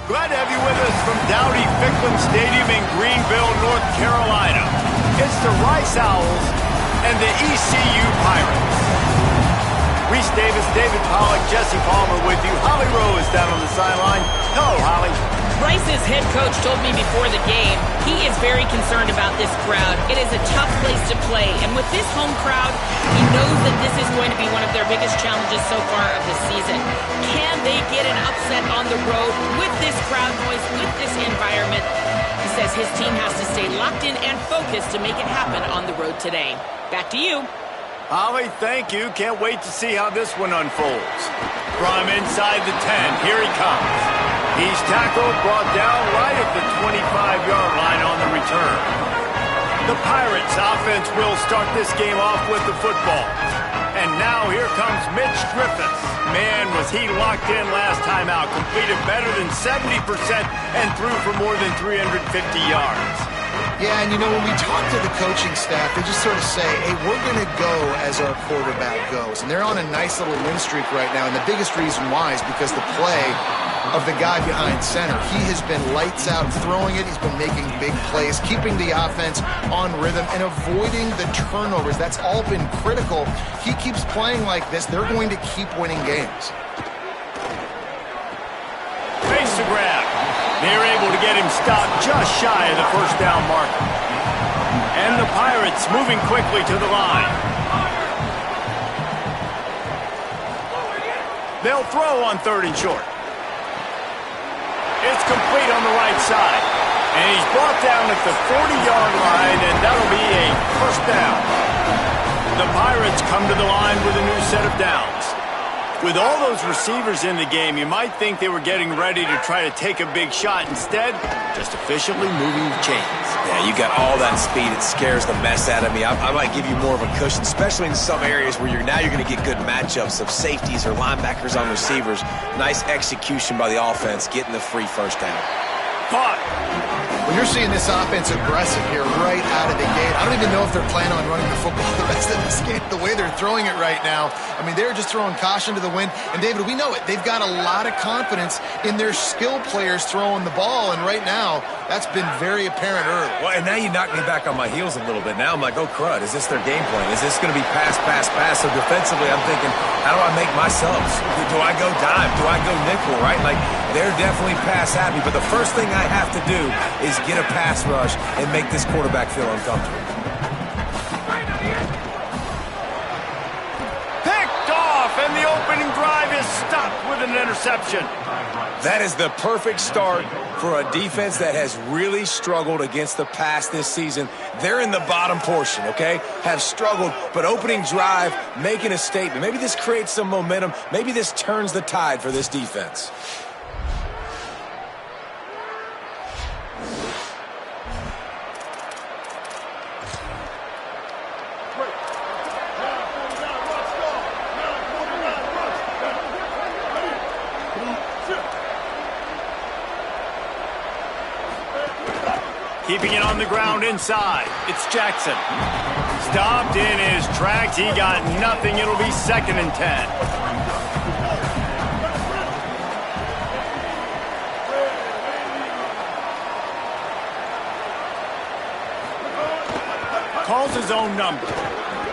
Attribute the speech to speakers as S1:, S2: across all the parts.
S1: Glad to have you with us from Dowdy-Ficklen Stadium in Greenville, North Carolina. It's the Rice Owls and the ECU Pirates. Reese Davis, David Pollack, Jesse Palmer with you. Holly Rowe is down on the sideline. Hello, Holly.
S2: Rice's head coach told me before the game he is very concerned about this crowd. It is a tough place to play, and with this home crowd, he knows that this is going to be one of their biggest challenges so far of the season. Can they get an upset on the road with this crowd noise, with this environment? He says his team has to stay locked in and focused to make it happen on the road today. Back to you.
S1: Holly, thank you. Can't wait to see how this one unfolds. From inside the 10, here he comes. He's tackled, brought down right at the 25-yard line on the return. The Pirates offense will start this game off with the football. And now here comes Mitch Griffiths. Man, was he locked in last time out. Completed better than 70% and threw for more than 350 yards.
S3: Yeah, and you know, when we talk to the coaching staff, they just sort of say, hey, we're going to go as our quarterback goes. And they're on a nice little win streak right now. And the biggest reason why is because the play of the guy behind center. He has been lights out throwing it. He's been making big plays, keeping the offense on rhythm and avoiding the turnovers. That's all been critical. He keeps playing like this, they're going to keep winning games.
S1: Face to grab. They're able to get him stopped just shy of the first down marker. And the Pirates moving quickly to the line. They'll throw on 3rd and short. It's complete on the right side. And he's brought down at the 40-yard line, and that'll be a first down. The Pirates come to the line with a new set of downs. With all those receivers in the game, you might think they were getting ready to try to take a big shot. Instead, just efficiently moving the chains.
S4: Yeah, you got all that speed. It scares the mess out of me. I might give you more of a cushion, especially in some areas where you're going to get good matchups of safeties or linebackers on receivers. Nice execution by the offense, getting the free first down.
S1: Caught.
S3: When you're seeing this offense aggressive here right out of the gate, I don't even know if they're planning on running the football the rest of this game, the way they're throwing it right now. I mean, they're just throwing caution to the wind. And, David, we know it. They've got a lot of confidence in their skill players throwing the ball, and right now that's been very apparent early.
S4: Well, and now you knock me back on my heels a little bit. Now I'm like, oh, crud, is this their game plan? Is this going to be pass, pass, pass? So defensively, I'm thinking, how do I make my subs? Do I go dime? Do I go nickel, right? Like, they're definitely pass happy, but the first thing I have to do is get a pass rush and make this quarterback feel uncomfortable.
S1: Picked off, and the opening drive is stopped with an interception.
S4: That is the perfect start for a defense that has really struggled against the pass this season. They're in the bottom portion, okay? Have struggled, but opening drive, making a statement. Maybe this creates some momentum. Maybe this turns the tide for this defense.
S1: Keeping it on the ground inside. It's Jackson. Stopped in his tracks. He got nothing. It'll be 2nd and 10. Calls his own number.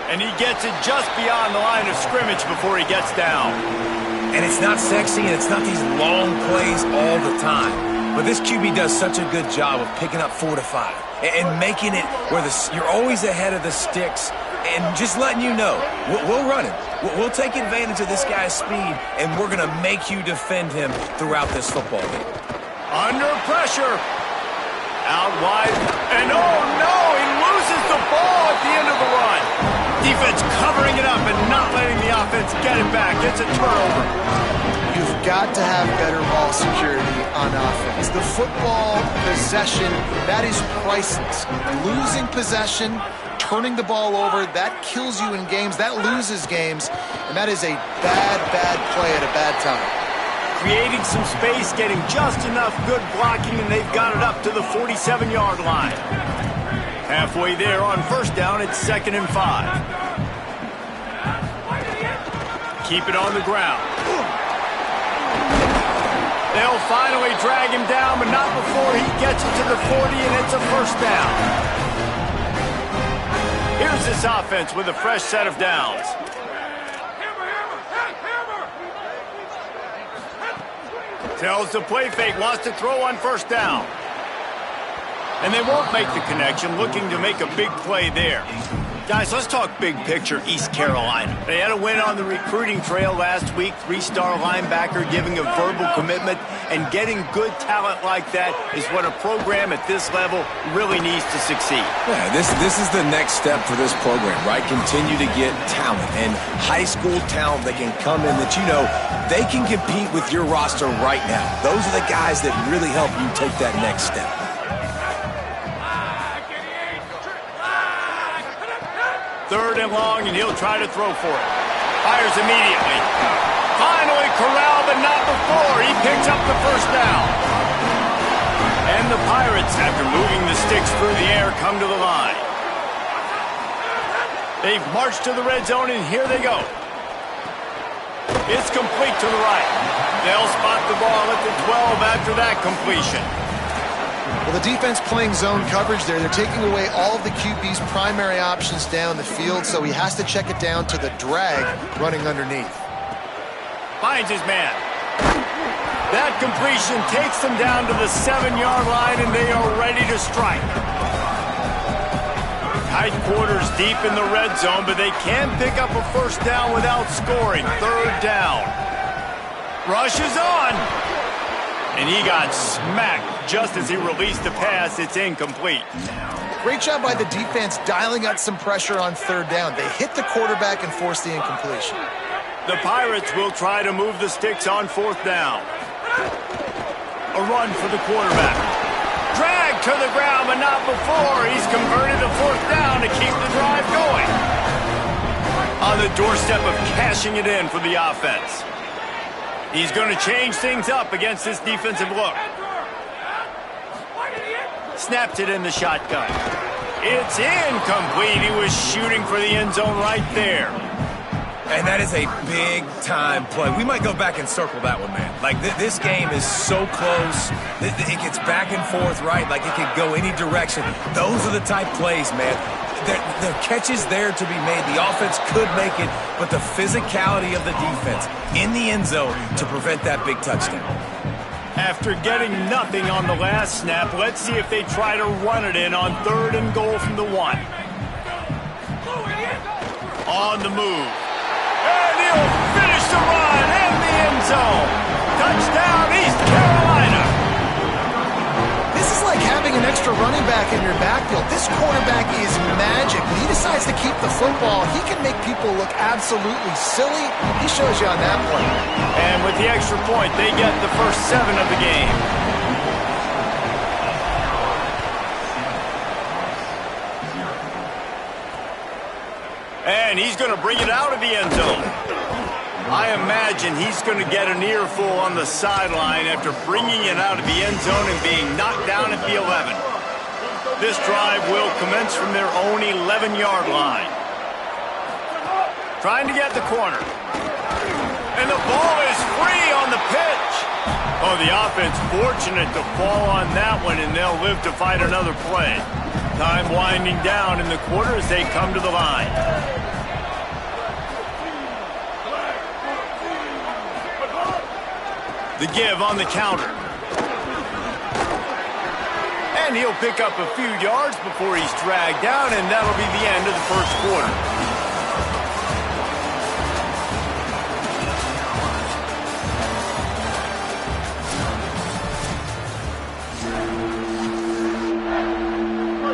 S1: And he gets it just beyond the line of scrimmage before he gets down.
S4: And it's not sexy, and it's not these long plays all the time. But this QB does such a good job of picking up 4 to 5 and making it where you're always ahead of the sticks and just letting you know, we'll run him. We'll take advantage of this guy's speed, and we're going to make you defend him throughout this football game.
S1: Under pressure. Out wide. And oh no, he loses the ball at the end of the run. Defense covering it up and not letting the offense get it back. It's a turnover.
S3: You've got to have better ball security on offense. The football possession, that is priceless. Losing possession, turning the ball over, that kills you in games, that loses games, and that is a bad, bad play at a bad time.
S1: Creating some space, getting just enough good blocking, and they've got it up to the 47-yard line. Halfway there on first down, it's 2nd and 5. Keep it on the ground. They'll They'll finally drag him down, but not before he gets it to the 40, and it's a first down. Here's this offense with a fresh set of downs. Tells the play fake, wants to throw on first down. And they won't make the connection, looking to make a big play there. Guys, let's talk big picture East Carolina. They had a win on the recruiting trail last week, 3-star linebacker giving a verbal commitment, and getting good talent like that is what a program at this level really needs to succeed.
S4: Yeah, this is the next step for this program, right? Continue to get talent and high school talent that can come in that you know they can compete with your roster right now. Those are the guys that really help you take that next step.
S1: Third and long, and he'll try to throw for it. Fires immediately. Finally corralled, but not before. He picks up the first down. And the Pirates, after moving the sticks through the air, come to the line. They've marched to the red zone, and here they go. It's complete to the right. They'll spot the ball at the 12 after that completion.
S3: Well, the defense playing zone coverage there. They're taking away all of the QB's primary options down the field, so he has to check it down to the drag running underneath.
S1: Finds his man. That completion takes them down to the 7-yard line, and they are ready to strike. Tight quarters deep in the red zone, but they can pick up a first down without scoring. Third down. Rush is on. And he got smacked just as he released the pass. It's incomplete.
S3: Great job by the defense dialing out some pressure on third down. They hit the quarterback and forced the incompletion.
S1: The Pirates will try to move the sticks on fourth down. A run for the quarterback. Drag to the ground, but not before. He's converted to fourth down to keep the drive going. On the doorstep of cashing it in for the offense. He's going to change things up against this defensive look. Snapped it in the shotgun. It's incomplete. He was shooting for the end zone right there.
S4: And that is a big-time play. We might go back and circle that one, man. Like, this game is so close. It gets back and forth, right? Like, it could go any direction. Those are the type plays, man. The catch is there to be made. The offense could make it, but the physicality of the defense in the end zone to prevent that big touchdown.
S1: After getting nothing on the last snap, let's see if they try to run it in on third and goal from the 1. On the move. And he'll finish the run in the end zone. Touchdown, East Carolina.
S3: This is like having an extra running back in your backfield. This quarterback is magic. When he decides to keep the football, he can make people look absolutely silly. He shows you on that play.
S1: And with the extra point, they get the first 7 of the game. And he's going to bring it out of the end zone. I imagine he's going to get an earful on the sideline after bringing it out of the end zone and being knocked down at the 11. This drive will commence from their own 11-yard line. Trying to get the corner. And the ball is free on the pitch. Oh, the offense fortunate to fall on that one, and they'll live to fight another play. Time winding down in the quarter as they come to the line. The give on the counter. And he'll pick up a few yards before he's dragged down, and that'll be the end of the first quarter.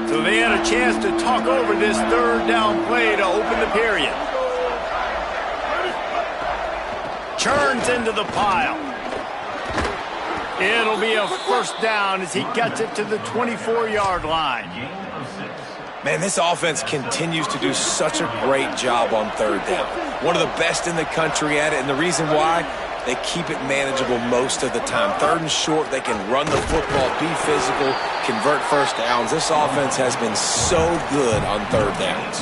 S1: So they had a chance to talk over this third down play to open the period. Churns into the pile. It'll be a first down as he gets it to the 24-yard line.
S4: Man, this offense continues to do such a great job on third down. One of the best in the country at it, and the reason why, they keep it manageable most of the time. Third and short, they can run the football, be physical, convert first downs. This offense has been so good on third downs.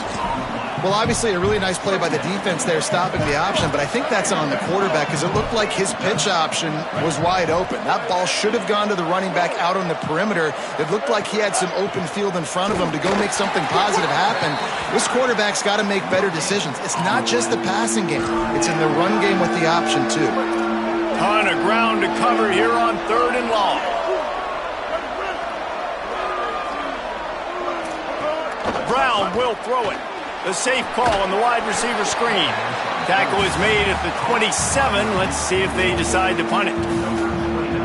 S3: Well, obviously a really nice play by the defense there stopping the option, but I think that's on the quarterback because it looked like his pitch option was wide open. That ball should have gone to the running back out on the perimeter. It looked like he had some open field in front of him to go make something positive happen. This quarterback's got to make better decisions. It's not just the passing game. It's in the run game with the option, too.
S1: Ton of ground to cover here on 3rd and long. Brown will throw it. The safe call on the wide receiver screen. Tackle is made at the 27. Let's see if they decide to punt it.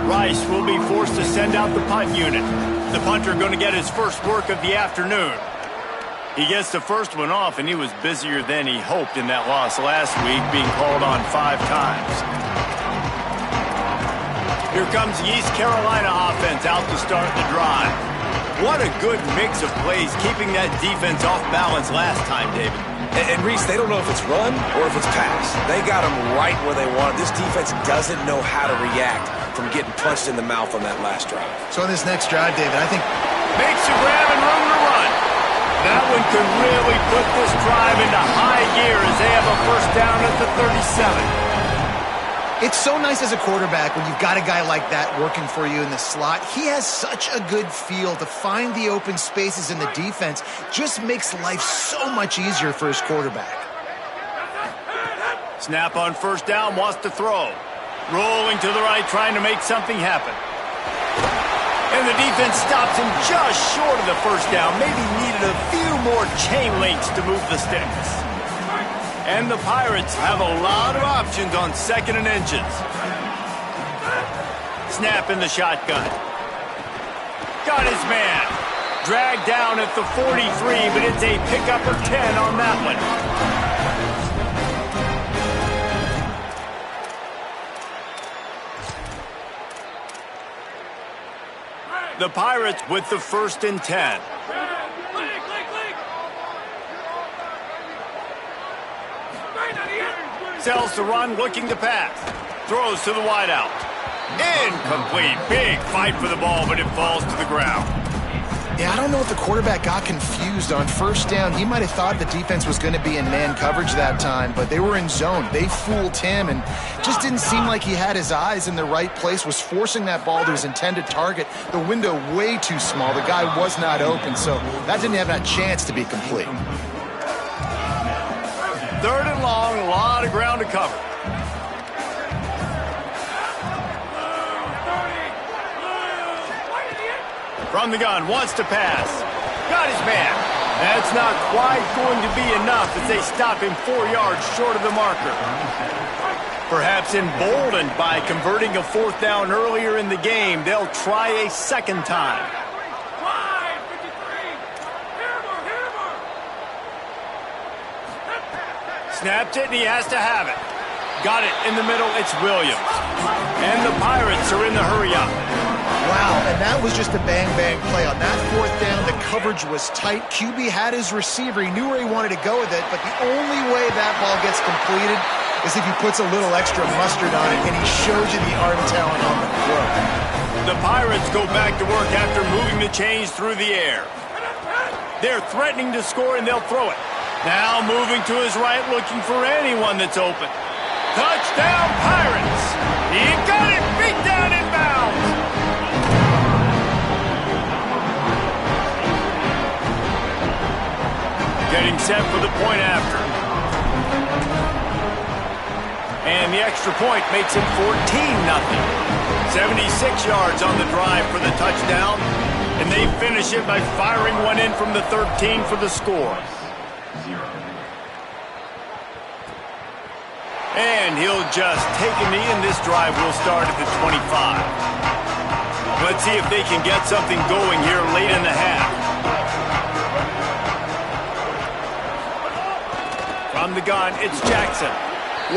S1: Rice will be forced to send out the punt unit. The punter going to get his first work of the afternoon. He gets the first one off, and he was busier than he hoped in that loss last week, being called on 5 times. Here comes the East Carolina offense out to start the drive. What a good mix of plays, keeping that defense off balance last time, David.
S4: And Reese, they don't know if it's run or if it's pass. They got them right where they want. This defense doesn't know how to react from getting punched in the mouth on that last drive.
S3: So on this next drive, David, I think...
S1: Makes a grab and room to run. That one could really put this drive into high gear as they have a first down at the 37.
S3: It's so nice as a quarterback when you've got a guy like that working for you in the slot. He has such a good feel to find the open spaces in the defense. Just makes life so much easier for his quarterback.
S1: Snap on first down, wants to throw. Rolling to the right, trying to make something happen. And the defense stops him just short of the first down. Maybe needed a few more chain links to move the sticks. And the Pirates have a lot of options on 2nd and inches. Snap in the shotgun. Got his man. Dragged down at the 43, but it's a pickup of 10 on that one. The Pirates with the 1st and 10. Sells to run, looking to pass. Throws to the wideout. Incomplete. Big fight for the ball, but it falls to the ground.
S3: Yeah, I don't know if the quarterback got confused on first down. He might have thought the defense was going to be in man coverage that time, but they were in zone. They fooled him and just didn't seem like he had his eyes in the right place, was forcing that ball to his intended target. The window way too small. The guy was not open, so that didn't have that chance to be complete.
S1: 3rd and long, a lot of ground to cover. From the gun, wants to pass. Got his man. That's not quite going to be enough as they stop him 4 yards short of the marker. Perhaps emboldened by converting a 4th down earlier in the game, they'll try a second time. Snapped it, and he has to have it. Got it in the middle, it's Williams. And the Pirates are in the hurry-up.
S3: Wow, and that was just a bang-bang play. On that 4th down, the coverage was tight. QB had his receiver. He knew where he wanted to go with it, but the only way that ball gets completed is if he puts a little extra mustard on it, and he shows you the arm talent on the throw.
S1: The Pirates go back to work after moving the chains through the air. They're threatening to score, and they'll throw it. Now moving to his right, looking for anyone that's open. Touchdown, Pirates! He got it! Beat down in bounds! Getting set for the point after. And the extra point makes it 14-0. 76 yards on the drive for the touchdown. And they finish it by firing one in from the 13 for the score. And he'll just take a knee, and this drive will start at the 25. Let's see if they can get something going here late in the half. From the gun, it's Jackson.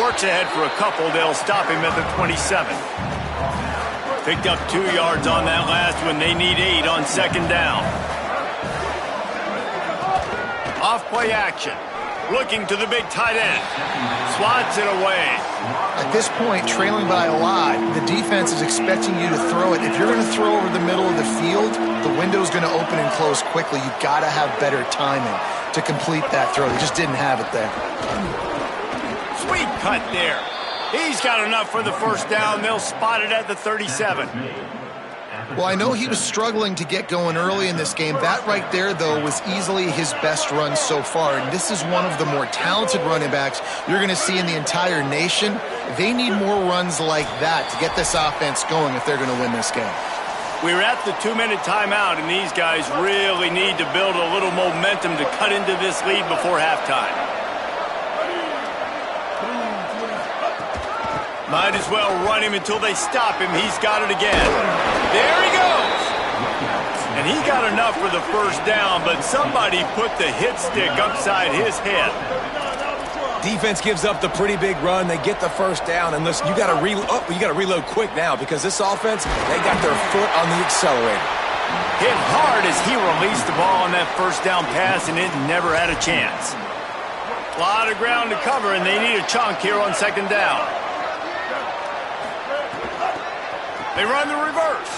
S1: Works ahead for a couple. They'll stop him at the 27. Picked up 2 yards on that last one. They need 8 on 2nd down. Off play action. Looking to the big tight end. Swats it away.
S3: At this point, trailing by a lot, the defense is expecting you to throw it. If you're going to throw over the middle of the field, the window's going to open and close quickly. You've got to have better timing to complete that throw. They just didn't have it there.
S1: Sweet cut there. He's got enough for the first down. They'll spot it at the 37.
S3: Well, I know he was struggling to get going early in this game. That right there, though, was easily his best run so far. And this is one of the more talented running backs you're going to see in the entire nation. They need more runs like that to get this offense going if they're going to win this game.
S1: We're at the 2-minute timeout, and these guys really need to build a little momentum to cut into this lead before halftime. Might as well run him until they stop him. He's got it again. There he goes. And he got enough for the first down, but somebody put the hit stick upside his head.
S4: Defense gives up the pretty big run. They get the first down, and listen, you got to reload quick now because this offense, they got their foot on the accelerator.
S1: Hit hard as he released the ball on that first down pass, and it never had a chance. A lot of ground to cover, and they need a chunk here on second down. They run the reverse.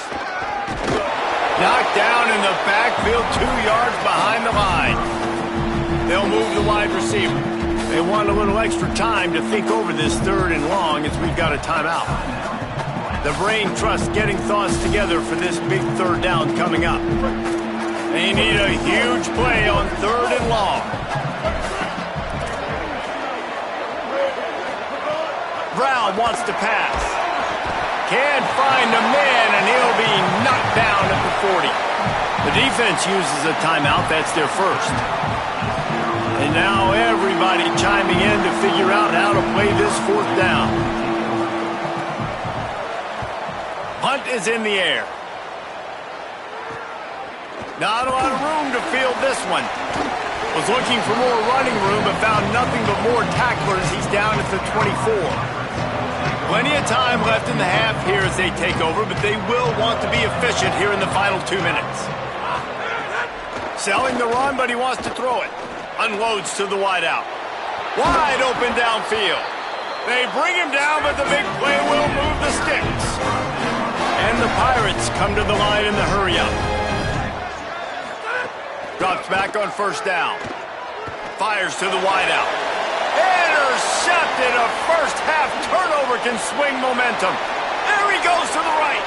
S1: Knocked down in the backfield, 2 yards behind the line. They'll move the wide receiver. They want a little extra time to think over this 3rd and long as we've got a timeout. The brain trust getting thoughts together for this big 3rd down coming up. They need a huge play on 3rd and long. Brown wants to pass. Can't find a man, and he'll be knocked down at the 40. The defense uses a timeout. That's their first. And now everybody chiming in to figure out how to play this 4th down. Punt is in the air. Not a lot of room to field this one. Was looking for more running room, but found nothing but more tacklers. He's down at the 24. Plenty of time left in the half here as they take over, but they will want to be efficient here in the final 2 minutes. Selling the run, but he wants to throw it. Unloads to the wideout. Wide open downfield. They bring him down, but the big play will move the sticks. And the Pirates come to the line in the hurry-up. Drops back on first down. Fires to the wideout. Intercepted. A first-half turnover can swing momentum. There he goes to the right.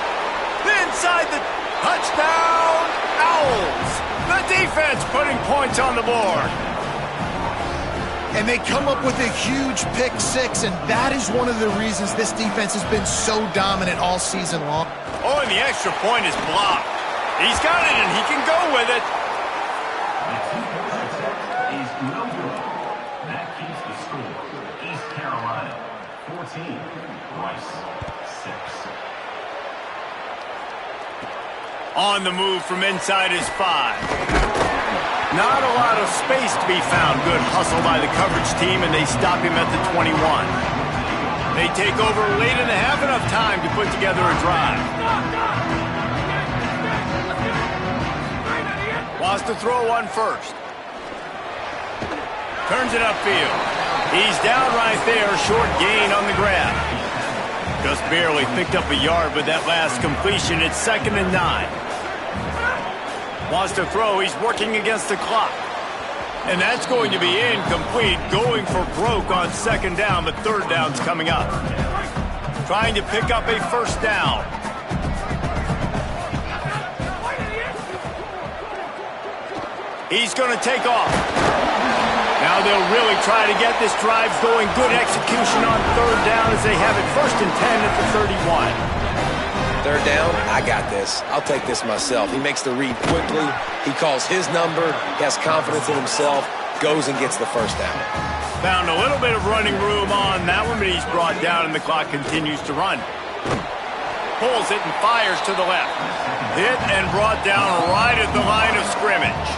S1: Inside the touchdown, Owls. The defense putting points on the board.
S3: And they come up with a huge pick 6, and that is one of the reasons this defense has been so dominant all season long.
S1: Oh, and the extra point is blocked. He's got it, and he can go with it. On the move from inside his 5. Not a lot of space to be found. Good hustle by the coverage team, and they stop him at the 21. They take over late in the half, enough time to put together a drive. Wants to throw one first. Turns it upfield. He's down right there. Short gain on the grab. Just barely picked up a yard with that last completion. It's 2nd and 9. Wants to throw. He's working against the clock. And that's going to be incomplete. Going for broke on 2nd down, but 3rd down's coming up. Trying to pick up a first down. He's going to take off. Now they'll really try to get this drive going. Good execution on 3rd down as they have it 1st and 10 at the 31.
S4: 3rd down, I got this. I'll take this myself. He makes the read quickly. He calls his number. He has confidence in himself. Goes and gets the first down.
S1: Found a little bit of running room on that one, but he's brought down and the clock continues to run. Pulls it and fires to the left. Hit and brought down right at the line of scrimmage.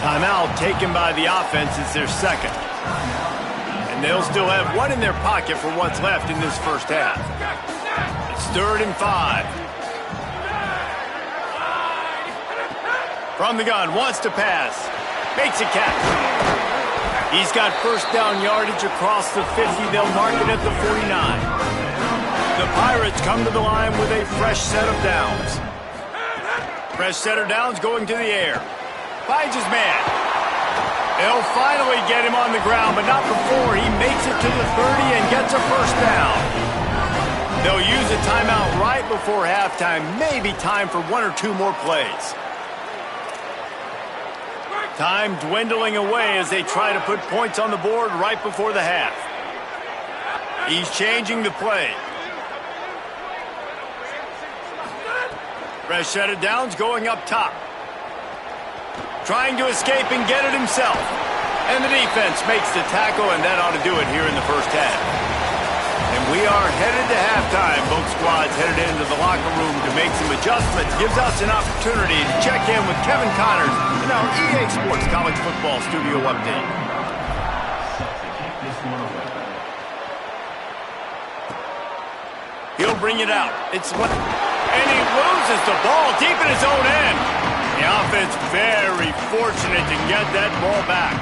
S1: Timeout taken by the offense. It's their 2nd. And they'll still have one in their pocket for what's left in this first half. It's 3rd and 5. From the gun, wants to pass. Makes a catch. He's got first down yardage across the 50. They'll mark it at the 49. The Pirates come to the line with a fresh set of downs. Fresh set of downs going to the air. Finds his man. They'll finally get him on the ground, but not before he makes it to the 30 and gets a first down. They'll use a timeout right before halftime. Maybe time for one or two more plays. Time dwindling away as they try to put points on the board right before the half. He's changing the play. Fresh set of downs going up top. Trying to escape and get it himself. And the defense makes the tackle, and that ought to do it here in the first half. And we are headed to halftime. Both squads headed into the locker room to make some adjustments. Gives us an opportunity to check in with Kevin Connors in our EA Sports College Football Studio Update. He'll bring it out. And he loses the ball deep in his own end. The offense very fortunate to get that ball back.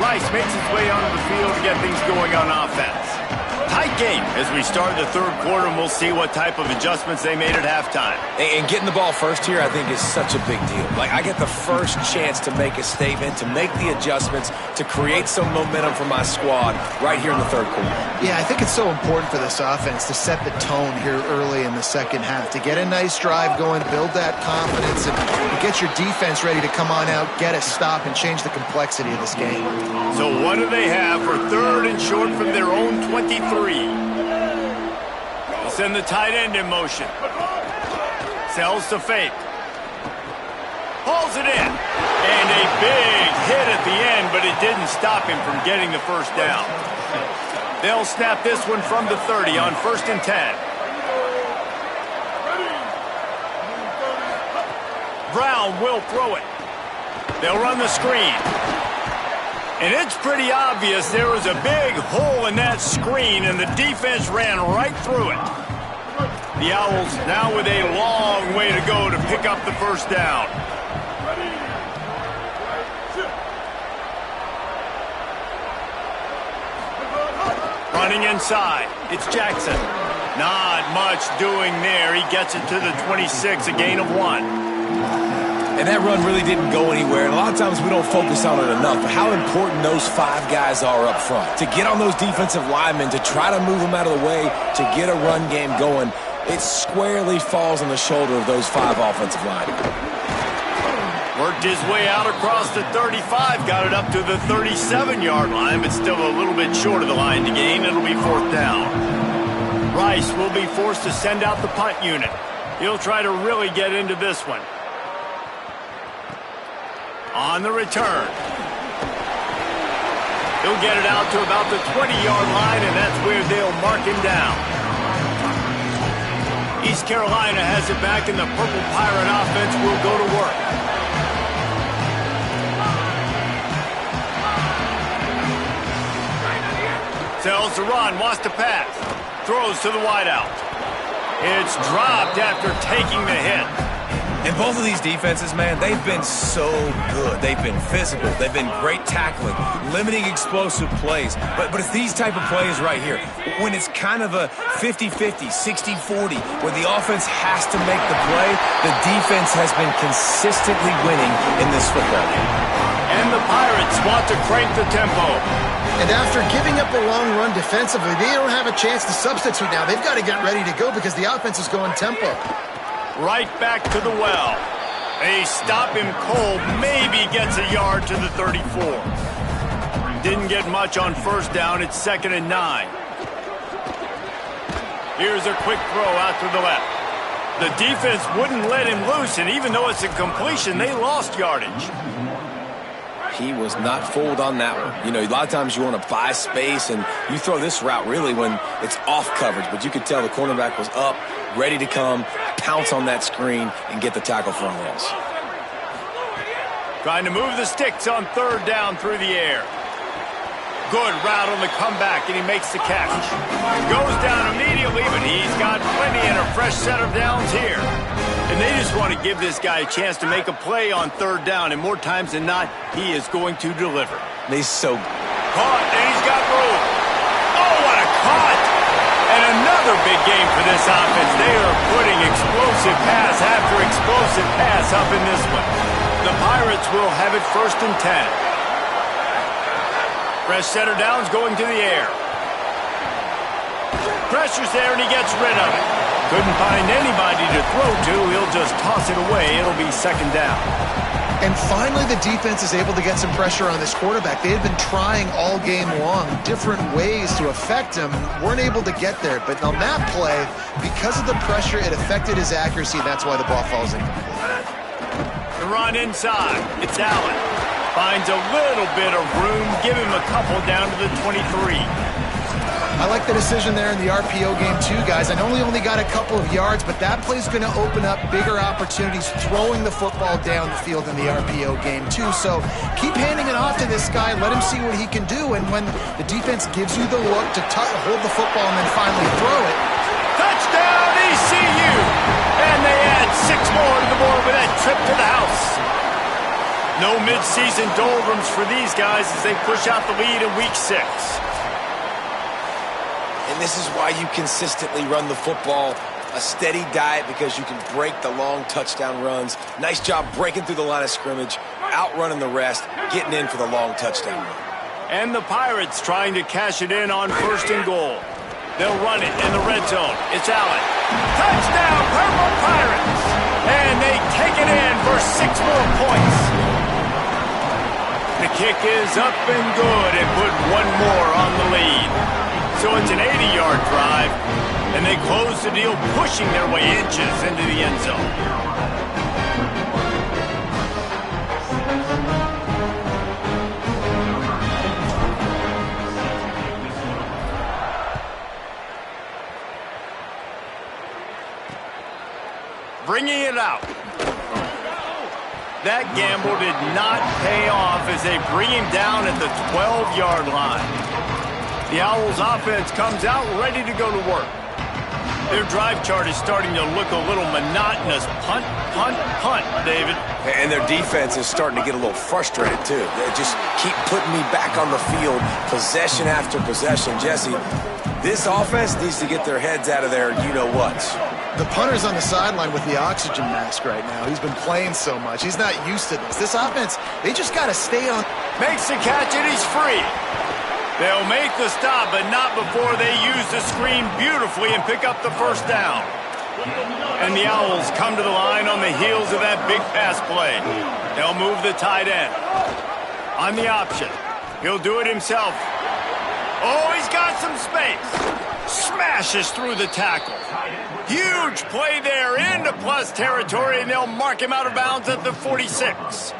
S1: Rice makes his way onto the field to get things going on offense. Tight game as we start the third quarter, and we'll see what type of adjustments they made at halftime.
S4: And getting the ball first here, I think, is such a big deal. Like, I get the first chance to make a statement, to make the adjustments, to create some momentum for my squad right here in the third quarter.
S3: Yeah, I think it's so important for this offense to set the tone here early in the second half, to get a nice drive going, build that confidence, and get your defense ready to come on out, get a stop, and change the complexity of this game.
S1: So what do they have for third and short from their own 23? They'll send the tight end in motion. Sells to fake. Hauls it in. And a big hit at the end, but it didn't stop him from getting the first down. They'll snap this one from the 30 on 1st and 10. Brown will throw it. They'll run the screen. And it's pretty obvious there was a big hole in that screen, and the defense ran right through it. The Owls now with a long way to go to pick up the first down. Running inside, it's Jackson. Not much doing there. He gets it to the 26, a gain of 1.
S4: And that run really didn't go anywhere. And a lot of times we don't focus on it enough. But how important those 5 guys are up front. To get on those defensive linemen, to try to move them out of the way, to get a run game going, it squarely falls on the shoulder of those 5 offensive linemen.
S1: Worked his way out across the 35. Got it up to the 37-yard line, but still a little bit short of the line to gain. It'll be 4th down. Rice will be forced to send out the punt unit. He'll try to really get into this one. On the return. He'll get it out to about the 20-yard line, and that's where they'll mark him down. East Carolina has it back, and the Purple Pirate offense will go to work. Tells to run, wants to pass. Throws to the wideout. It's dropped after taking the hit.
S4: And both of these defenses, man, they've been so good. They've been physical. They've been great tackling, limiting explosive plays. But it's these type of plays right here, when it's kind of a 50-50, 60-40, where the offense has to make the play, the defense has been consistently winning in this football game.
S1: And the Pirates want to crank the tempo.
S3: And after giving up a long run defensively, they don't have a chance to substitute now. They've got to get ready to go because the offense is going tempo.
S1: Right back to the well. They stop him cold. Maybe gets a yard to the 34. Didn't get much on first down. It's 2nd and 9. Here's a quick throw out to the left. The defense wouldn't let him loose, and even though it's a completion, they lost yardage.
S4: He was not fooled on that one. You know, a lot of times you want to buy space, and you throw this route really when it's off coverage. But you could tell the cornerback was up, ready to come, pounce on that screen, and get the tackle for a loss.
S1: Trying to move the sticks on 3rd down through the air. Good route on the comeback, and he makes the catch. Goes down immediately, but he's got plenty and a fresh set of downs here. And they just want to give this guy a chance to make a play on 3rd down, and more times than not, he is going to deliver.
S4: He's so
S1: caught, and he's got room. Oh, what a caught! And another big game for this offense. They are putting explosive pass after explosive pass up in this one. The Pirates will have it 1st and 10. Fresh center down's going to the air. Pressure's there, and he gets rid of it. Couldn't find anybody to throw to. He'll just toss it away. It'll be 2nd down.
S3: And finally, the defense is able to get some pressure on this quarterback. They had been trying all game long different ways to affect him. Weren't able to get there. But on that play, because of the pressure, it affected his accuracy. That's why the ball falls incomplete.
S1: The run inside. It's Allen. Finds a little bit of room. Give him a couple down to the 23.
S3: I like the decision there in the RPO game too, guys. I know he only got a couple of yards, but that play's going to open up bigger opportunities throwing the football down the field in the RPO game too. So keep handing it off to this guy. Let him see what he can do. And when the defense gives you the look to hold the football and then finally throw it.
S1: Touchdown, ECU! And they add 6 more to the board with that trip to the house. No midseason doldrums for these guys as they push out the lead in Week 6.
S4: And this is why you consistently run the football. A steady diet because you can break the long touchdown runs. Nice job breaking through the line of scrimmage, outrunning the rest, getting in for the long touchdown run.
S1: And the Pirates trying to cash it in on 1st and goal. They'll run it in the red zone. It's Allen. Touchdown, Purple Pirates! And they take it in for 6 more points. The kick is up and good and put 1 more on the lead. So it's an 80-yard drive, and they close the deal, pushing their way inches into the end zone. Bringing it out. That gamble did not pay off as they bring him down at the 12-yard line. The Owls offense comes out ready to go to work. Their drive chart is starting to look a little monotonous. Punt, punt, punt, David.
S4: And their defense is starting to get a little frustrated, too. They just keep putting me back on the field, possession after possession. Jesse, this offense needs to get their heads out of there, you-know-whats.
S3: The punter's on the sideline with the oxygen mask right now. He's been playing so much. He's not used to this. This offense, they just got to stay on.
S1: Makes the catch, and he's free. They'll make the stop, but not before they use the screen beautifully and pick up the 1st down. And the Owls come to the line on the heels of that big pass play. They'll move the tight end. On the option. He'll do it himself. Oh, he's got some space. Smashes through the tackle. Huge play there into plus territory, and they'll mark him out of bounds at the 46.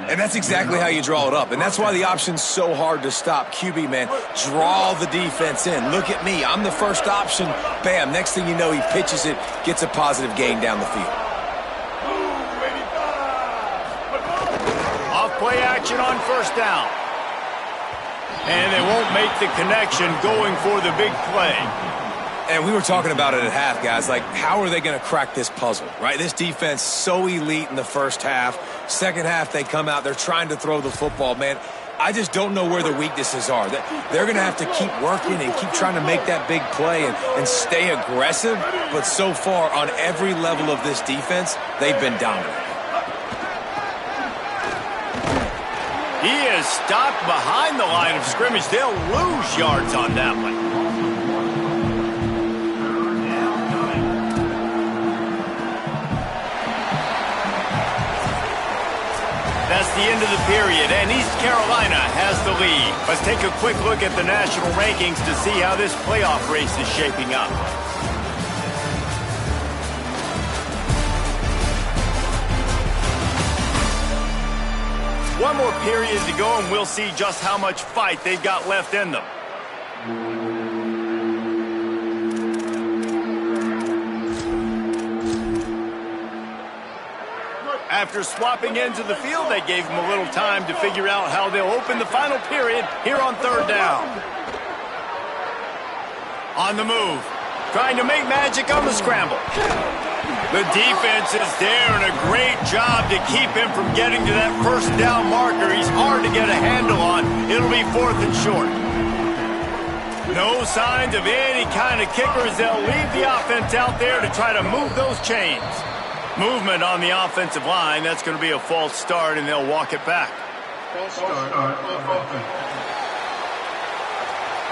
S4: And that's exactly how you draw it up. And that's why the option's so hard to stop. QB, man, draw the defense in. Look at me. I'm the first option. Bam. Next thing you know, he pitches it, gets a positive gain down the field.
S1: Off play action on 1st down. And they won't make the connection going for the big play.
S4: And we were talking about it at half, guys. Like, how are they going to crack this puzzle, right? This defense so elite in the 1st half. 2nd half, they come out. They're trying to throw the football, man. I just don't know where the weaknesses are. They're going to have to keep working and keep trying to make that big play and stay aggressive. But so far, on every level of this defense, they've been dominant.
S1: He is stopped behind the line of scrimmage. They'll lose yards on that one. That's the end of the period, and East Carolina has the lead. Let's take a quick look at the national rankings to see how this playoff race is shaping up. One more period to go, and we'll see just how much fight they've got left in them. After swapping into the field, they gave them a little time to figure out how they'll open the final period here on 3rd down. On the move, trying to make magic on the scramble. The defense is there, and a great job to keep him from getting to that first down marker. He's hard to get a handle on. It'll be 4th and short. No signs of any kind of kickers. They'll leave the offense out there to try to move those chains. Movement on the offensive line. That's going to be a false start, and they'll walk it back.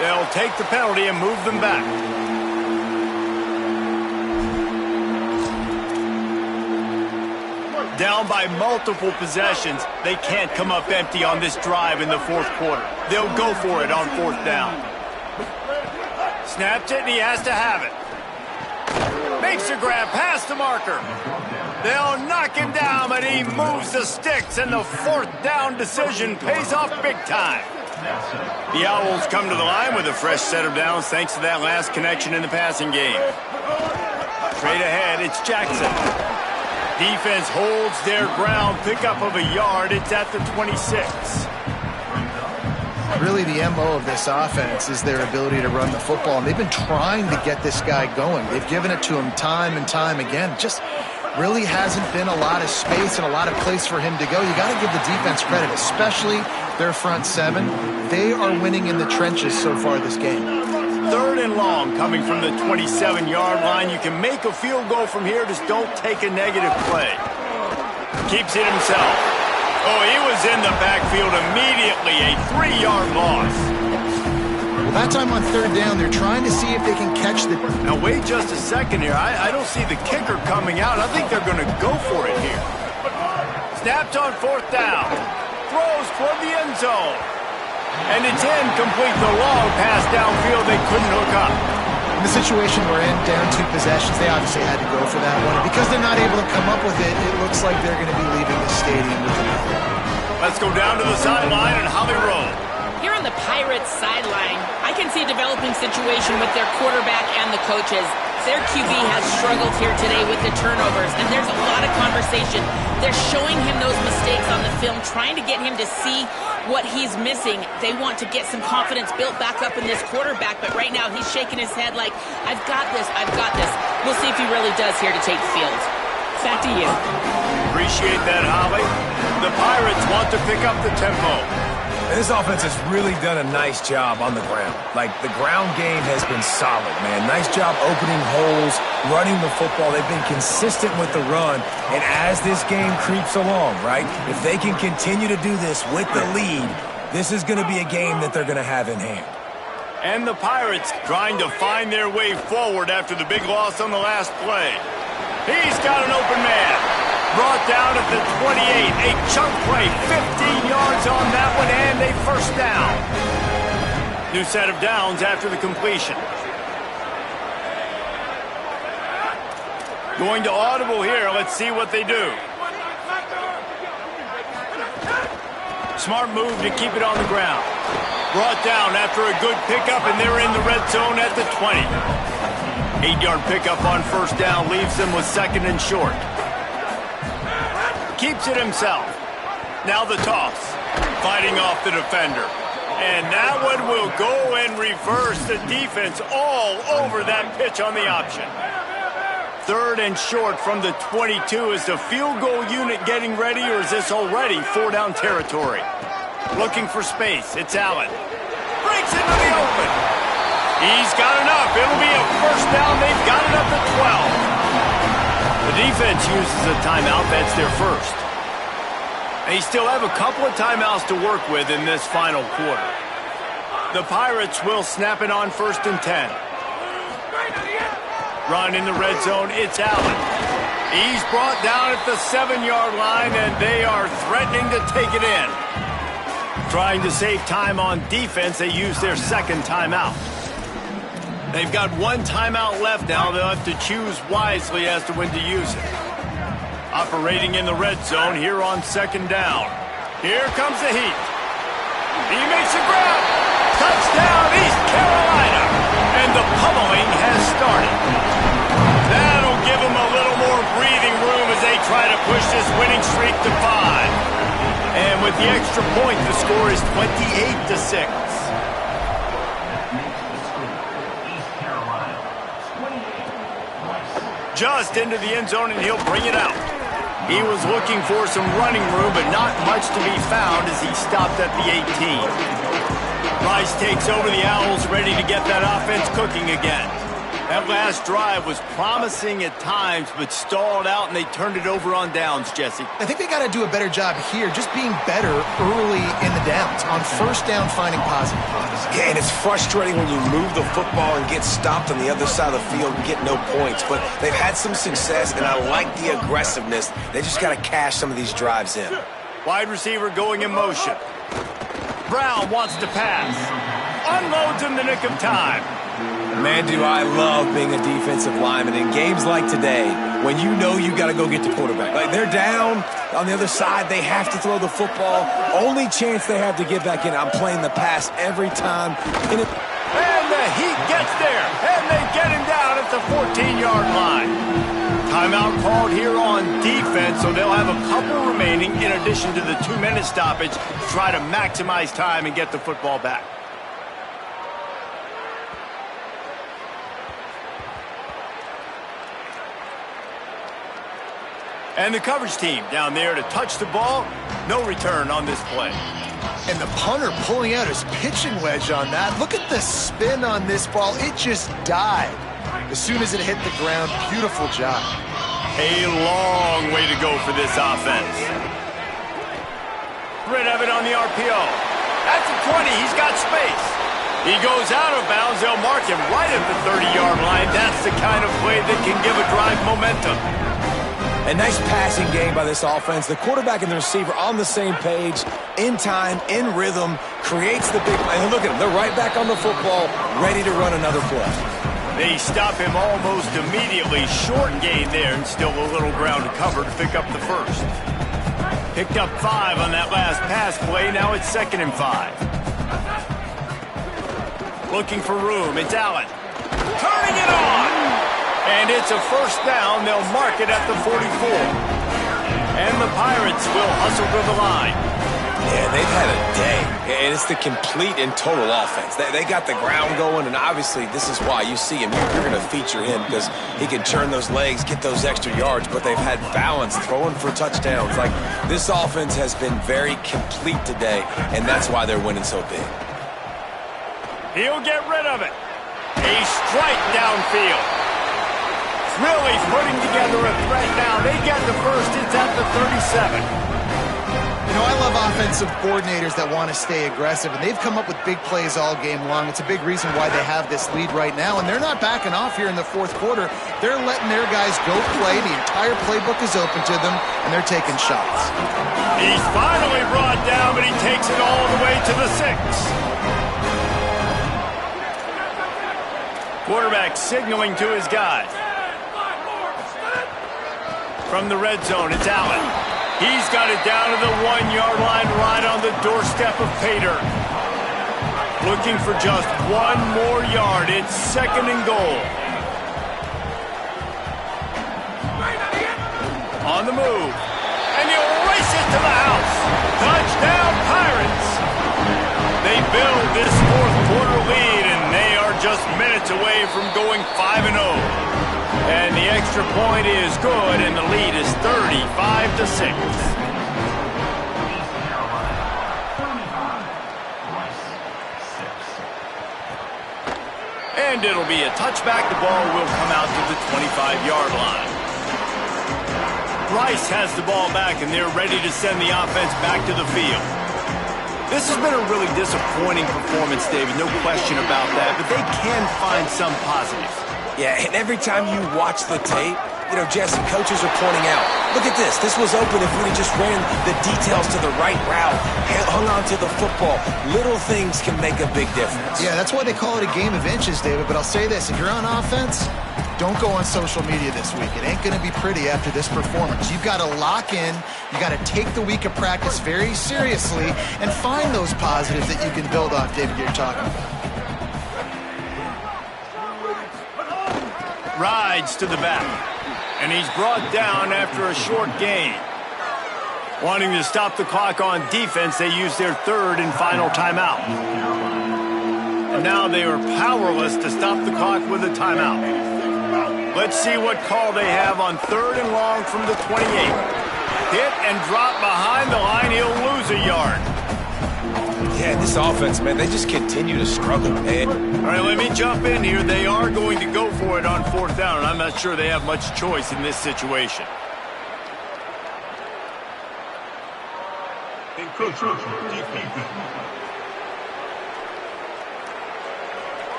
S1: They'll take the penalty and move them back. Down by multiple possessions, they can't come up empty on this drive in the 4th quarter. They'll go for it on 4th down. Snaps it, and he has to have it. Makes a grab past the marker. They'll knock him down, but he moves the sticks, and the 4th down decision pays off big time. The Owls come to the line with a fresh set of downs thanks to that last connection in the passing game. Straight ahead, it's Jackson. Defense holds their ground, pickup of a yard. It's at the 26.
S3: Really, the MO of this offense is their ability to run the football, and they've been trying to get this guy going. They've given it to him time and time again. Just really hasn't been a lot of space and a lot of place for him to go. You got to give the defense credit, especially their front 7. They are winning in the trenches so far this game.
S1: 3rd and long coming from the 27-yard line. You can make a field goal from here. Just don't take a negative play. Keeps it himself. Oh, he was in the backfield immediately. A 3-yard loss.
S3: Well, that time on 3rd down, they're trying to see if they can catch the...
S1: Now, wait just a second here. I don't see the kicker coming out. I think they're going to go for it here. Snapped on 4th down. Throws toward the end zone. And it's incomplete. The long pass downfield they couldn't hook up.
S3: In the situation we're in, down 2 possessions, they obviously had to go for that one. Because they're not able to come up with it, it looks like they're going to be leaving the stadium with the ball.
S1: Let's go down to the sideline and Holly Rowe.
S2: Here on the Pirates sideline, I can see a developing situation with their quarterback and the coaches. Their QB has struggled here today with the turnovers, and there's a lot of conversation. They're showing him those mistakes on the film, trying to get him to see what he's missing. They want to get some confidence built back up in this quarterback, but right now he's shaking his head like, I've got this, I've got this. We'll see if he really does here to take the field. Back to you.
S1: Appreciate that, Holly. The Pirates want to pick up the tempo.
S4: This offense has really done a nice job on the ground. Like, the ground game has been solid, man. Nice job opening holes, running the football. They've been consistent with the run. And as this game creeps along, right, if they can continue to do this with the lead, this is going to be a game that they're going to have in hand.
S1: And the Pirates trying to find their way forward after the big loss on the last play. He's got an open man. Brought down at the 28. A chunk play. 15 yards on that one and a 1st down. New set of downs after the completion. Going to audible here. Let's see what they do. Smart move to keep it on the ground. Brought down after a good pickup, and they're in the red zone at the 20. 8-yard pickup on 1st down leaves them with 2nd and short. Keeps it himself. Now the toss. Fighting off the defender. And that one will go and reverse the defense all over that pitch on the option. 3rd and short from the 22. Is the field goal unit getting ready, or is this already 4-down territory? Looking for space. It's Allen. Breaks into the open. He's got enough. It'll be a 1st down. They've got it up to 12. The defense uses a timeout. That's their first. They still have a couple of timeouts to work with in this final quarter. The Pirates will snap it on 1st and 10. Run in the red zone. It's Allen. He's brought down at the 7-yard line, and they are threatening to take it in. Trying to save time on defense, they use their 2nd timeout. They've got 1 timeout left now. They'll have to choose wisely as to when to use it. Operating in the red zone here on 2nd down. Here comes the heat. He makes a grab. Touchdown, East Carolina. And the pummeling has started. That'll give them a little more breathing room as they try to push this winning streak to 5. And with the extra point, the score is 28-6. just into the end zone, and he'll bring it out. He was looking for some running room, but not much to be found as he stopped at the 18. Rice takes over the Owls, ready to get that offense cooking again. That last drive was promising at times, but stalled out, and they turned it over on downs, Jesse.
S3: I think they got to do a better job here, just being better early in the downs, on first down finding positive plays.
S4: Yeah, and it's frustrating when you move the football and get stopped on the other side of the field and get no points. But they've had some success, and I like the aggressiveness. They just got to cash some of these drives in.
S1: Wide receiver going in motion. Brown wants to pass. Unloads in the nick of time.
S4: Man, do I love being a defensive lineman in games like today when you know you got to go get the quarterback. Like, they're down on the other side. They have to throw the football. Only chance they have to get back in. I'm playing the pass every time.
S1: And the Heat gets there, and they get him down at the 14-yard line. Timeout called here on defense, so they'll have a couple remaining in addition to the 2-minute stoppage to try to maximize time and get the football back. And the coverage team down there to touch the ball. No return on this play.
S3: And the punter pulling out his pitching wedge on that. Look at the spin on this ball. It just died as soon as it hit the ground. Beautiful job.
S1: A long way to go for this offense. Rid of it on the RPO. At the 20, he's got space. He goes out of bounds. They'll mark him right at the 30-yard line. That's the kind of play that can give a drive momentum.
S4: A nice passing game by this offense. The quarterback and the receiver on the same page, in time, in rhythm, creates the big play. And look at them. They're right back on the football, ready to run another play.
S1: They stop him almost immediately. Short gain there, and still a little ground to cover to pick up the first. Picked up 5 on that last pass play. Now it's 2nd and 5. Looking for room. It's Allen. Turning it on. And it's a first down. They'll mark it at the 44. And the Pirates will hustle to the line.
S4: Yeah, they've had a day. And it's the complete and total offense. They got the ground going, and obviously this is why you see him. You're going to feature him because he can turn those legs, get those extra yards, but they've had balance, throwing for touchdowns. Like, this offense has been very complete today, and that's why they're winning so big.
S1: He'll get rid of it. A strike downfield. Really putting together a threat now. They get the first. It's at the 37.
S3: You know, I love offensive coordinators that want to stay aggressive, and they've come up with big plays all game long. It's a big reason why they have this lead right now, and they're not backing off here in the fourth quarter. They're letting their guys go play. The entire playbook is open to them, and they're taking shots.
S1: He's finally brought down, but he takes it all the way to the 6. Quarterback signaling to his guys. From the red zone, it's Allen. He's got it down to the 1-yard line, right on the doorstep of Pater. Looking for just 1 more yard. It's 2nd and goal. On the move. And he'll race it to the house. Touchdown, Pirates. They build this fourth quarter lead, and they are just minutes away from going 5-0. And the extra point is good, and the lead is 35-6. And it'll be a touchback. The ball will come out to the 25-yard line. Rice has the ball back, and they're ready to send the offense back to the field. This has been a really disappointing performance, David, no question about that, but they can find some positives.
S4: Yeah, and every time you watch the tape, you know, Jesse, coaches are pointing out, look at this. This was open if we just ran the details to the right route, hung on to the football. Little things can make a big difference.
S3: Yeah, that's why they call it a game of inches, David. But I'll say this, if you're on offense, don't go on social media this week. It ain't going to be pretty after this performance. You've got to lock in. You got to take the week of practice very seriously and find those positives that you can build off, David, you're talking about.
S1: Rides to the back, and he's brought down after a short gain. Wanting to stop the clock on defense, they use their 3rd and final timeout. And now they are powerless to stop the clock with a timeout. Let's see what call they have on 3rd and long from the 28. Hit and drop behind the line. He'll lose a yard.
S4: Yeah, this offense, man, they just continue to struggle, man.
S1: All right, let me jump in here. They are going to go for it on 4th down, and I'm not sure they have much choice in this situation.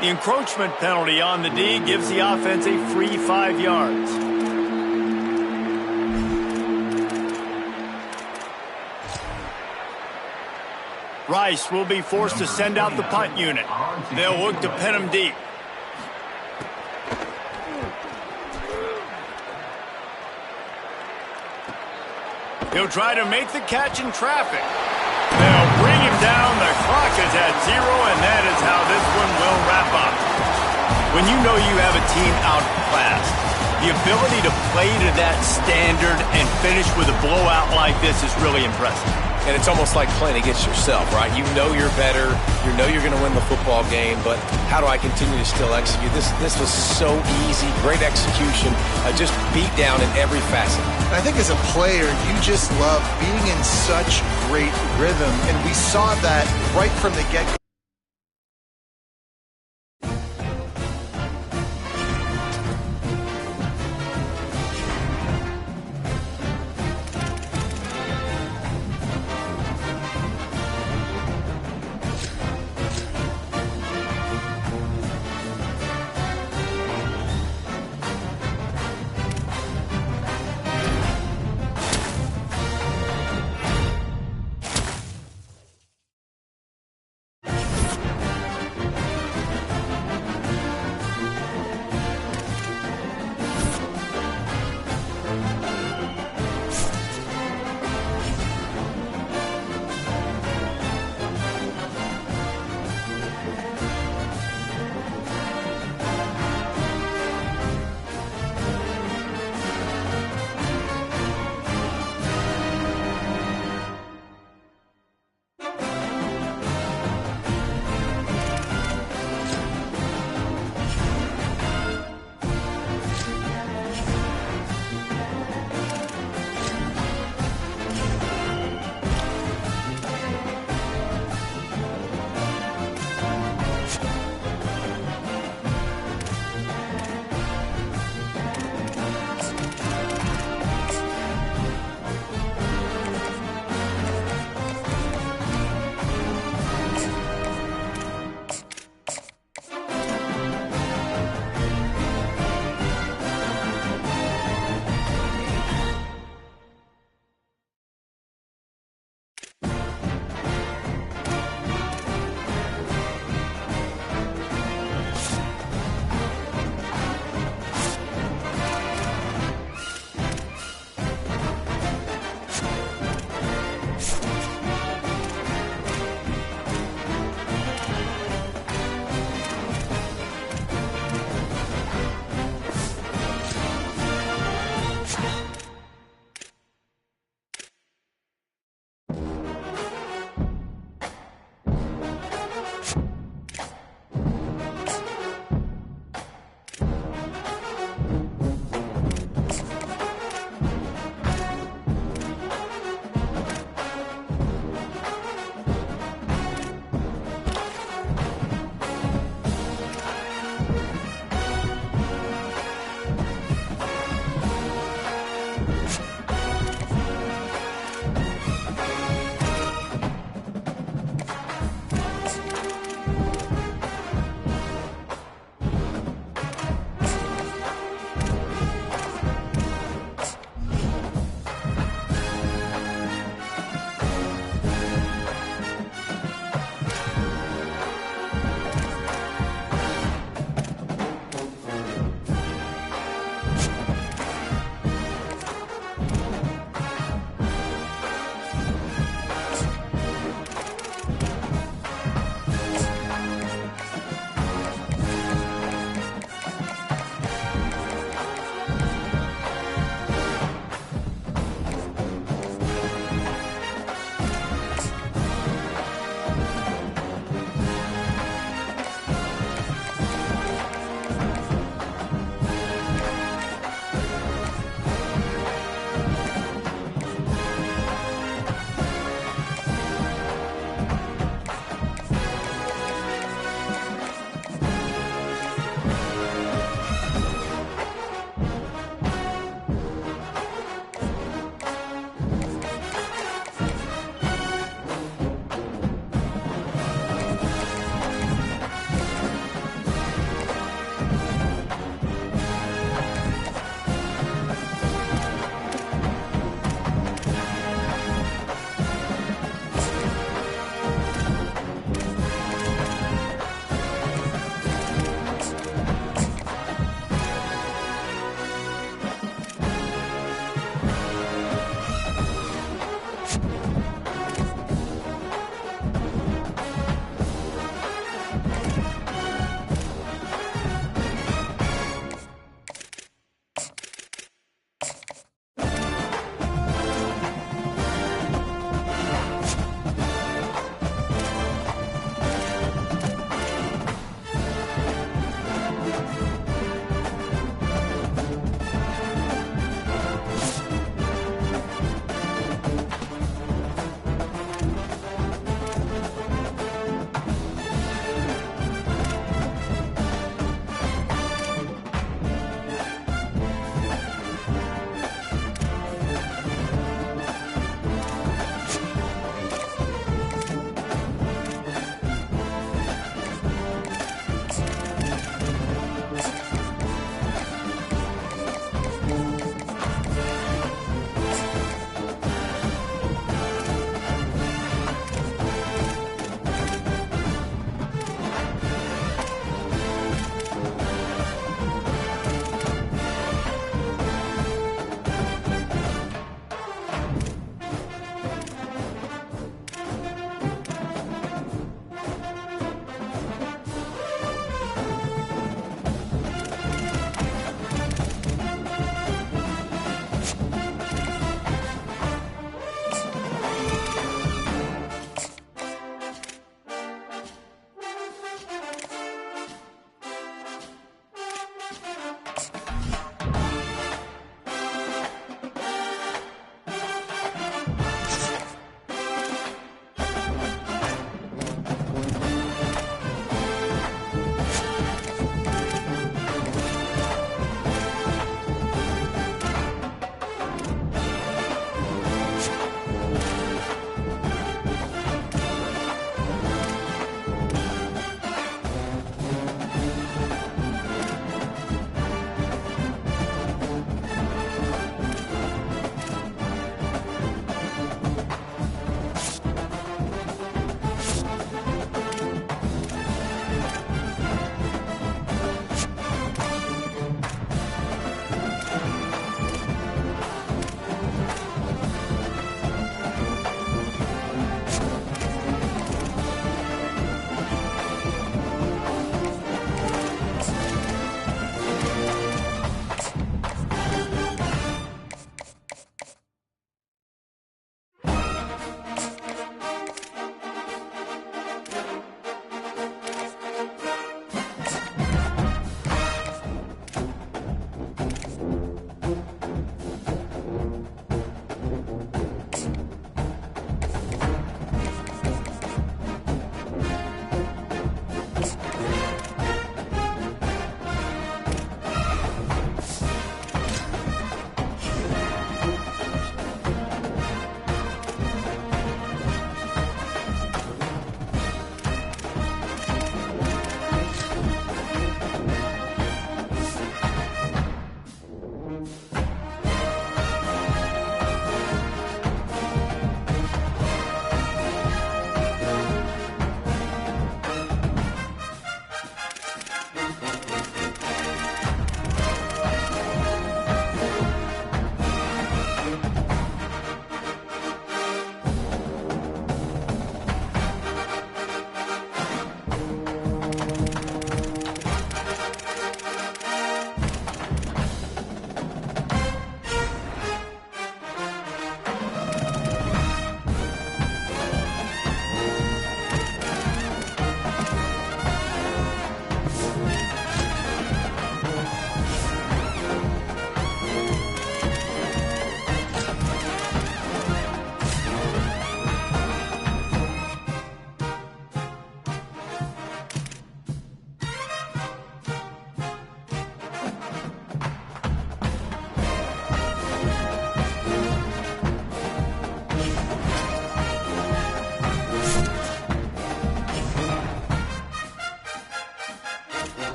S1: The encroachment penalty on the D gives the offense a free 5 yards. Rice will be forced to send out the punt unit. They'll look to pin him deep. He'll try to make the catch in traffic. They'll bring him down. The clock is at 0, and that is how this one will wrap up. When you know you have a team outclassed, the ability to play to that standard and finish with a blowout like this is really impressive.
S4: And it's almost like playing against yourself, right? You know you're better. You know you're going to win the football game, but how do I continue to still execute? This was so easy. Great execution. Just beat down in every facet.
S3: I think as a player, you just love being in such great rhythm, and we saw that right from the get-go.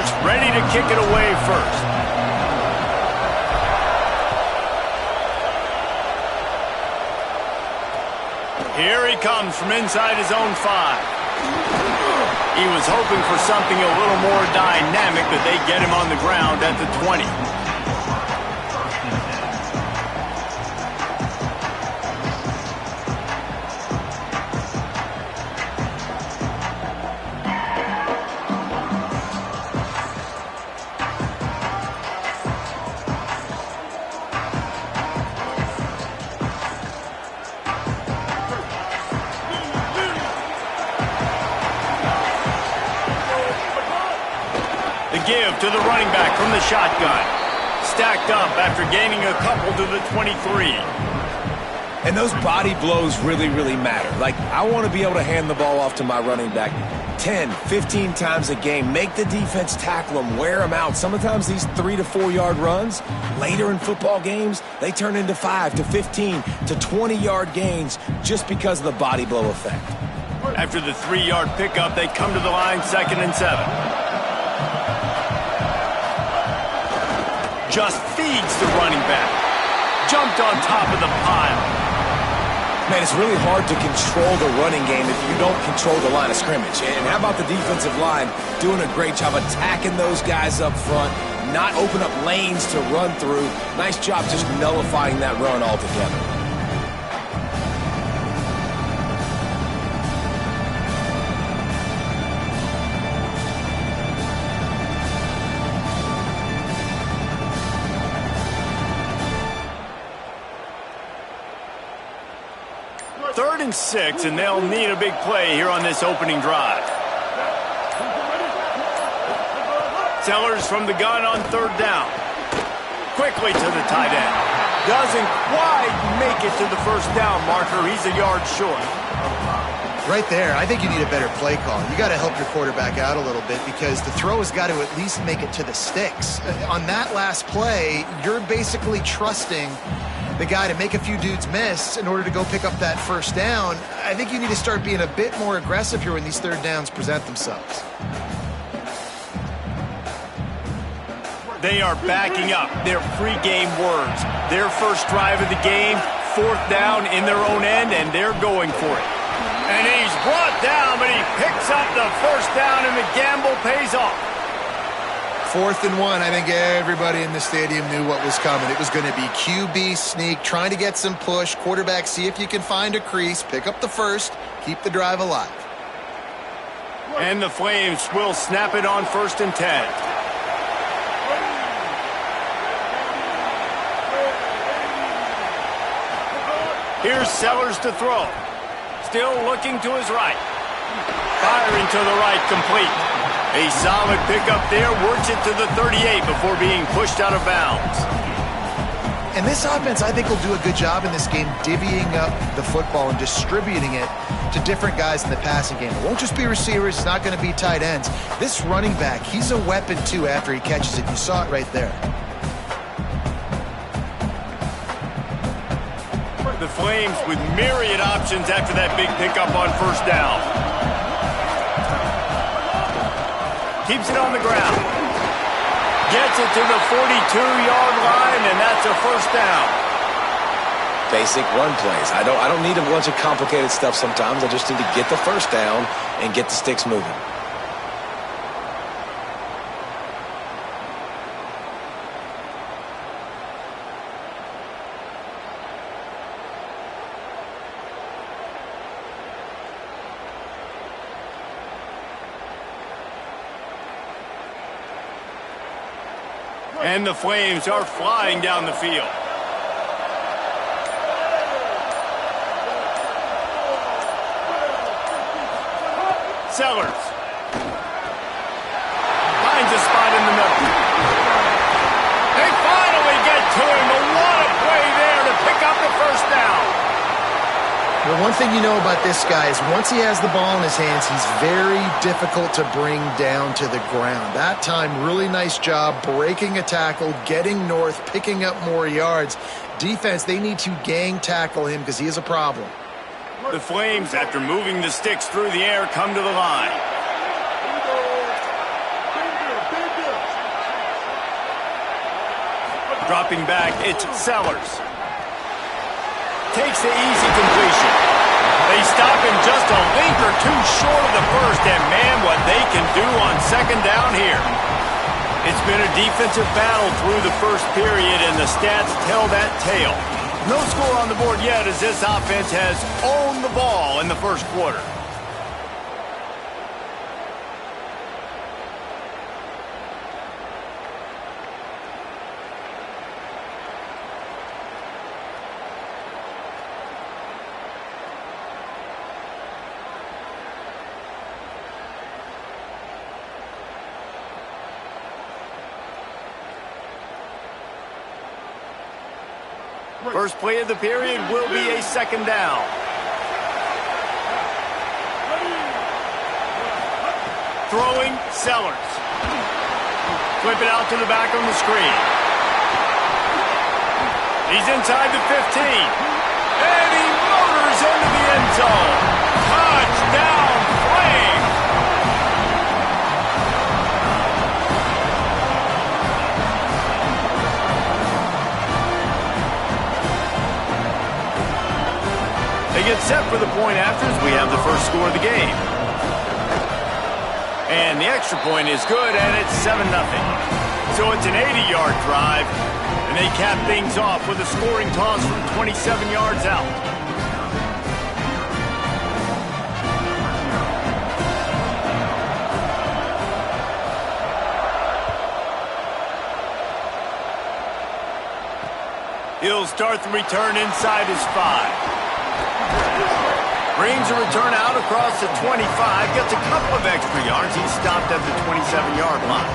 S1: Sellers ready to kick it away first. Here he comes from inside his own 5. He was hoping for something a little more dynamic, but they get him on the ground at the 20. Give to the running back from the shotgun. Stacked up after gaining a couple to the 23.
S4: And those body blows really, really matter. Like, I want to be able to hand the ball off to my running back 10, 15 times a game. Make the defense tackle them, wear them out. Sometimes these 3 to 4 yard runs, later in football games, they turn into 5 to 15 to 20 yard gains just because of the body blow effect.
S1: After the 3 yard pickup, they come to the line 2nd and 7. Just feeds the running back. Jumped on top of the pile.
S4: Man, it's really hard to control the running game if you don't control the line of scrimmage. And how about the defensive line doing a great job attacking those guys up front, not open up lanes to run through. Nice job just nullifying that run altogether.
S1: Third and 6, and they'll need a big play here on this opening drive. Sellers from the gun on 3rd down. Quickly to the tight end. Doesn't quite make it to the first down marker. He's a yard short.
S3: Right there, I think you need a better play call. You got to help your quarterback out a little bit because the throw has got to at least make it to the sticks. On that last play, you're basically trusting the guy to make a few dudes miss in order to go pick up that first down. I think you need to start being a bit more aggressive here when these 3rd downs present themselves.
S1: They are backing up their pregame words. Their first drive of the game, 4th down in their own end, and they're going for it. And he's brought down, but he picks up the first down, and the gamble pays off.
S3: 4th and 1, I think everybody in the stadium knew what was coming. It was going to be QB sneak, trying to get some push. Quarterback, see if you can find a crease, pick up the first, keep the drive alive.
S1: And the Flames will snap it on 1st and 10. Here's Sellers to throw. Still looking to his right. Firing to the right, complete. A solid pickup there, works it to the 38 before being pushed out of bounds.
S3: And this offense, I think, will do a good job in this game divvying up the football and distributing it to different guys in the passing game. It won't just be receivers. It's not going to be tight ends. This running back, he's a weapon, too, after he catches it. You saw it right there.
S1: The Flames with myriad options after that big pickup on 1st down. Keeps it on the ground. Gets it to the 42-yard line, and that's a 1st down.
S4: Basic run plays. I don't need a bunch of complicated stuff sometimes. I just need to get the 1st down and get the sticks moving.
S1: And the Flames are flying down the field. Sellers. Finds a spot in the middle. They finally get to him, but what a play there to pick up the 1st down.
S3: Well, one thing you know about this guy is once he has the ball in his hands, he's very difficult to bring down to the ground. That time, really nice job breaking a tackle, getting north, picking up more yards. Defense, they need to gang tackle him because he is a problem.
S1: The Flames, after moving the sticks through the air, come to the line. Dropping back, it's Sellers. Takes the easy completion. They stop him just a link or two short of the first, and man, what they can do on second down here. It's been a defensive battle through the first period, and the stats tell that tale. No score on the board yet as this offense has owned the ball in the first quarter. First play of the period will be a second down. Throwing, Sellers. Flip it out to the back on the screen. He's inside the 15. And he motors into the end zone. Touchdown, Flame! They get set for the point after as we have the first score of the game. And the extra point is good, and it's 7-0. So it's an 80-yard drive, and they cap things off with a scoring toss from 27 yards out. He'll start the return inside his 5. Brings a return out across the 25. Gets a couple of extra yards. He's stopped at the 27-yard line.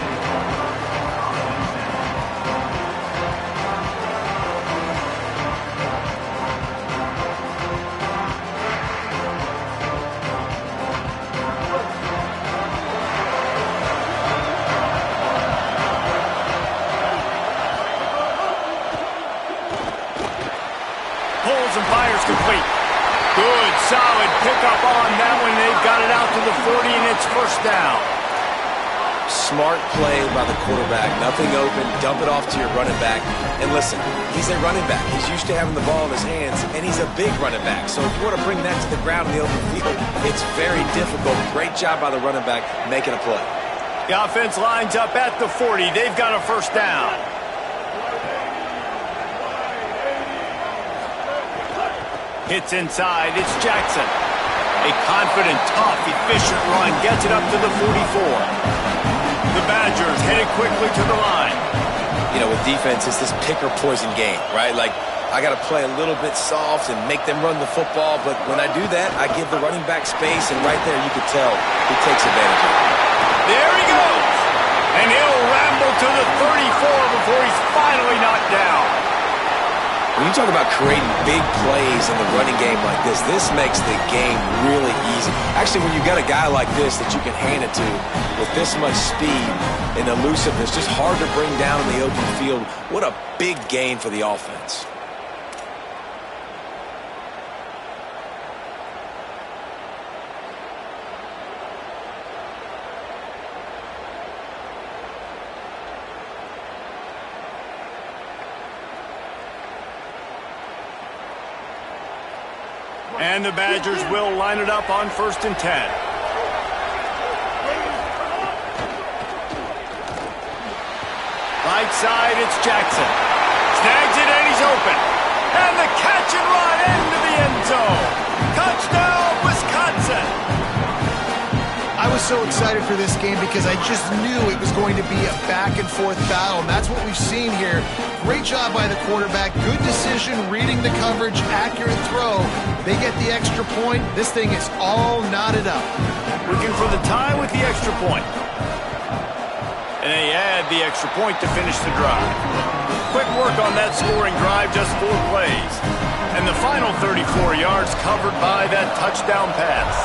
S1: Pulls and fires complete. Good, solid pickup on that one. They've got it out to the 40, and it's first down.
S4: Smart play by the quarterback. Nothing open. Dump it off to your running back. And listen, he's a running back. He's used to having the ball in his hands, and he's a big running back. So if you want to bring that to the ground in the open field, it's very difficult. Great job by the running back making a play.
S1: The offense lines up at the 40. They've got a first down. Hits inside, it's Jackson. A confident, tough, efficient run gets it up to the 44. The Badgers headed quickly to the line.
S4: You know, with defense, it's this pick or poison game, right? Like, I got to play a little bit soft and make them run the football, but when I do that, I give the running back space, and right there you can tell he takes advantage of it.
S1: There he goes! And he'll ramble to the 34 before he's finally knocked down.
S4: When you talk about creating big plays in the running game like this makes the game really easy. Actually, when you got a guy like this that you can hand it to with this much speed and elusiveness, just hard to bring down in the open field, what a big gain for the offense.
S1: And the Badgers will line it up on 1st and 10. Right side, it's Jackson. Snags it and he's open. And the catch and run into the end zone. Touchdown, Wisconsin.
S3: I was so excited for this game because I just knew it was going to be a back-and-forth battle, and that's what we've seen here. Great job by the quarterback. Good decision, reading the coverage, accurate throw. They get the extra point. This thing is all knotted up.
S1: Looking for the tie with the extra point. And they add the extra point to finish the drive. Quick work on that scoring drive, just 4 plays. And the final 34 yards covered by that touchdown pass.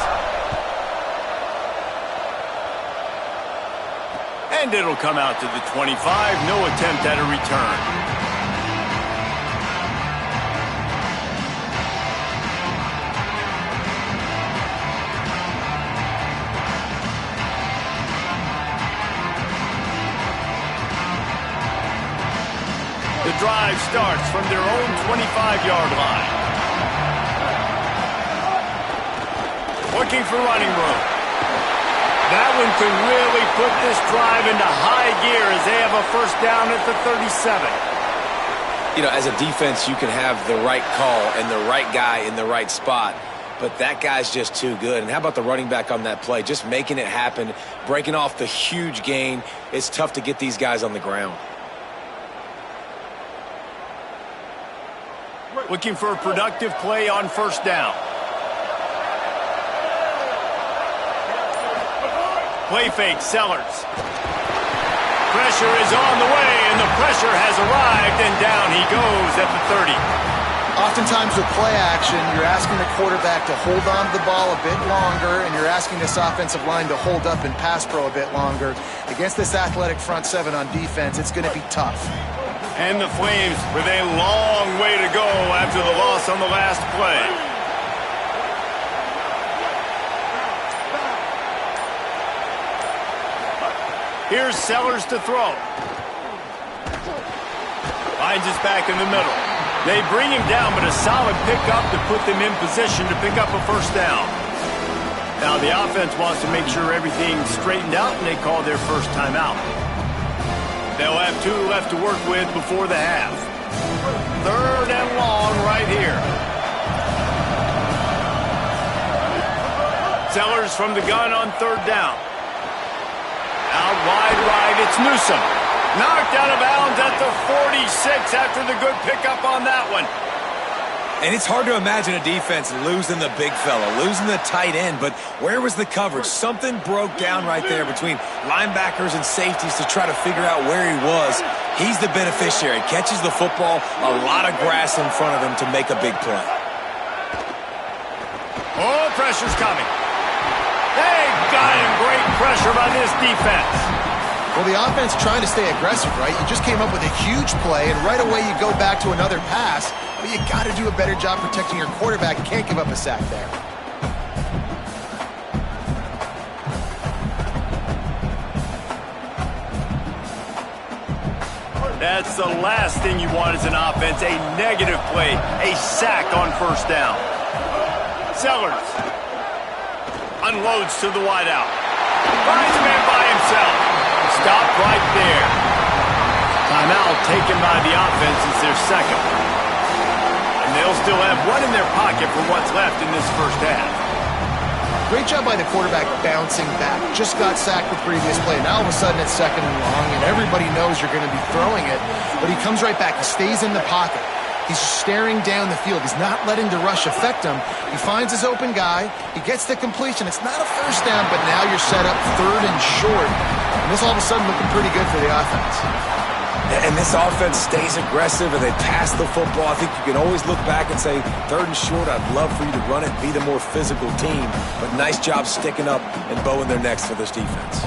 S1: And it'll come out to the 25. No attempt at a return. The drive starts from their own 25-yard line. Looking for running room. That one could really put this drive into high gear as they have a first down at the 37.
S4: You know, as a defense, you can have the right call and the right guy in the right spot, but that guy's just too good. And how about the running back on that play? Just making it happen, breaking off the huge gain. It's tough to get these guys on the ground.
S1: Looking for a productive play on first down. Play fake, Sellers. Pressure is on the way, and the pressure has arrived, and down he goes at the 30.
S3: Oftentimes with play action, you're asking the quarterback to hold on to the ball a bit longer, and you're asking this offensive line to hold up in pass pro a bit longer. Against this athletic front seven on defense, it's going to be tough.
S1: And the Flames with a long way to go after the loss on the last play. Here's Sellers to throw. Finds his back in the middle. They bring him down, but a solid pickup to put them in position to pick up a first down. Now the offense wants to make sure everything's straightened out, and they call their first timeout. They'll have 2 left to work with before the half. 3rd and long right here. Sellers from the gun on 3rd down. Out wide right, it's Newsome. Knocked out of bounds at the 46 after the good pickup on that one.
S4: And it's hard to imagine a defense losing the big fella, losing the tight end, but where was the coverage? Something broke down right there between linebackers and safeties to try to figure out where he was. He's the beneficiary. Catches the football, a lot of grass in front of him to make a big play.
S1: Oh, pressure's coming. They got him. Great pressure by this defense.
S3: Well, the offense trying to stay aggressive, right? You just came up with a huge play, and right away you go back to another pass, but you got to do a better job protecting your quarterback. You can't give up a sack there.
S1: That's the last thing you want as an offense, a negative play, a sack on first down. Sellers unloads to the wideout. Finds a man by himself. Stopped right there. Timeout taken by the offense is their second. And they'll still have one in their pocket for what's left in this first half.
S3: Great job by the quarterback bouncing back. Just got sacked the previous play. Now all of a sudden it's 2nd and long, and everybody knows you're going to be throwing it. But he comes right back. He stays in the pocket. He's staring down the field. He's not letting the rush affect him. He finds his open guy. He gets the completion. It's not a first down, but now you're set up 3rd and short. And this all of a sudden looking pretty good for the offense.
S4: And this offense stays aggressive, and they pass the football. I think you can always look back and say, 3rd and short, I'd love for you to run it, be the more physical team. But nice job sticking up and bowing their necks for this defense.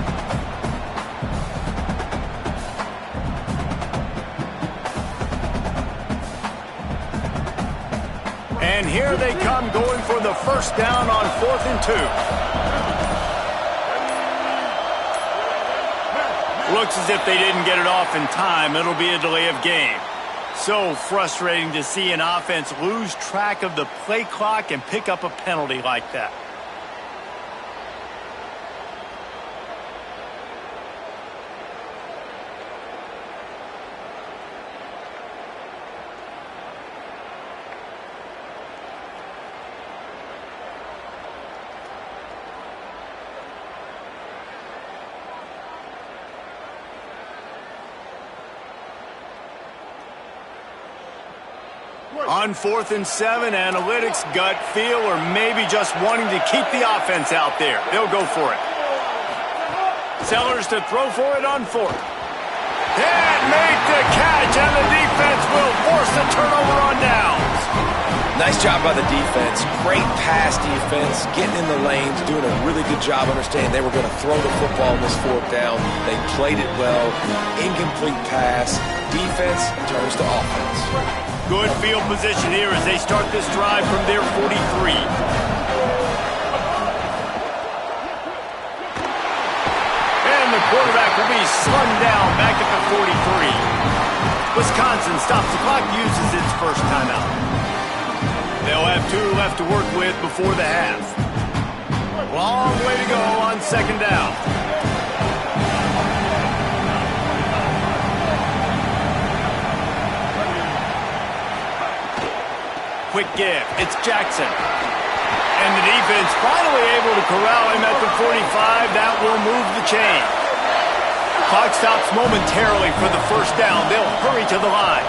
S1: And here they come going for the first down on 4th and 2. Looks as if they didn't get it off in time. It'll be a delay of game. So frustrating to see an offense lose track of the play clock and pick up a penalty like that. On 4th and 7, analytics, gut feel, or maybe just wanting to keep the offense out there. They'll go for it. Sellers to throw for it on 4th. And make the catch, and the defense will force the turnover on downs.
S4: Nice job by the defense. Great pass defense, getting in the lanes, doing a really good job understanding they were going to throw the football on this 4th down. They played it well. Incomplete pass. Defense turns to offense.
S1: Good field position here as they start this drive from their 43. And the quarterback will be slung down back at the 43. The Wisconsin stops the clock, uses its first timeout. They'll have 2 left to work with before the half. Long way to go on second down. Quick give. It's Jackson. And the defense finally able to corral him at the 45. That will move the chain. Clock stops momentarily for the first down. They'll hurry to the line.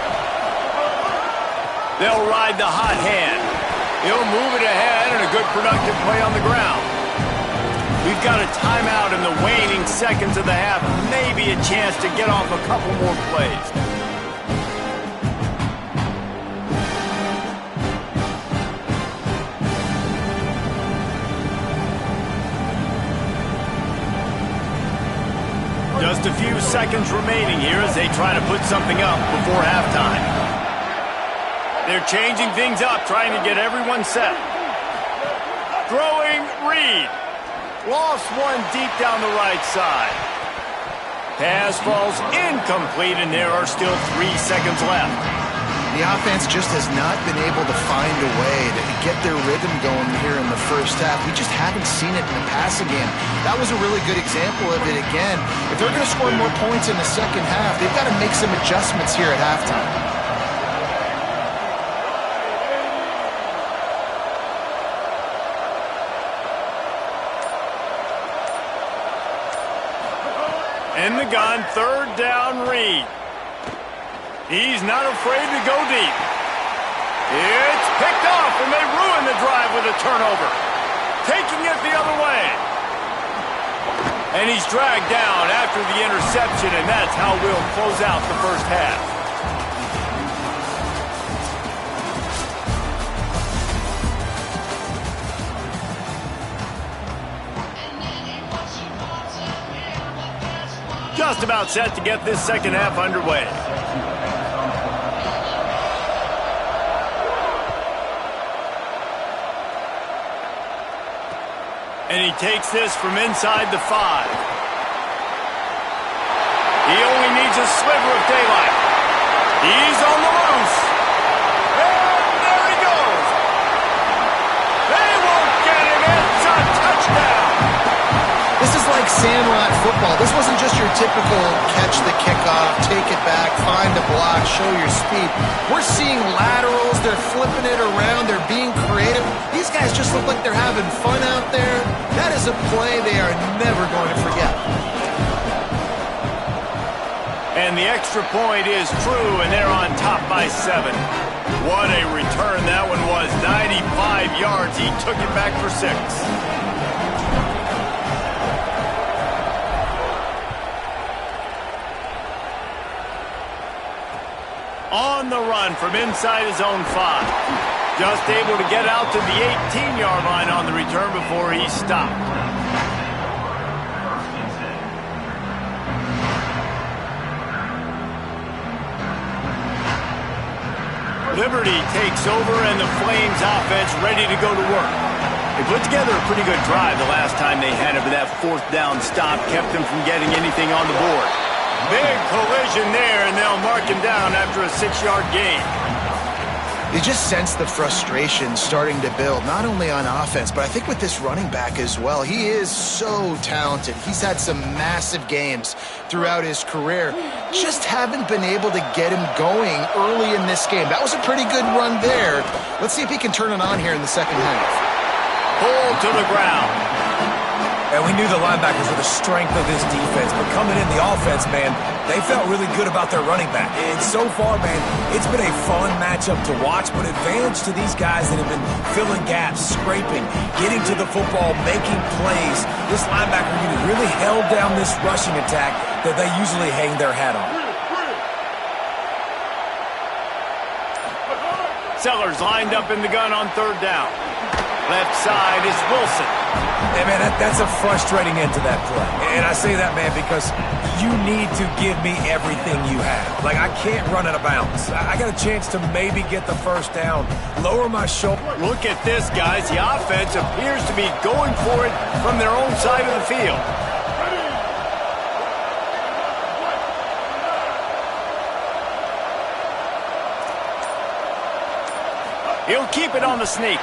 S1: They'll ride the hot hand. He'll move it ahead and a good productive play on the ground. We've got a timeout in the waning seconds of the half. Maybe a chance to get off a couple more plays. Just a few seconds remaining here as they try to put something up before halftime. They're changing things up, trying to get everyone set. Throwing Reed. Lost one deep down the right side. Pass falls incomplete, and there are still 3 seconds left.
S3: The offense just has not been able to find a way to get their rhythm going here in the first half. We just haven't seen it in the passing game. That was a really good example of it again. If they're going to score more points in the second half, they've got to make some adjustments here at halftime.
S1: In the gun, third down, Reed. He's not afraid to go deep. It's picked off, and they ruin the drive with a turnover. Taking it the other way. And he's dragged down after the interception, and that's how we'll close out the first half. Just about set to get this second half underway. And he takes this from inside the 5. He only needs a sliver of daylight. He's on the loose. And there he goes. They won't get him. It's a touchdown.
S3: This is like Sandlot football. This wasn't just your typical catch the kickoff, take it back, find a block, show your speed. We're seeing laterals. They're flipping it around. They're being creative. These guys just look like they're having fun out there. That is a play they are never going to forget.
S1: And the extra point is true, and they're on top by 7. What a return that one was. 95 yards. He took it back for 6. On the run from inside his own 5. Just able to get out to the 18-yard line on the return before he stopped. Liberty takes over, and the Flames offense ready to go to work. They put together a pretty good drive the last time they had it, but that 4th down stop kept them from getting anything on the board. Big collision there, and they'll mark him down after a 6-yard gain.
S3: You just sense the frustration starting to build, not only on offense, but I think with this running back as well. He is so talented. He's had some massive games throughout his career. Just haven't been able to get him going early in this game. That was a pretty good run there. Let's see if he can turn it on here in the second half.
S1: Pulled to the ground.
S4: And we knew the linebackers were the strength of this defense, but coming in the offense, man, they felt really good about their running back. And so far, man, it's been a fun matchup to watch, but advantage to these guys that have been filling gaps, scraping, getting to the football, making plays. This linebacker unit really held down this rushing attack that they usually hang their hat on.
S1: Sellers lined up in the gun on third down. Left side is Wilson.
S4: Hey, man, that's a frustrating end to that play. And I say that, man, because you need to give me everything you have. Like, I can't run out of bounds. I got a chance to maybe get the first down, lower my shoulder.
S1: Look at this, guys. The offense appears to be going for it from their own side of the field. He'll keep it on the sneak.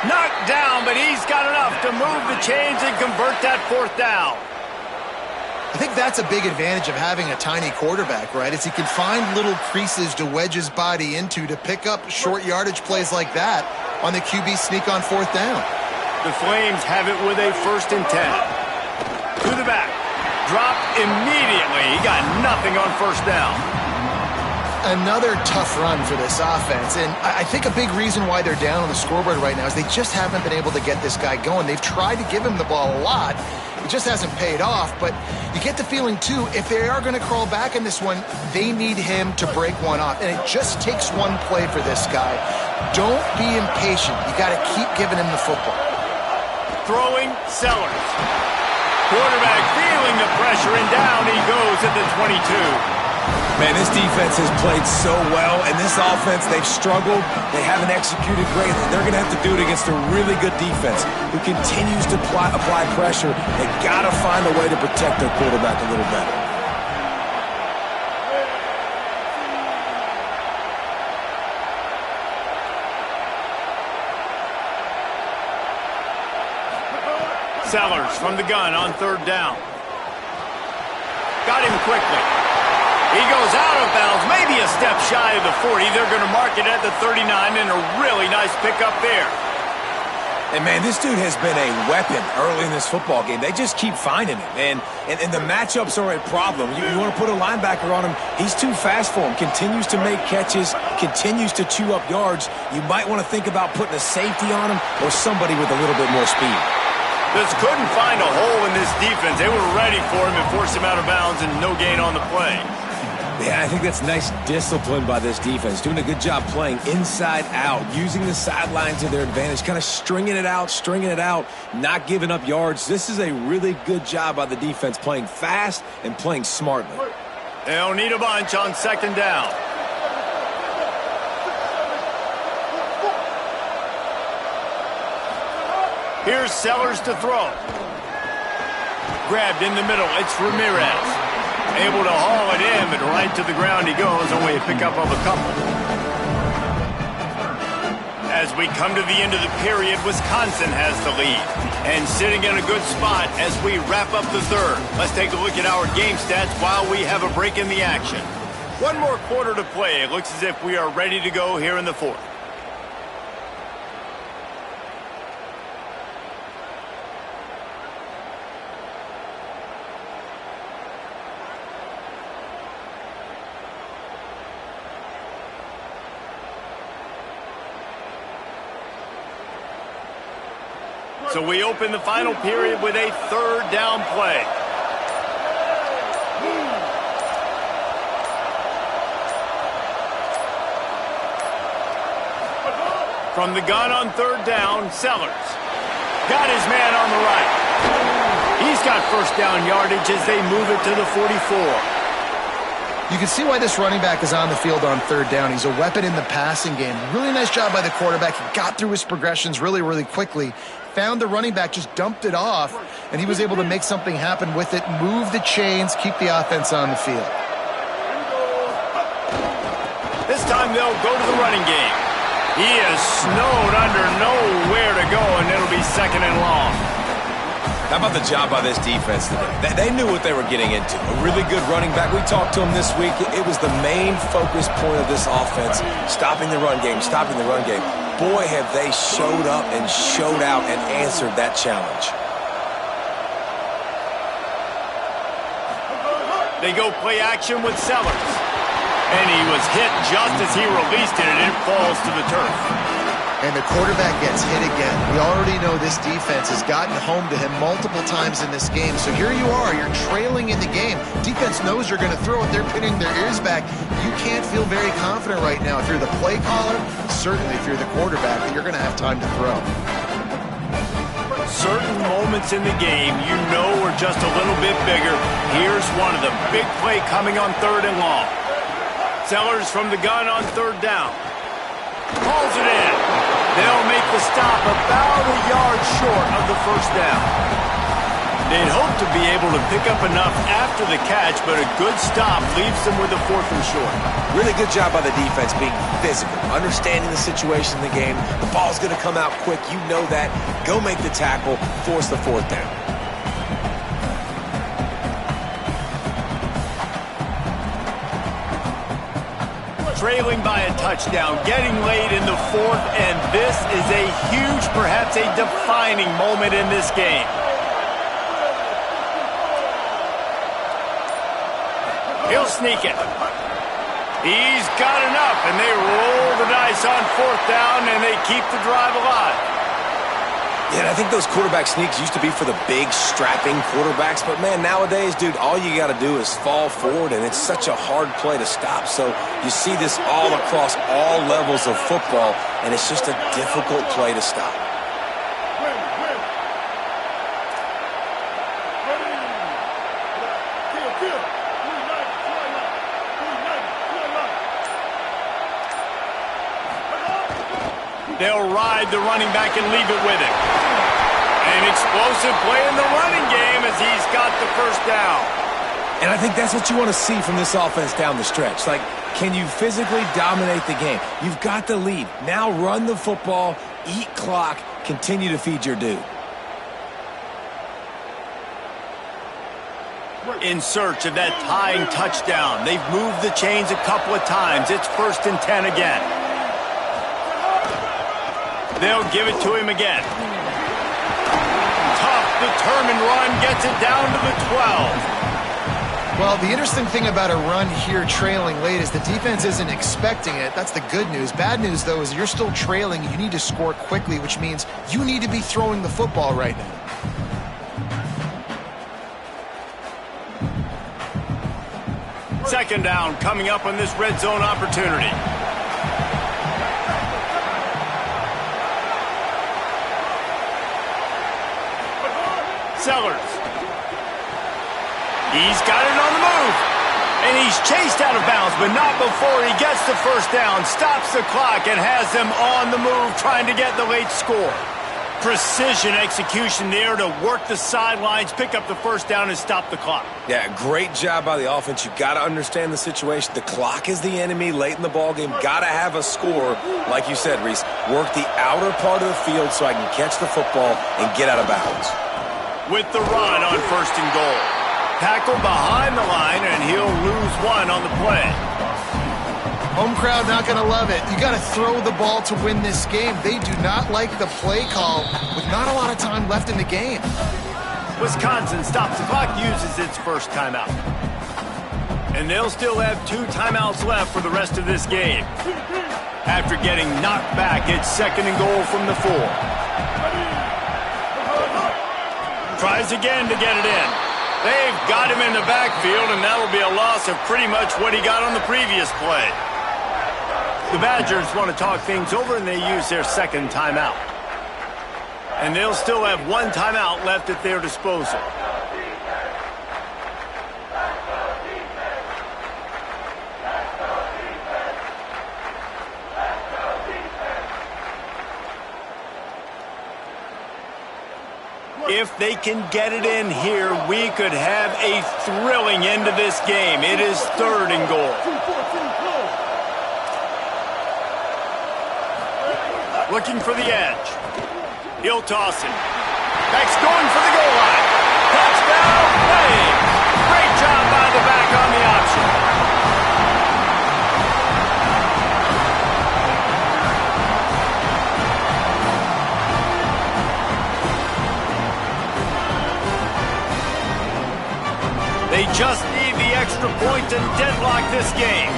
S1: Knocked down, but he's got enough to move the chains and convert that 4th down.
S3: I think that's a big advantage of having a tiny quarterback, right? Is he can find little creases to wedge his body into to pick up short yardage plays like that on the QB sneak on 4th down.
S1: The Flames have it with a 1st and 10. To the back. Dropped immediately. He got nothing on 1st down.
S3: Another tough run for this offense, and I think a big reason why they're down on the scoreboard right now is they just haven't been able to get this guy going. They've tried to give him the ball a lot. It just hasn't paid off, but you get the feeling, too, if they are going to crawl back in this one, they need him to break one off, and it just takes one play for this guy. Don't be impatient. You got to keep giving him the football.
S1: Throwing Sellers. Quarterback feeling the pressure, and down he goes at the 22.
S4: Man, this defense has played so well, and this offense, they've struggled. They haven't executed great. They're going to have to do it against a really good defense who continues to apply pressure. They got to find a way to protect their quarterback a little better.
S1: Sellers from the gun on 3rd down. Got him quickly. He goes out of bounds, maybe a step shy of the 40. They're going to mark it at the 39, and a really nice pickup there.
S4: And, man, this dude has been a weapon early in this football game. They just keep finding him. And the matchups are a problem. You want to put a linebacker on him, he's too fast for him. Continues to make catches, continues to chew up yards. You might want to think about putting a safety on him or somebody with a little bit more speed.
S1: Just couldn't find a hole in this defense. They were ready for him and forced him out of bounds, and no gain on the play.
S4: Yeah, I think that's nice discipline by this defense. Doing a good job playing inside out, using the sidelines to their advantage, kind of stringing it out, not giving up yards. This is a really good job by the defense, playing fast and playing smartly.
S1: They'll need a bunch on 2nd down. Here's Sellers to throw. Grabbed in the middle. It's Ramirez. Able to haul it in, but right to the ground he goes. Only a pickup of a couple. As we come to the end of the period, Wisconsin has the lead. And sitting in a good spot as we wrap up the 3rd. Let's take a look at our game stats while we have a break in the action. One more quarter to play. It looks as if we are ready to go here in the 4th. So we open the final period with a 3rd down play. From the gun on 3rd down, Sellers. Got his man on the right. He's got 1st down yardage as they move it to the 44.
S3: You can see why this running back is on the field on 3rd down. He's a weapon in the passing game. Really nice job by the quarterback. He got through his progressions really, really quickly. Found the running back, just dumped it off, and he was able to make something happen with it, move the chains, keep the offense on the field.
S1: This time they'll go to the running game. He is snowed under, nowhere to go, and it'll be 2nd and long.
S4: How about the job by this defense today? They knew what they were getting into. A really good running back. We talked to him this week. It was the main focus point of this offense, stopping the run game, stopping the run game. Boy, have they showed up and showed out and answered that challenge.
S1: They go play action with Sellers. And he was hit just as he released it, and it falls to the turf.
S3: And the quarterback gets hit again. We already know this defense has gotten home to him multiple times in this game. So here you are, you're trailing in the game. Defense knows you're going to throw it. They're pinning their ears back. You can't feel very confident right now if you're the play caller, certainly if you're the quarterback, that you're going to have time to throw.
S1: Certain moments in the game you know are just a little bit bigger. Here's one of them. Big play coming on 3rd and long. Sellers from the gun on 3rd down. Hauls it in. They'll make the stop about a yard short of the 1st down. They'd hope to be able to pick up enough after the catch, but a good stop leaves them with a 4th and short.
S4: Really good job by the defense being physical, understanding the situation in the game. The ball's going to come out quick. You know that. Go make the tackle, force the 4th down.
S1: Trailing by a touchdown, getting late in the 4th, and this is a huge, perhaps a defining moment in this game. He'll sneak it. He's got enough, and they roll the dice on 4th down, and they keep the drive alive.
S4: Yeah, I think those quarterback sneaks used to be for the big, strapping quarterbacks. But, man, nowadays, dude, all you got to do is fall forward, and it's such a hard play to stop. So you see this all across all levels of football, and it's just a difficult play to stop.
S1: They'll ride the running back and leave it with him. An explosive play in the running game as he's got the 1st down.
S4: And I think that's what you want to see from this offense down the stretch. Like, can you physically dominate the game? You've got the lead. Now run the football, eat clock, continue to feed your dude.
S1: In search of that tying touchdown. They've moved the chains a couple of times. It's 1st and 10 again. They'll give it to him again. Tough, determined run gets it down to the 12.
S3: Well, the interesting thing about a run here trailing late is the defense isn't expecting it. That's the good news. Bad news, though, is you're still trailing. You need to score quickly, which means you need to be throwing the football right now.
S1: Second down coming up on this red zone opportunity. Sellers. He's got it on the move. And he's chased out of bounds, but not before he gets the 1st down, stops the clock, and has them on the move trying to get the late score. Precision execution there to work the sidelines, pick up the 1st down, and stop the clock.
S4: Yeah, great job by the offense. You got to understand the situation. The clock is the enemy late in the ballgame. Got to have a score. Like you said, Reese, work the outer part of the field so I can catch the football and get out of bounds.
S1: With the run on 1st and goal. Tackle behind the line, and he'll lose 1 on the play.
S3: Home crowd not going to love it. You got to throw the ball to win this game. They do not like the play call with not a lot of time left in the game.
S1: Wisconsin stops the clock, uses its 1st timeout. And they'll still have 2 timeouts left for the rest of this game. After getting knocked back, it's 2nd and goal from the 4. Tries again to get it in. They've got him in the backfield, and that'll be a loss of pretty much what he got on the previous play. The Badgers want to talk things over, and they use their 2nd timeout. And they'll still have 1 timeout left at their disposal. If they can get it in here, we could have a thrilling end to this game. It is 3rd and goal. Looking for the edge. He'll toss it. Back's going for the goal line. Touchdown, Flames. Great job by the back on the option. They just need the extra point to deadlock this game.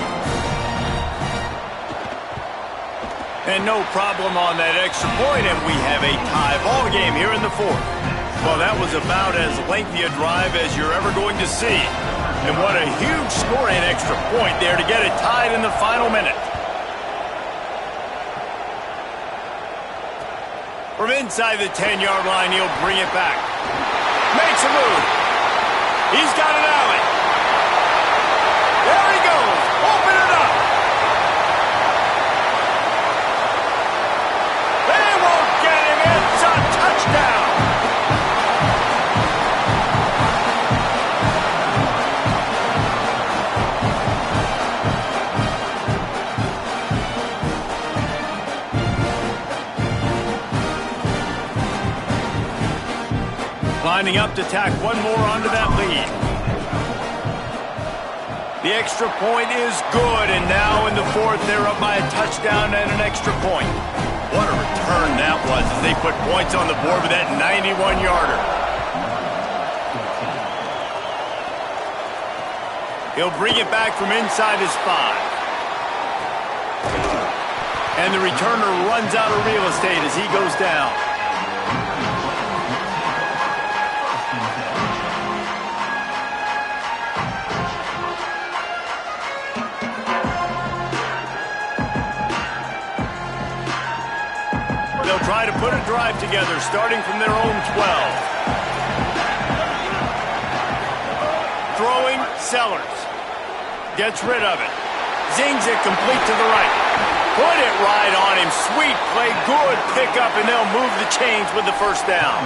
S1: And no problem on that extra point, and we have a tie ball game here in the 4th. Well, that was about as lengthy a drive as you're ever going to see. And what a huge scoring extra point there to get it tied in the final minute. From inside the 10-yard line, he'll bring it back. Makes a move. He's got an alley. There he goes. Open it up. They won't get him. It's a touchdown. lining up to tack one more onto that lead. The extra point is good, and now in the fourth, they're up by a touchdown and an extra point. What a return that was as they put points on the board with that 91-yarder. He'll bring it back from inside his 5. And the returner runs out of real estate as he goes down. They'll try to put a drive together, starting from their own 12. Throwing, Sellers. Gets rid of it. Zings it complete to the right. Put it right on him. Sweet play, good pickup, and they'll move the chains with the first down.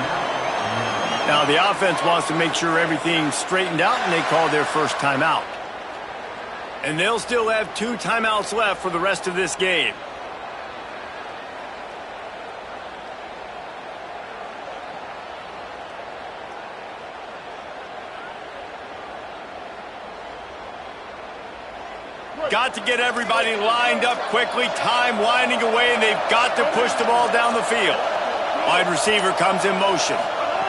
S1: Now the offense wants to make sure everything's straightened out, and they call their first timeout. And they'll still have 2 timeouts left for the rest of this game. Got to get everybody lined up quickly. Time winding away, and they've got to push the ball down the field. Wide receiver comes in motion.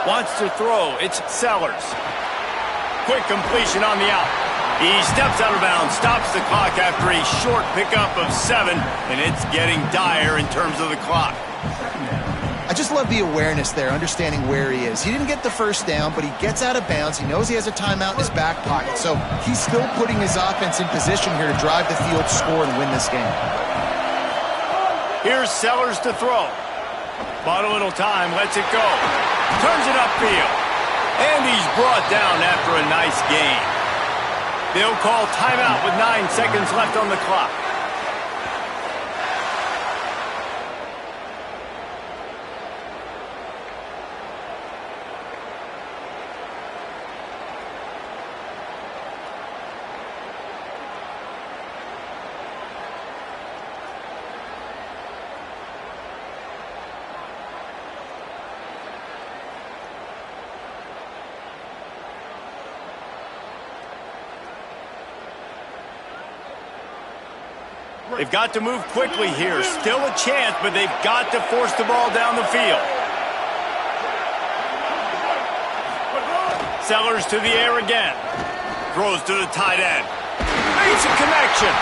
S1: Wants to throw. It's Sellers. Quick completion on the out. He steps out of bounds, stops the clock after a short pickup of 7, and it's getting dire in terms of the clock.
S3: I just love the awareness there, understanding where he is. He didn't get the first down, but he gets out of bounds. He knows he has a timeout in his back pocket, so he's still putting his offense in position here to drive the field, score, and win this game.
S1: Here's Sellers to throw. Bought a little time, lets it go. Turns it upfield. And he's brought down after a nice gain. They'll call timeout with 9 seconds left on the clock. They've got to move quickly here. Still a chance, but they've got to force the ball down the field. Sellers to the air again. Throws to the tight end. Makes a connection.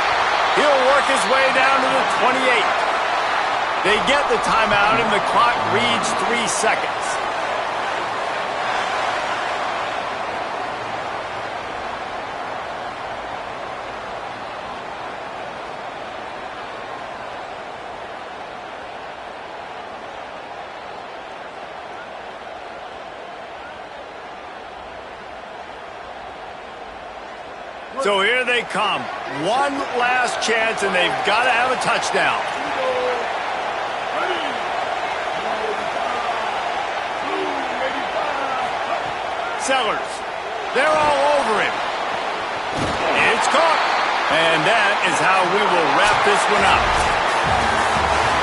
S1: He'll work his way down to the 28. They get the timeout, and the clock reads 3 seconds. So here they come. One last chance, and they've got to have a touchdown. Sellers. They're all over him. It's caught. And that is how we will wrap this one up.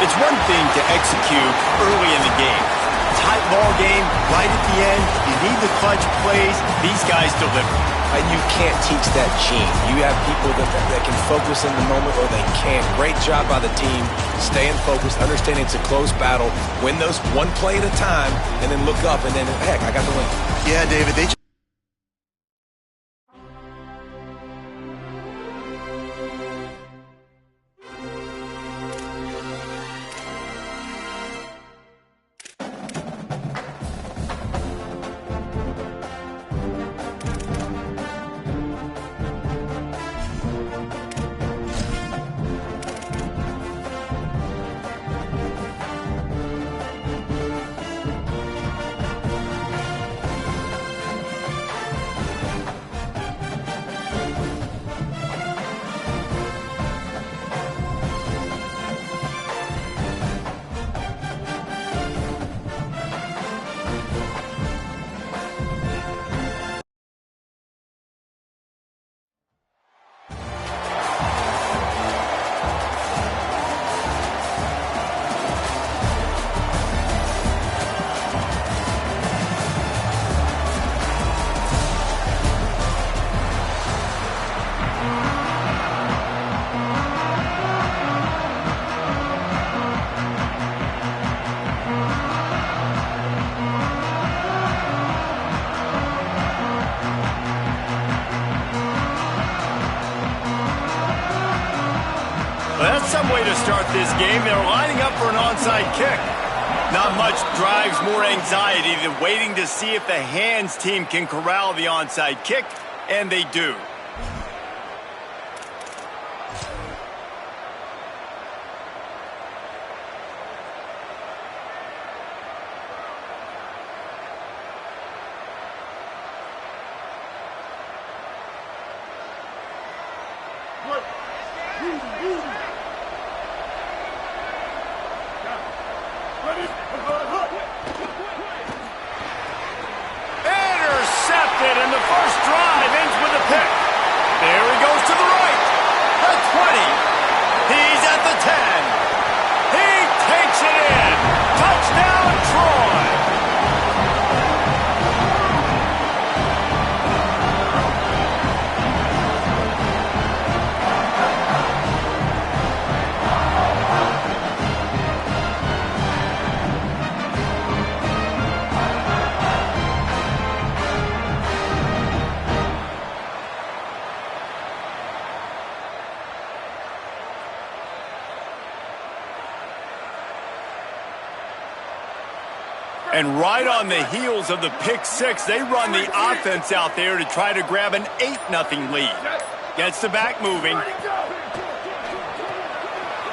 S1: It's one thing to execute early in the game. Tight ball game, right at the end. You need the clutch plays. These guys deliver.
S4: And you can't teach that gene. You have people that can focus in the moment, or they can't. Great job by the team, staying focused, understanding it's a close battle, win those one play at a time, and then look up, and then, heck, I got the win.
S3: Yeah, David, they
S1: Well, that's some way to start this game. They're lining up for an onside kick. Not much drives more anxiety than waiting to see if the hands team can corral the onside kick, and they do. Intercepted, and the first drive ends with a pick. There he goes to the right. The 20. He's at the 10. He takes it in. Touchdown, Troy. And right on the heels of the pick six, they run the offense out there to try to grab an 8-0 lead. Gets the back moving.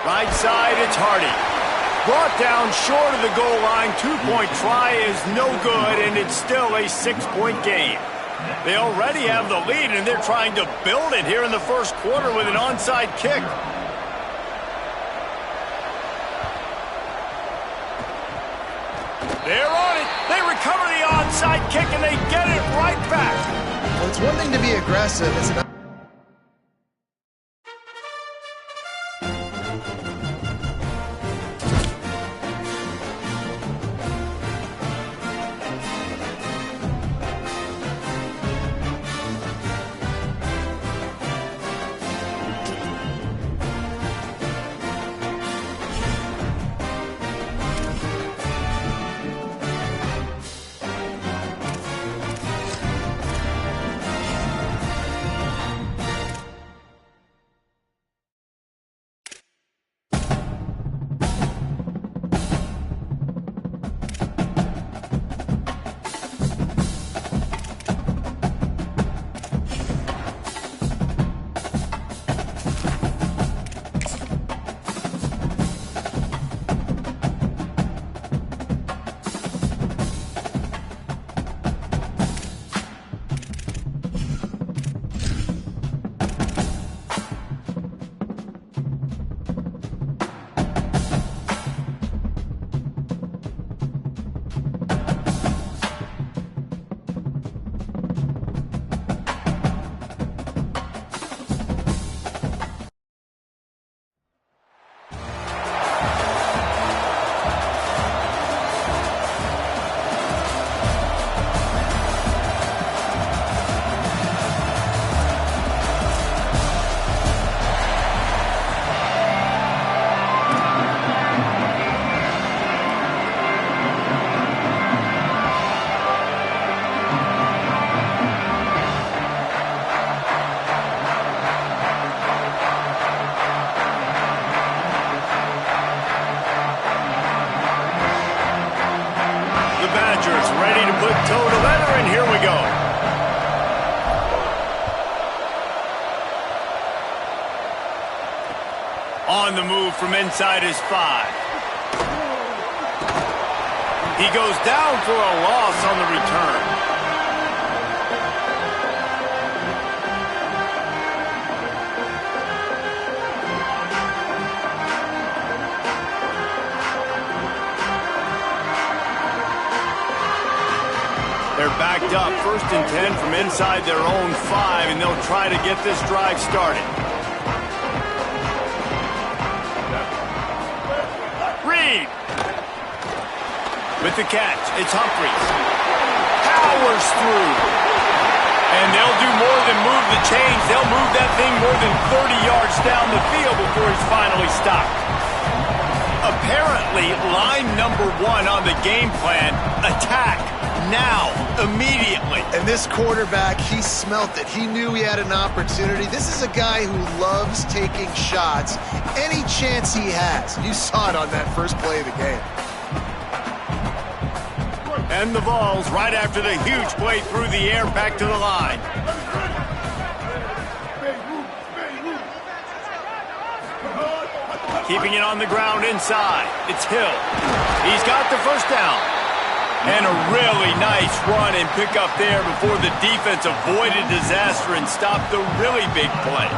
S1: Right side, it's Hardy. Brought down short of the goal line. 2-point try is no good, and it's still a 6-point game. They already have the lead, and they're trying to build it here in the first quarter with an onside kick. They're on it. They recover the onside kick, and they get it right back.
S3: Well, it's one thing to be aggressive. It's another.
S1: Ready to put toe to leather, and here we go. On the move from inside his 5. He goes down for a loss on the return. They're backed up, 1st and 10 from inside their own 5, and they'll try to get this drive started. Reed. With the catch, it's Humphries. Powers through. And they'll do more than move the chains. They'll move that thing more than 30 yards down the field before he's finally stopped. Apparently, line number 1 on the game plan, attack. now, immediately.
S3: And this quarterback, he smelt it. He knew he had an opportunity. This is a guy who loves taking shots any chance he has. You saw it on that first play of the game.
S1: And the Vols, right after the huge play through the air, back to the line. Keeping it on the ground inside. It's Hill. He's got the first down. And a really nice run and pick up there before the defense avoided disaster and stopped the really big play.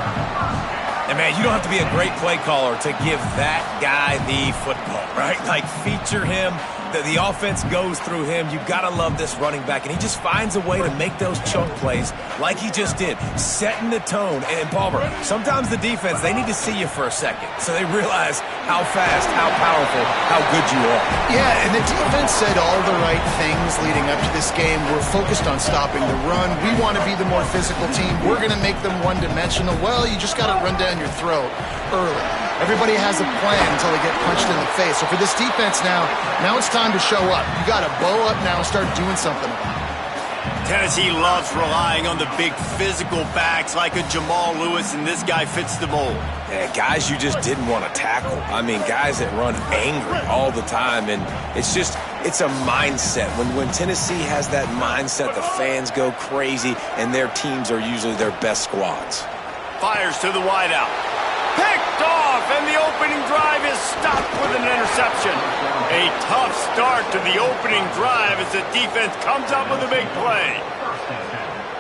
S4: And, man, you don't have to be a great play caller to give that guy the football, right? Like, feature him. The offense goes through him. You've got to love this running back. And he just finds a way to make those chunk plays like he just did, setting the tone. And, Palmer, sometimes the defense, they need to see you for a second so they realize how fast, how powerful, how good you are.
S3: Yeah, and the defense said all the right things leading up to this game. We're focused on stopping the run. We want to be the more physical team. We're going to make them one-dimensional. Well, you just got to run down your throat early. Everybody has a plan until they get punched in the face. So for this defense now it's time to show up. You got to bow up now and start doing something about it.
S1: Tennessee loves relying on the big physical backs like a Jamal Lewis, and this guy fits the mold.
S4: Yeah, guys you just didn't want to tackle. I mean, guys that run angry all the time, and it's a mindset. When Tennessee has that mindset, the fans go crazy, and their teams are usually their best squads.
S1: Fires to the wideout. Picked off, and the opening drive is stopped with an interception. A tough start to the opening drive as the defense comes up with a big play.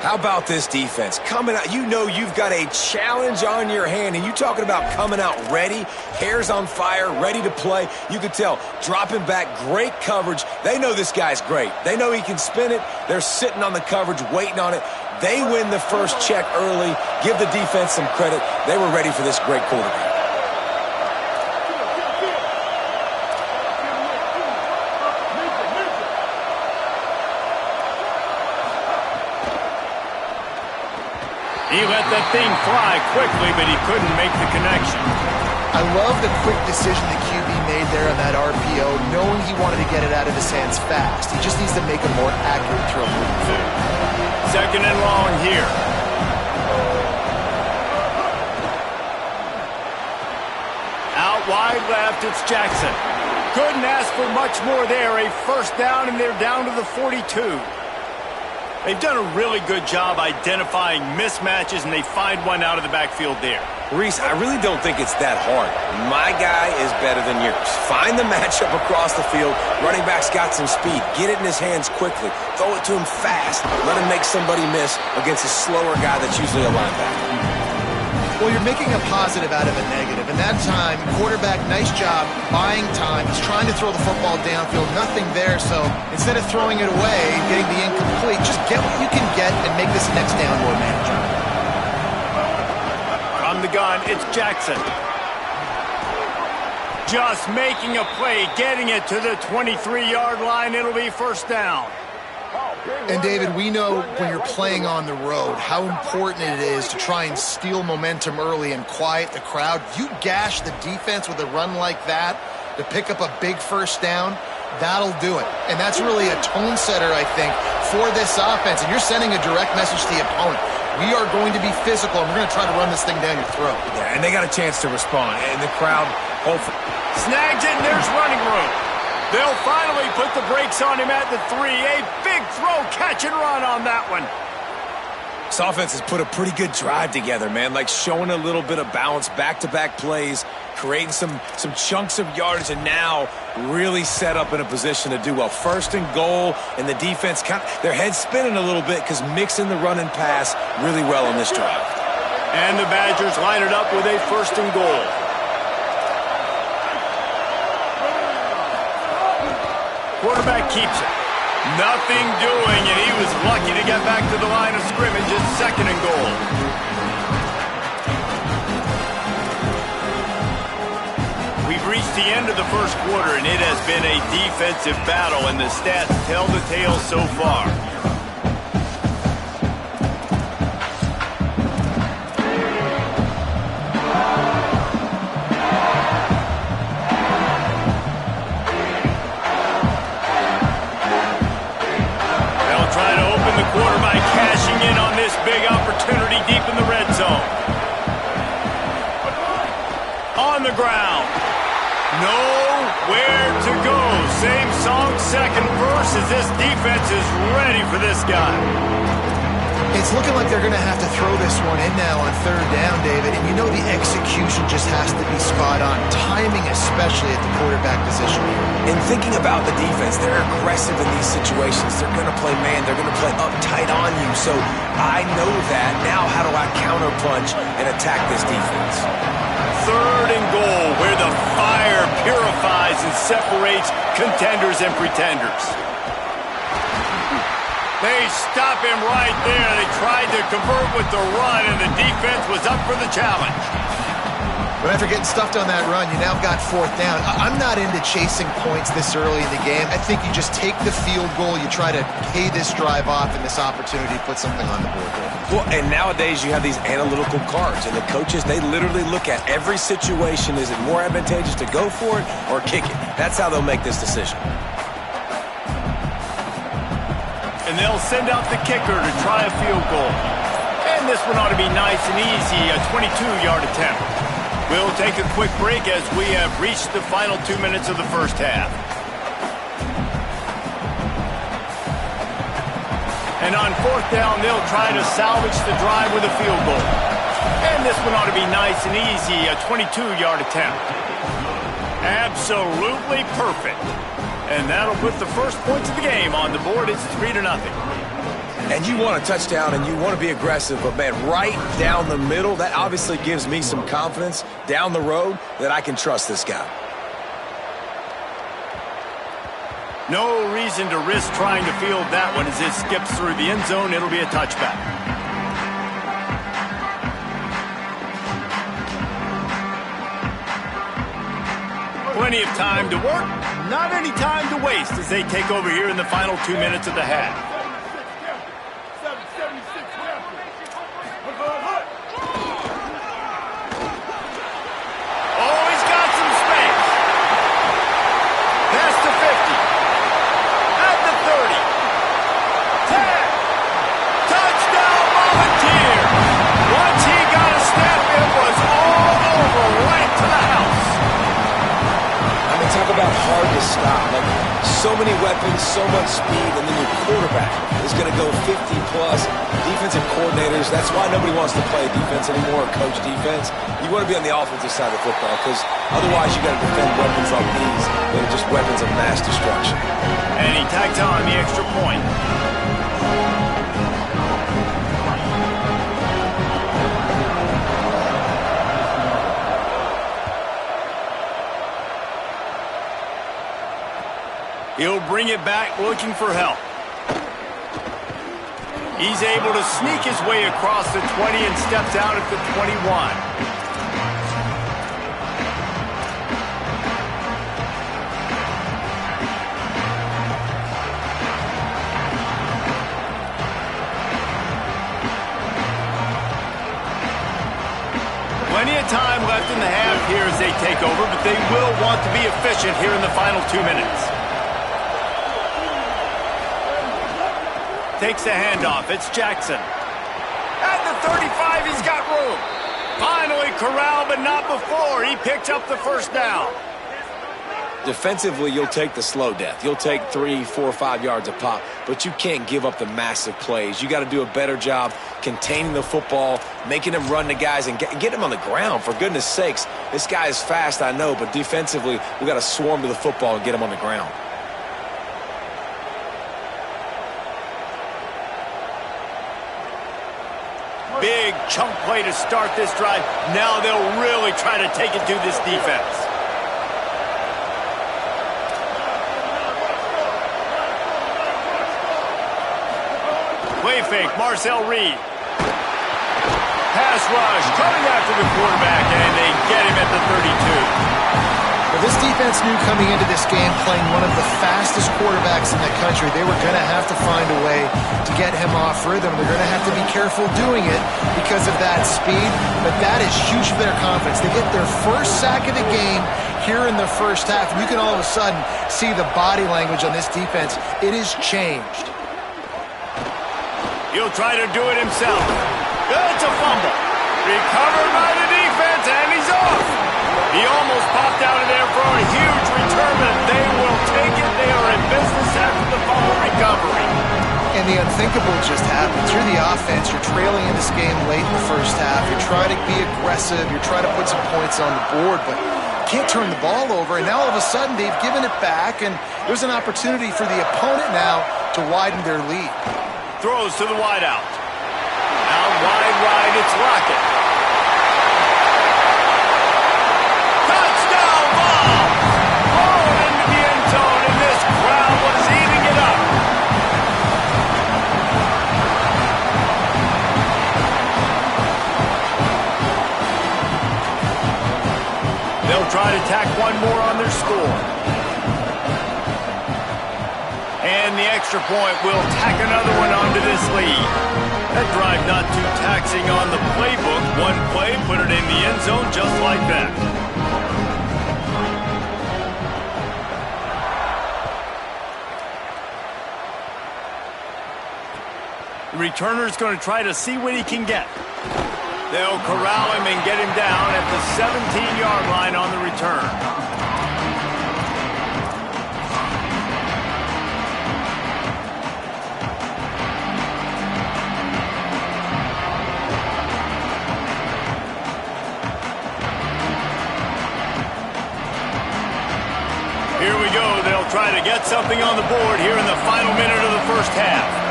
S4: How about this defense? Coming out, you know you've got a challenge on your hand, and you talking about coming out ready, hairs on fire, ready to play. You could tell, dropping back, great coverage. They know this guy's great. They know he can spin it. They're sitting on the coverage, waiting on it. They win the first check early. Give the defense some credit. They were ready for this great quarterback.
S1: He let that thing fly quickly, but he couldn't make the connection.
S3: I love the quick decision the QB made there on that RPO, knowing he wanted to get it out of his hands fast. He just needs to make a more accurate throw moving forward.
S1: Second and long here. Out wide left, it's Jackson. Couldn't ask for much more there. A first down, and they're down to the 42. They've done a really good job identifying mismatches, and they find one out of the backfield there.
S4: Reese, I really don't think it's that hard. My guy is better than yours. Find the matchup across the field. Running back's got some speed. Get it in his hands quickly. Throw it to him fast. Let him make somebody miss against a slower guy that's usually a linebacker.
S3: Well, you're making a positive out of a negative. And that time, quarterback, nice job, buying time. He's trying to throw the football downfield. Nothing there, so instead of throwing it away, getting the incomplete, just get what you can get and make this next down more manageable.
S1: From the gun, it's Jackson. Just making a play, getting it to the 23-yard line. It'll be first down.
S3: And, David, we know when you're playing on the road how important it is to try and steal momentum early and quiet the crowd. You gash the defense with a run like that to pick up a big first down, that'll do it. And that's really a tone setter, I think, for this offense. And you're sending a direct message to the opponent. We are going to be physical, and we're going to try to run this thing down your throat.
S4: Yeah, and they got a chance to respond. And the crowd, hopefully.
S1: Snags it, and there's running room. They'll finally put the brakes on him at the 3. A big throw, catch and run on that one.
S4: This offense has put a pretty good drive together, man. Like showing a little bit of balance, back-to-back plays, creating some chunks of yardage, and now really set up in a position to do well. First and goal, and the defense, their head's spinning a little bit because mixing the run and pass really well on this drive.
S1: And the Badgers line it up with a first and goal. Quarterback keeps it. Nothing doing, and he was lucky to get back to the line of scrimmage. It's second and goal. We've reached the end of the first quarter, and it has been a defensive battle, and the stats tell the tale so far. on the ground. Nowhere to go. Same song, second verse, as this defense is ready for this guy.
S3: It's looking like they're going to have to throw this one in now on third down, David. And you know the execution just has to be spot on. Timing, especially at the quarterback position here.
S4: And thinking about the defense, they're aggressive in these situations. They're going to play man. They're going to play up tight on you. So I know that. Now how do I counterpunch and attack this defense?
S1: Third and goal, where the fire purifies and separates contenders and pretenders. They stop him right there. They tried to convert with the run, and the defense was up for the challenge.
S3: But after getting stuffed on that run, you now got fourth down. I'm not into chasing points this early in the game. I think you just take the field goal. You try to pay this drive off and this opportunity to put something on the board there.
S4: Well, and nowadays you have these analytical cards, and the coaches, they literally look at every situation. Is it more advantageous to go for it or kick it? That's how they'll make this decision.
S1: And they'll send out the kicker to try a field goal. And this one ought to be nice and easy, a 22-yard attempt. We'll take a quick break as we have reached the final 2 minutes of the first half. And on fourth down, they'll try to salvage the drive with a field goal. And this one ought to be nice and easy, a 22-yard attempt. Absolutely perfect. And that'll put the first points of the game on the board. It's 3-0.
S4: And you want a touchdown and you want to be aggressive, but man, right down the middle, that obviously gives me some confidence down the road that I can trust this guy.
S1: No reason to risk trying to field that one as it skips through the end zone. It'll be a touchback. Plenty of time to work, not any time to waste as they take over here in the final 2 minutes of the half. Oh, he's got some space. Past the 50. At the 30. 10. Touchdown Volunteers. Once he got a step, it was all over right to the house.
S4: Talk about hard to stop. Like, so many weapons, so much speed, and then your quarterback is going to go 50-plus. Defensive coordinators, that's why nobody wants to play defense anymore or coach defense. You want to be on the offensive side of the football because otherwise you got to defend weapons like these that are just weapons of mass destruction.
S1: And he tags on the extra point. He'll bring it back looking for help. He's able to sneak his way across the 20 and steps out at the 21. Plenty of time left in the half here as they take over, but they will want to be efficient here in the final 2 minutes. Takes the handoff. It's Jackson. At the 35, he's got room. Finally corralled, but not before. He picked up the first down.
S4: Defensively, you'll take the slow death. You'll take 3, 4, 5 yards a pop, but you can't give up the massive plays. You got to do a better job containing the football, making him run the guys, and get him on the ground. For goodness sakes, this guy is fast, I know, but defensively, we got to swarm to the football and get him on the ground.
S1: Big chunk play to start this drive. Now they'll really try to take it to this defense. Play fake, Marcel Reed. Pass rush, coming after the quarterback, and they get him at the 32.
S3: Well, this defense knew coming into this game, playing one of the fastest quarterbacks in the country, they were going to have to find a way to get him off rhythm. They're going to have to be careful doing it because of that speed, but that is huge for their confidence. They get their first sack of the game here in the first half, and you can all of a sudden see the body language on this defense. It has changed.
S1: He'll try to do it himself. It's a fumble. Recovered by the defense, and he's off. He
S3: unthinkable just happens. You're the offense. You're trailing in this game late in the first half. You're trying to be aggressive. You're trying to put some points on the board, but can't turn the ball over. And now all of a sudden they've given it back, and there's an opportunity for the opponent now to widen their lead.
S1: Throws to the wideout. Out wide right, it's Lockett. Touchdown ball! Blown into the end zone, and this crowd was eating it up. They'll try to tack one more on their score. And the extra point will tack another one onto this lead. That drive not too taxing on the playbook. One play, put it in the end zone just like that. The returner's going to try to see what he can get. They'll corral him and get him down at the 17-yard line on the return. Here we go. They'll try to get something on the board here in the final minute of the first half.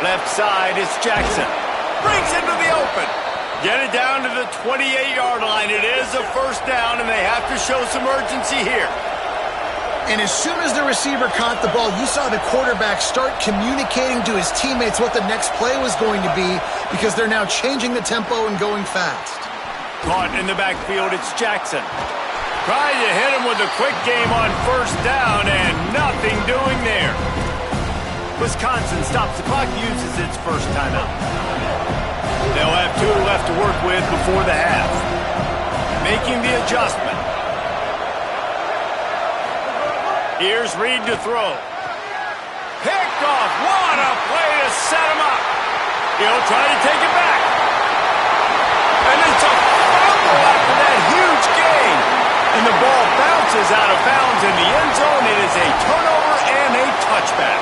S1: Left side, it's Jackson. Brings into the open. Get it down to the 28-yard line. It is a first down, and they have to show some urgency here.
S3: And as soon as the receiver caught the ball, you saw the quarterback start communicating to his teammates what the next play was going to be, because they're now changing the tempo and going fast.
S1: Caught in the backfield, it's Jackson. Trying to hit him with a quick game on first down, and nothing doing there. Wisconsin stops the clock, uses its first timeout. They'll have 2 left to work with before the half. Making the adjustment. Here's Reed to throw. Picked off. What a play to set him up. He'll try to take it back. And it's a fumble after that huge gain. And the ball bounces out of bounds in the end zone. It is a turnover and a touchback.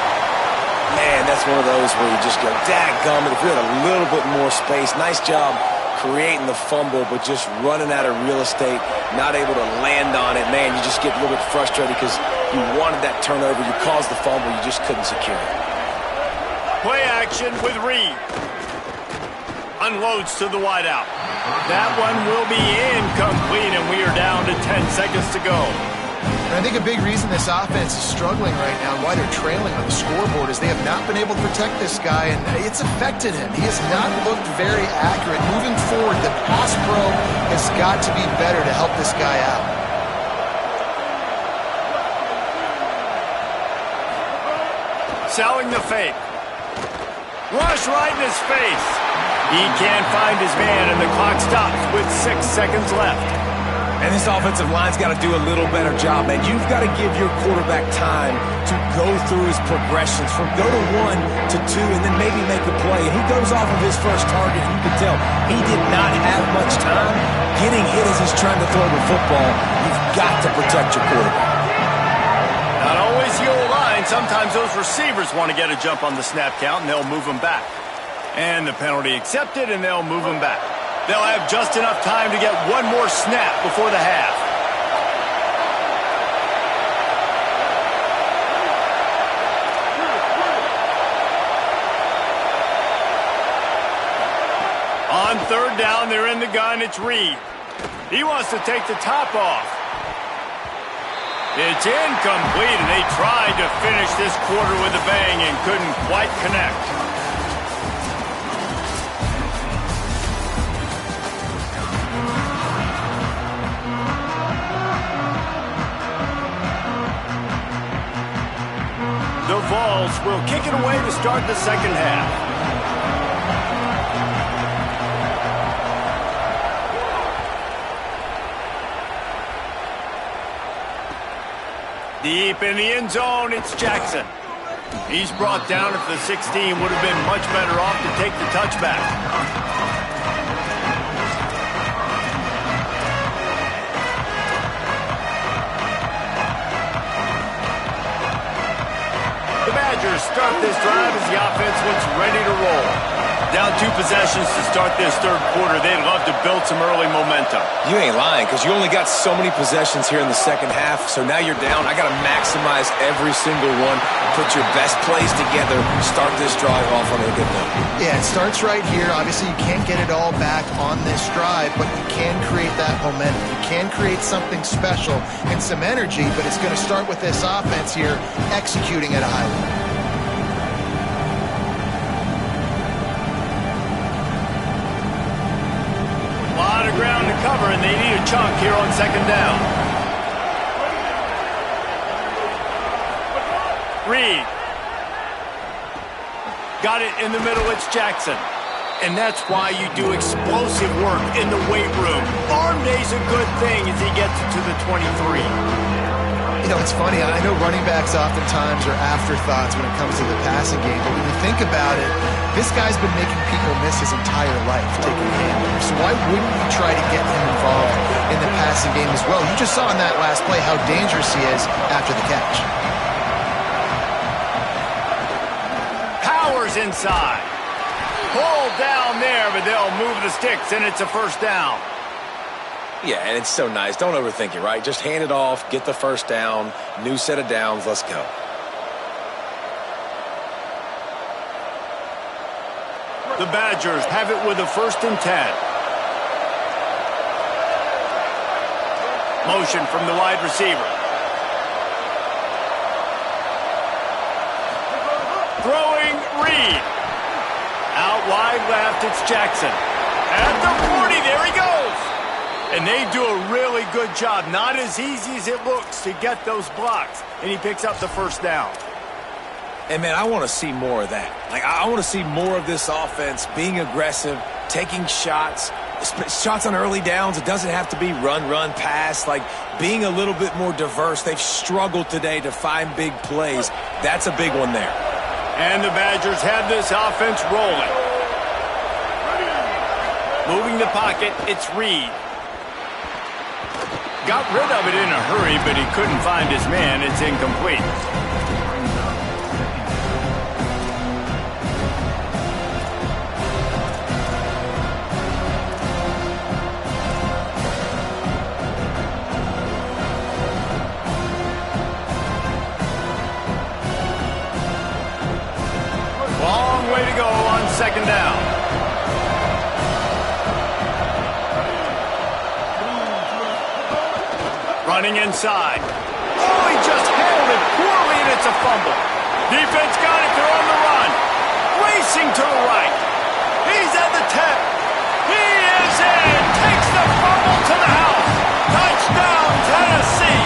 S4: Man, that's one of those where you just go, dadgummit, if you had a little bit more space, nice job creating the fumble, but just running out of real estate, not able to land on it. Man, you just get a little bit frustrated because you wanted that turnover. You caused the fumble. You just couldn't secure it.
S1: Play action with Reed. Unloads to the wideout. That one will be incomplete, and we are down to 10 seconds to go.
S3: And I think a big reason this offense is struggling right now and why they're trailing on the scoreboard is they have not been able to protect this guy, and it's affected him. He has not looked very accurate. Moving forward, the pass pro has got to be better to help this guy out.
S1: Selling the fake. Rush right in his face. He can't find his man, and the clock stops with 6 seconds left.
S4: And this offensive line's got to do a little better job, man. You've got to give your quarterback time to go through his progressions from go to 1 to 2 and then maybe make a play. And he goes off of his first target, and you can tell he did not have much time. Getting hit as he's trying to throw the football, you've got to protect your quarterback.
S1: Not always the old line. Sometimes those receivers want to get a jump on the snap count, and they'll move them back. And the penalty accepted, and they'll move them back. They'll have just enough time to get one more snap before the half. On third down, they're in the gun. It's Reed. He wants to take the top off. It's incomplete, and they tried to finish this quarter with a bang and couldn't quite connect. The Vols will kick it away to start the second half. Deep in the end zone, it's Jackson. He's brought down at the 16. Would have been much better off to take the touchback. start this drive as the offense looks ready to roll. Down 2 possessions to start this third quarter. They'd love to build some early momentum.
S4: You ain't lying, because you only got so many possessions here in the second half, so now you're down. I got to maximize every single one, put your best plays together, start this drive off on a good note.
S3: Yeah, it starts right here. Obviously, you can't get it all back on this drive, but you can create that momentum. You can create something special and some energy, but it's going to start with this offense here executing at a high level.
S1: Ground to cover, and they need a chunk here on second down. Reed. Got it in the middle, it's Jackson. And that's why you do explosive work in the weight room. Arm day's a good thing as he gets it to the 23.
S3: You know, it's funny. I know running backs oftentimes are afterthoughts when it comes to the passing game, but when you think about it, this guy's been making people miss his entire life taking handoffs. So why wouldn't you try to get him involved in the passing game as well? You just saw in that last play how dangerous he is after the catch.
S1: Powers inside. Pulled down there, but they'll move the sticks, and it's a first down.
S4: Yeah, and it's so nice. Don't overthink it, right? Just hand it off, get the first down, new set of downs, let's go.
S1: The Badgers have it with a 1st and 10. Motion from the wide receiver. Throwing Reed. Out wide left, it's Jackson. At the 40, there he goes. And they do a really good job. Not as easy as it looks to get those blocks. And he picks up the first down.
S4: And, man, I want to see more of that. Like, I want to see more of this offense being aggressive, taking shots on early downs. It doesn't have to be run, pass. Like, being a little bit more diverse. They've struggled today to find big plays. That's a big one there.
S1: And the Badgers have this offense rolling. Moving the pocket, it's Reed. Got rid of it in a hurry, but he couldn't find his man. It's incomplete. Long way to go on second down. Running inside. Oh, he just handled it poorly, and it's a fumble. Defense got it. They're on the run. Racing to the right. He's at the 10. He is in. Takes the fumble to the house. Touchdown, Tennessee.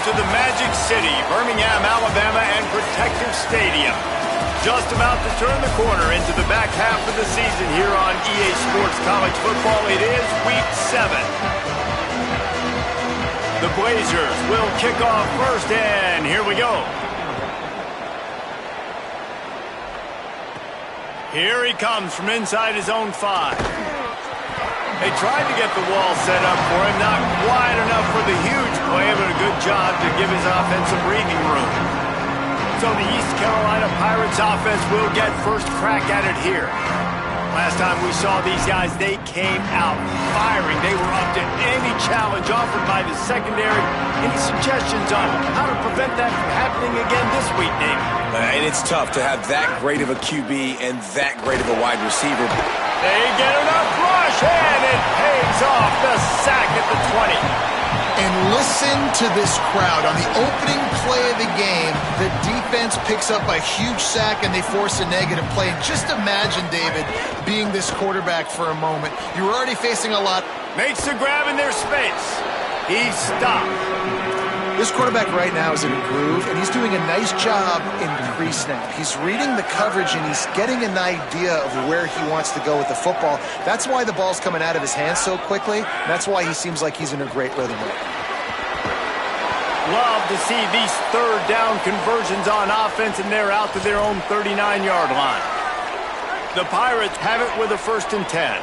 S1: to the Magic City, Birmingham, Alabama, and Protective Stadium. Just about to turn the corner into the back half of the season here on EA Sports College Football. It is Week 7. The Blazers will kick off first, and here we go. Here he comes from inside his own 5. They tried to get the wall set up for him, not wide enough for the huge play, but a good job to give his offense some breathing room. So the East Carolina Pirates offense will get first crack at it here. Last time we saw these guys, they came out firing. They were up to any challenge offered by the secondary. Any suggestions on how to prevent that from happening again this week, Nate?
S4: And it's tough to have that great of a QB and that great of a wide receiver.
S1: They get enough rush, and it pays off. The sack at the 20.
S3: And listen to this crowd. On the opening play of the game, the defense picks up a huge sack and they force a negative play. And just imagine, David, being this quarterback for a moment. You were already facing a lot.
S1: Makes the grab in their space. He's stopped.
S3: This quarterback right now is in a groove, and he's doing a nice job in pre-snap. He's reading the coverage, and he's getting an idea of where he wants to go with the football. That's why the ball's coming out of his hands so quickly. That's why he seems like he's in a great rhythm.
S1: Love to see these third down conversions on offense, and they're out to their own 39-yard line. The Pirates have it with a 1st and 10.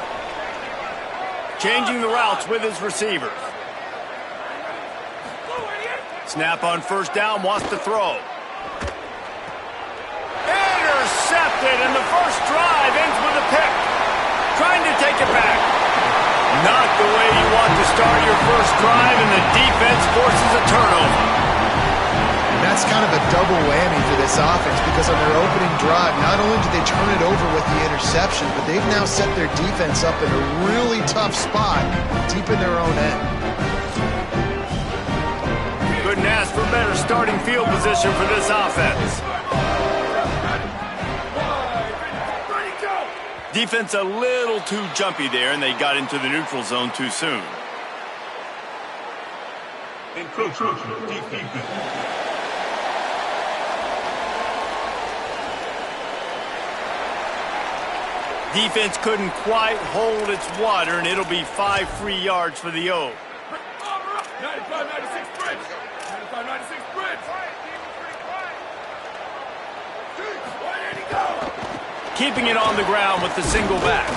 S1: Changing the routes with his receivers. Snap on 1st down, wants to throw. Intercepted, and the first drive ends with a pick. Trying to take it back. Not the way you want to start your first drive, and the defense forces a turnover.
S3: And that's kind of a double whammy for this offense, because on their opening drive, not only did they turn it over with the interception, but they've now set their defense up in a really tough spot deep in their own end.
S1: Couldn't ask for better starting field position for this offense. Defense a little too jumpy there, and they got into the neutral zone too soon. Defense couldn't quite hold its water, and it'll be 5 free yards for the O.
S5: 95-96 bridge. 95-96 bridge.
S1: Keeping it on the ground with the single back.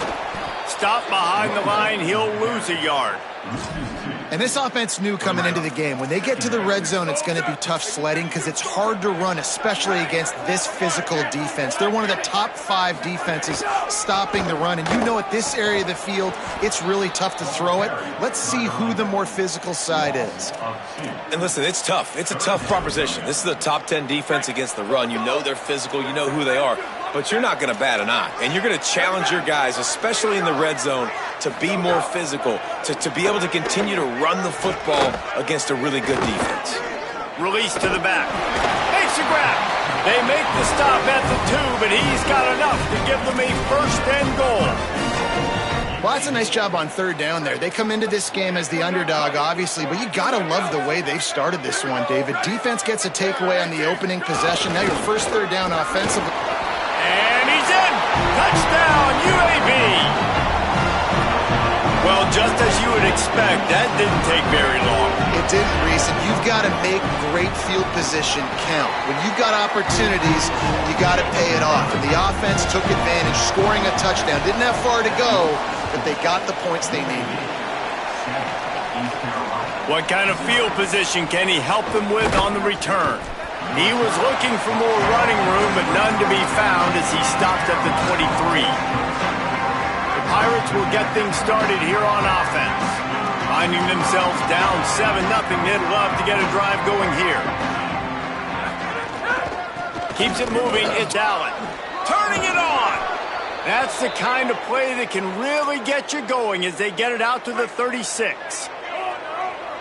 S1: Stop behind the line, he'll lose a yard.
S3: And this offense knew coming into the game, when they get to the red zone, it's going to be tough sledding because it's hard to run, especially against this physical defense. They're one of the top 5 defenses stopping the run. And you know, at this area of the field, it's really tough to throw it. Let's see who the more physical side is.
S4: And listen, it's tough. It's a tough proposition. This is a top 10 defense against the run. You know they're physical. You know who they are. But you're not going to bat an eye. And you're going to challenge your guys, especially in the red zone, to be more physical, to be able to continue to run the football against a really good defense.
S1: Release to the back. Makes a grab. They make the stop at the 2, but he's got enough to give them a 1st and goal.
S3: Well, that's a nice job on 3rd down there. They come into this game as the underdog, obviously, but you got to love the way they've started this one, David. Defense gets a takeaway on the opening possession. Now your first 3rd down offensively.
S1: And he's in. Touchdown, UAB. Well, just as you would expect, that didn't take very long.
S3: It didn't, Reese, and you've got to make great field position count. When you've got opportunities, you got to pay it off. And the offense took advantage, scoring a touchdown. Didn't have far to go, but they got the points they needed.
S1: What kind of field position can he help them with on the return? He was looking for more running room, but none to be found as he stopped at the 23. The Pirates will get things started here on offense. Finding themselves down 7-0, they'd love to get a drive going here. Keeps it moving, it's Allen. Turning it on! That's the kind of play that can really get you going as they get it out to the 36.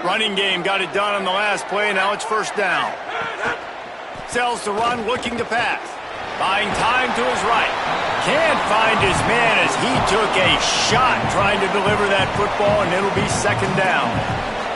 S1: Running game got it done on the last play, now it's 1st down. Sells to run, looking to pass. Buying time to his right. Can't find his man as he took a shot trying to deliver that football, and it'll be 2nd down.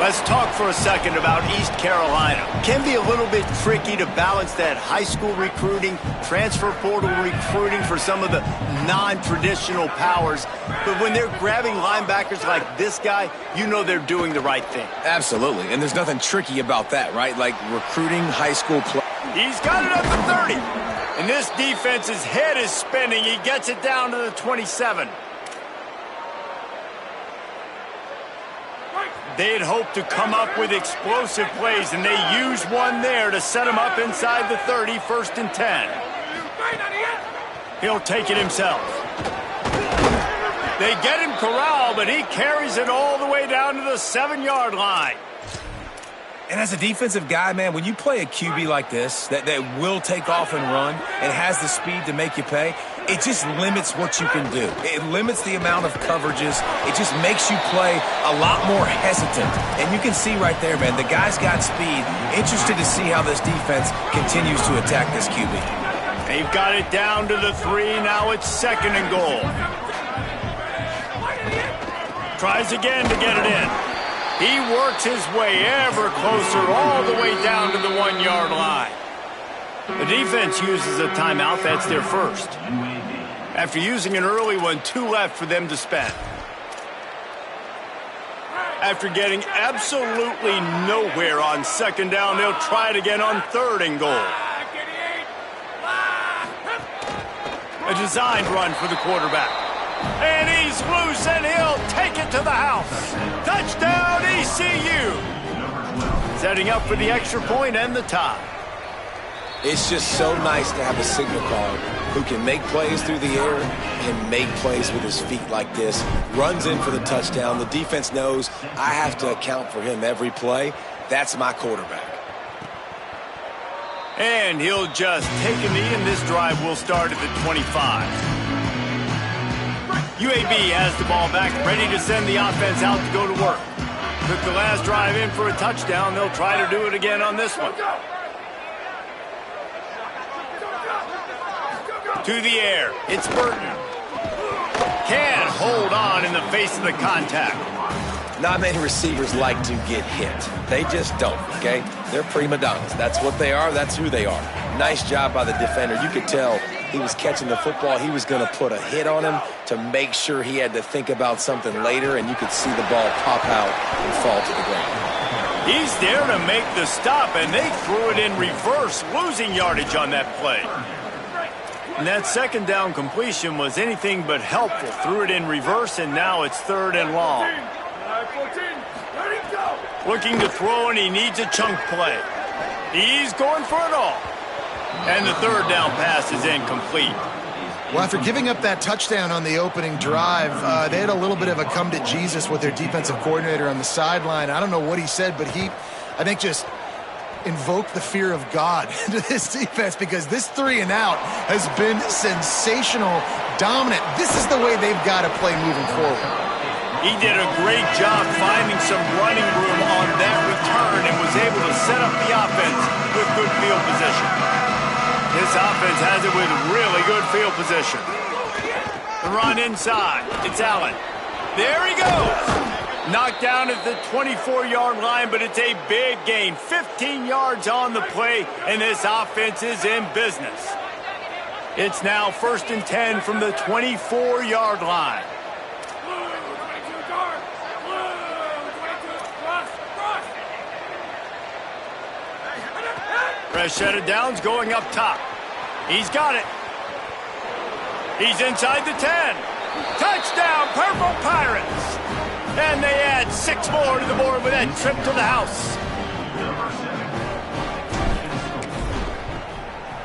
S1: Let's talk for a second about East Carolina. Can be a little bit tricky to balance that high school recruiting, transfer portal recruiting for some of the non-traditional powers. But when they're grabbing linebackers like this guy, you know they're doing the right thing.
S4: Absolutely, and there's nothing tricky about that, right? Like recruiting high school play.
S1: He's got it at the 30. And this defense's head is spinning. He gets it down to the 27. They'd hoped to come up with explosive plays, and they used one there to set him up inside the 30, 1st and 10. He'll take it himself. They get him corralled, but he carries it all the way down to the 7-yard line.
S4: And as a defensive guy, man, when you play a QB like this that will take off and run and has the speed to make you pay, it just limits what you can do. It limits the amount of coverages. It just makes you play a lot more hesitant. And you can see right there, man, the guy's got speed. Interested to see how this defense continues to attack this QB.
S1: They've got it down to the 3. Now it's 2nd and goal. Tries again to get it in. He works his way ever closer all the way down to the 1-yard line. The defense uses a timeout. That's their first. After using an early one, 2 left for them to spend. After getting absolutely nowhere on 2nd down, they'll try it again on 3rd and goal. A designed run for the quarterback. And he's loose, and he'll take it to the house. Touchdown, ECU. Setting up for the extra point and the tie.
S4: It's just so nice to have a signal caller who can make plays through the air and make plays with his feet like this. Runs in for the touchdown. The defense knows I have to account for him every play. That's my quarterback.
S1: And he'll just take a knee, and this drive will start at the 25. UAB has the ball back, ready to send the offense out to go to work. Took the last drive in for a touchdown. They'll try to do it again on this one. To the air. It's Burton. Can't hold on in the face of the contact.
S4: Not many receivers like to get hit. They just don't, okay? They're prima donnas. That's what they are. That's who they are. Nice job by the defender. You could tell he was catching the football. He was going to put a hit on him to make sure he had to think about something later, and you could see the ball pop out and fall to the ground.
S1: He's there to make the stop, and they threw it in reverse, losing yardage on that play. And that 2nd down completion was anything but helpful. Threw it in reverse, and now it's 3rd and long. Looking to throw, and he needs a chunk play. He's going for it all. And the 3rd down pass is incomplete.
S3: Well, after giving up that touchdown on the opening drive, they had a little bit of a come to Jesus with their defensive coordinator on the sideline. I don't know what he said, but he, I think, just invoked the fear of God into this defense, because this 3 and out has been sensational, dominant. This is the way they've got to play moving forward.
S1: He did a great job finding some running room on that return and was able to set up the offense with good field position. This offense has it with really good field position. The run inside. It's Allen. There he goes. Knocked down at the 24-yard line, but it's a big gain. 15 yards on the play, and this offense is in business. It's now 1st and 10 from the 24-yard line. Fresh set of downs going up top. He's got it. He's inside the 10. Touchdown, Purple Pirates. And they add 6 more to the board with that trip to the house.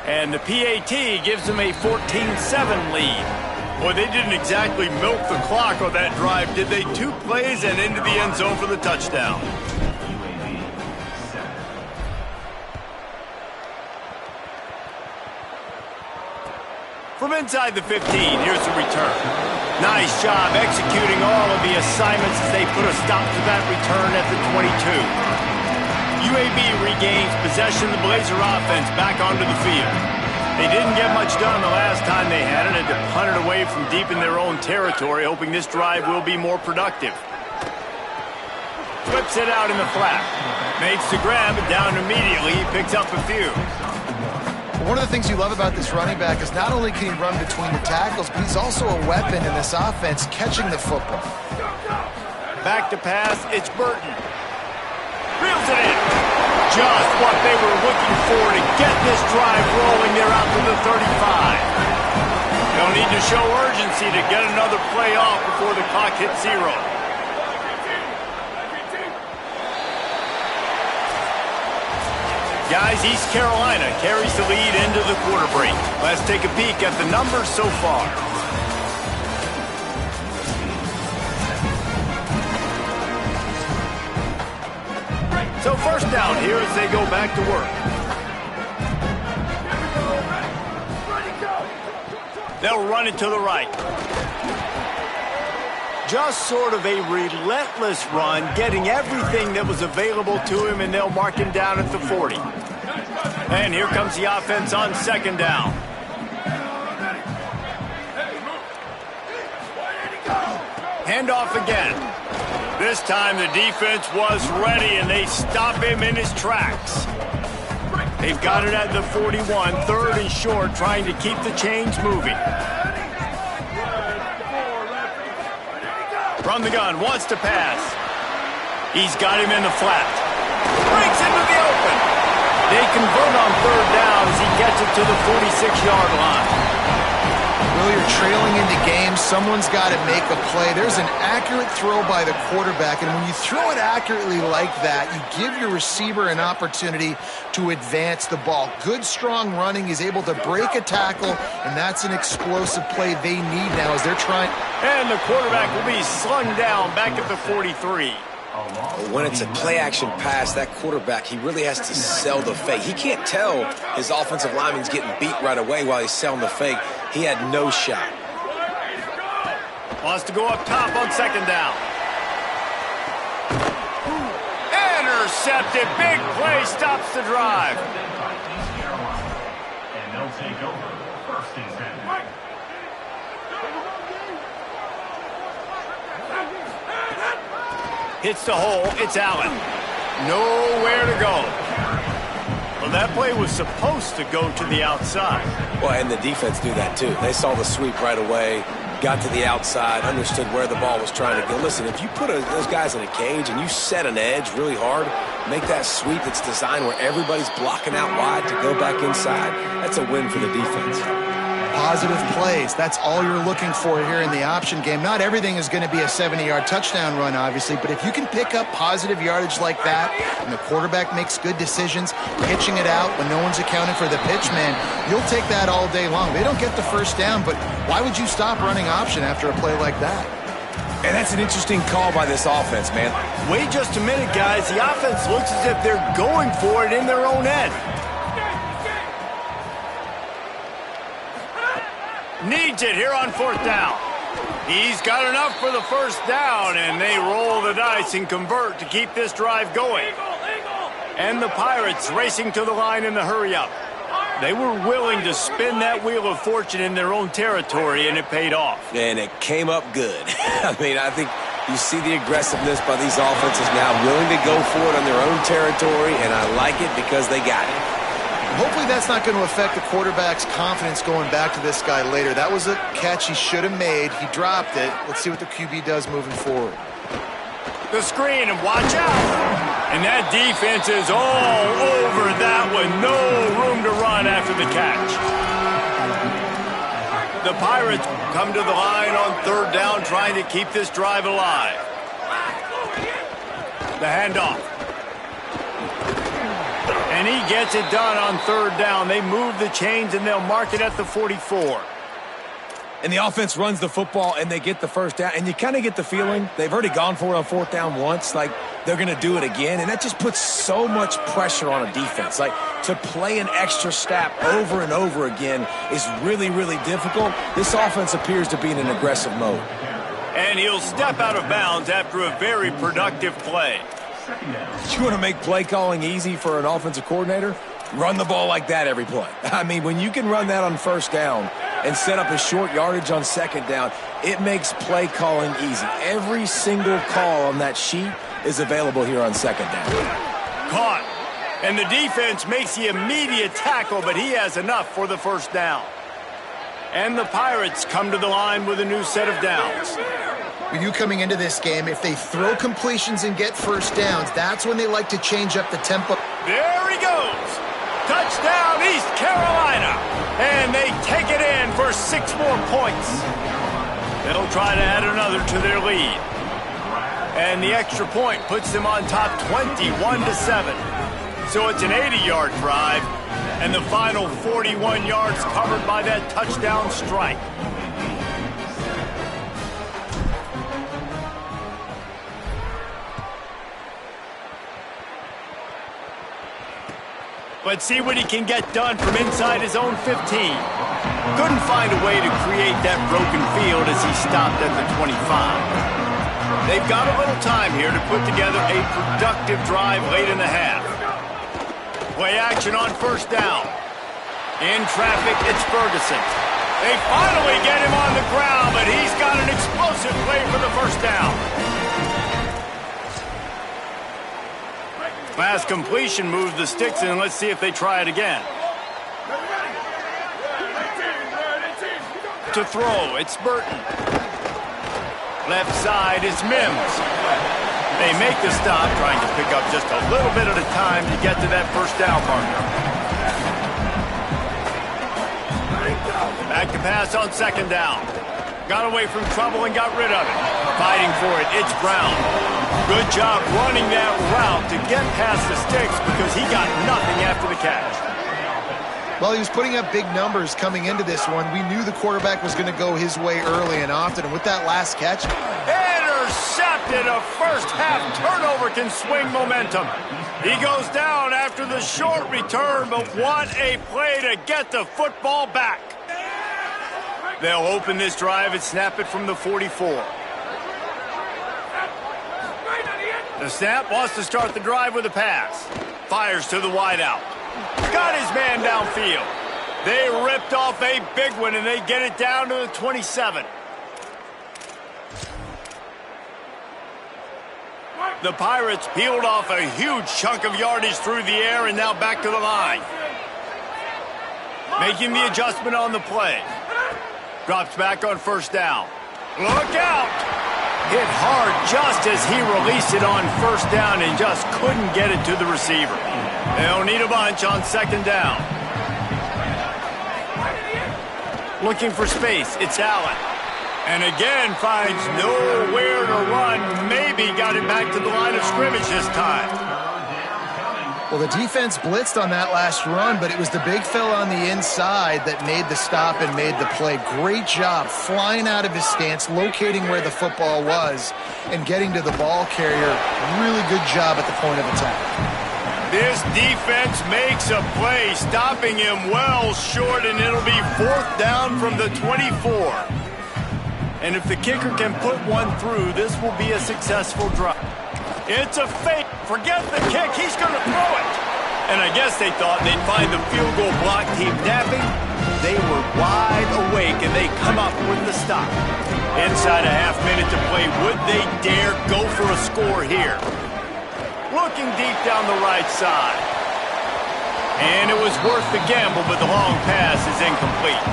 S1: And the PAT gives them a 14-7 lead. Boy, they didn't exactly milk the clock on that drive, did they? 2 plays and into the end zone for the touchdown. From inside the 15, here's the return. Nice job executing all of the assignments as they put a stop to that return at the 22. UAB regains possession of the Blazer offense back onto the field. They didn't get much done the last time they had it, and to punt it away from deep in their own territory, hoping this drive will be more productive. flips it out in the flat. Makes the grab, and down immediately. He picks up a few.
S3: One of the things you love about this running back is not only can he run between the tackles, but he's also a weapon in this offense catching the football.
S1: Back to pass, it's Burton. Reels it in. Just what they were looking for to get this drive rolling there out to the 35. They'll need to show urgency to get another play off before the clock hits 0. Guys, East Carolina carries the lead into the quarter break. Let's take a peek at the numbers so far. So first down here as they go back to work. They'll run it to the right. Just sort of a relentless run, getting everything that was available to him, and they'll mark him down at the 40. And here comes the offense on second down. Handoff again. This time the defense was ready, and they stop him in his tracks. They've got it at the 41, third and short, trying to keep the chains moving. From the gun, wants to pass. He's got him in the flat. Breaks into the open. They convert on third down as he gets it to the 46-yard line.
S3: Well, you're trailing into games. Someone's got to make a play. There's an accurate throw by the quarterback, and when you throw it accurately like that, you give your receiver an opportunity to advance the ball. Good, strong running. He's able to break a tackle, and that's an explosive play they need now as they're trying.
S1: And the quarterback will be slung down back at the 43.
S4: When it's a play-action pass, that quarterback, he really has to sell the fake. He can't tell his offensive lineman's getting beat right away while he's selling the fake. He had no shot.
S1: Wants to go up top on second down. Intercepted. Big play stops the drive.
S5: And they'll take over first and 10.
S1: Hits the hole. It's Allen. Nowhere to go. Well, that play was supposed to go to the outside.
S4: Well, and the defense knew that too. They saw the sweep right away, got to the outside, understood where the ball was trying to go. Listen, if you put those guys in a cage and you set an edge really hard, make that sweep that's designed where everybody's blocking out wide to go back inside, that's a win for the defense.
S3: Positive plays. That's all you're looking for here in the option game. Not everything is going to be a 70-yard touchdown run, obviously, but if you can pick up positive yardage like that and the quarterback makes good decisions, pitching it out when no one's accounting for the pitch, man, you'll take that all day long. They don't get the first down, but why would you stop running option after a play like that?
S4: And that's an interesting call by this offense, man.
S1: Wait just a minute, guys. The offense looks as if they're going for it in their own end. Needs it here on fourth down. He's got enough for the first down, and they roll the dice and convert to keep this drive going. And the Pirates racing to the line in the hurry-up. They were willing to spin that wheel of fortune in their own territory, and it paid off.
S4: And it came up good. I mean, I think you see the aggressiveness by these offenses now, willing to go for it on their own territory, and I like it because they got it.
S3: Hopefully that's not going to affect the quarterback's confidence going back to this guy later. That was a catch he should have made. He dropped it. Let's see what the QB does moving forward.
S1: The screen, and watch out. And that defense is all over that one. No room to run after the catch. The Pirates come to the line on third down, trying to keep this drive alive. The handoff. And he gets it done on third down. They move the chains, and they'll mark it at the 44.
S4: And the offense runs the football, and they get the first down. And you kind of get the feeling they've already gone for it on fourth down once. Like, they're going to do it again. And that just puts so much pressure on a defense. Like, to play an extra snap over and over again is really, really difficult. This offense appears to be in an aggressive mode.
S1: And he'll step out of bounds after a very productive play.
S4: You want to make play calling easy for an offensive coordinator? Run the ball like that every play. I mean, when you can run that on first down and set up a short yardage on second down, it makes play calling easy. Every single call on that sheet is available here on second down.
S1: Caught. And the defense makes the immediate tackle, but he has enough for the first down. And the Pirates come to the line with a new set of downs.
S3: We knew coming into this game, if they throw completions and get first downs, that's when they like to change up the tempo.
S1: There he goes. Touchdown, East Carolina. And they take it in for 6 more points. They'll try to add another to their lead. And the extra point puts them on top 21-7. So it's an 80-yard drive, and the final 41 yards covered by that touchdown strike. Let's see what he can get done from inside his own 15. Couldn't find a way to create that broken field as he stopped at the 25. They've got a little time here to put together a productive drive late in the half. Play action on first down. In traffic, it's Ferguson. They finally get him on the ground, but he's got an explosive play for the first down. Last completion moved the sticks in. Let's see if they try it again. To throw, it's Burton. Left side is Mims. They make the stop, trying to pick up just a little bit at a time to get to that first down marker. Back to pass on second down. Got away from trouble and got rid of it. Fighting for it, it's Brown. Good job running that route to get past the sticks because he got nothing after the catch.
S3: Well, he was putting up big numbers coming into this one. We knew the quarterback was going to go his way early and often. And with that last catch,
S1: intercepted. A first-half turnover can swing momentum. He goes down after the short return, but what a play to get the football back. They'll open this drive and snap it from the 44. The snap wants to start the drive with a pass. Fires to the wideout. Got his man downfield. They ripped off a big one, and they get it down to the 27. The Pirates peeled off a huge chunk of yardage through the air and now back to the line. Making the adjustment on the play. Drops back on first down. Look out! Hit hard just as he released it on first down and just couldn't get it to the receiver. They'll need a bunch on second down. Looking for space, it's Allen. And again finds nowhere to run. Maybe got it back to the line of scrimmage this time.
S3: well, the defense blitzed on that last run, but it was the big fella on the inside that made the stop and made the play. Great job flying out of his stance, locating where the football was, and getting to the ball carrier. Really good job at the point of attack.
S1: This defense makes a play, stopping him well short, and it'll be 4th down from the 24. And if the kicker can put one through, this will be a successful drive. It's a fake. Forget the kick. He's going to throw it. And I guess they thought they'd find the field goal block team napping. They were wide awake, and they come up with the stop. Inside a half minute to play. Would they dare go for a score here? Looking deep down the right side. And it was worth the gamble, but the long pass is incomplete.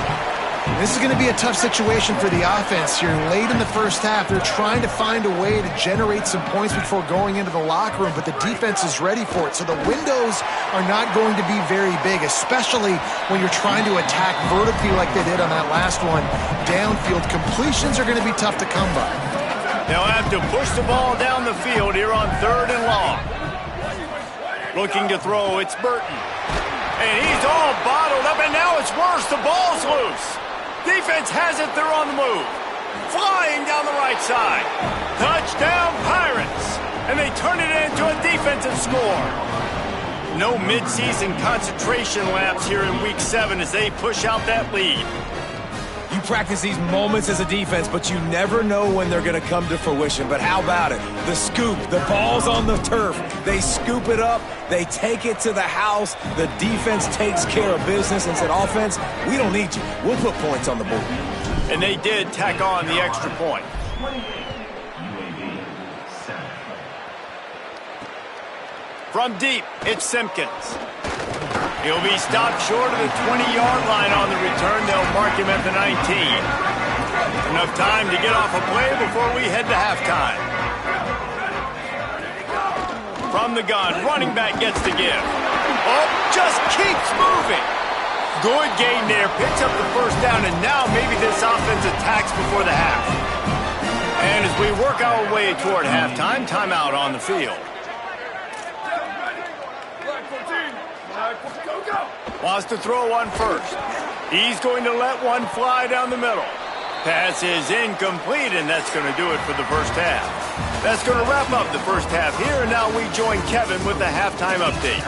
S3: This is going to be a tough situation for the offense here. Late in the first half, they're trying to find a way to generate some points before going into the locker room, but the defense is ready for it. So the windows are not going to be very big, especially when you're trying to attack vertically like they did on that last one. Downfield completions are going to be tough to come by.
S1: They'll have to push the ball down the field here on 3rd and long. Looking to throw, it's Burton. And he's all bottled up, and now it's worse. The ball's loose. Defense has it, they're on the move. Flying down the right side. Touchdown, Pirates. And they turn it into a defensive score. No midseason concentration lapse here in Week 7 as they push out that lead.
S4: You practice these moments as a defense, but you never know when they're going to come to fruition. But how about it? The scoop, the ball's on the turf. They scoop it up. They take it to the house. The defense takes care of business and said, offense, we don't need you. We'll put points on the board.
S1: And they did tack on the extra point. From deep, it's Simpkins. He'll be stopped short of the 20-yard line on the return. They'll mark him at the 19. Enough time to get off a play before we head to halftime. From the gun, running back gets the give. Oh, just keeps moving. Good gain there, picks up the first down, and now maybe this offense attacks before the half. And as we work our way toward halftime, timeout on the field. Wants to throw one first. He's going to let one fly down the middle. Pass is incomplete, and that's going to do it for the first half. That's going to wrap up the first half here, and now we join Kevin with the halftime update.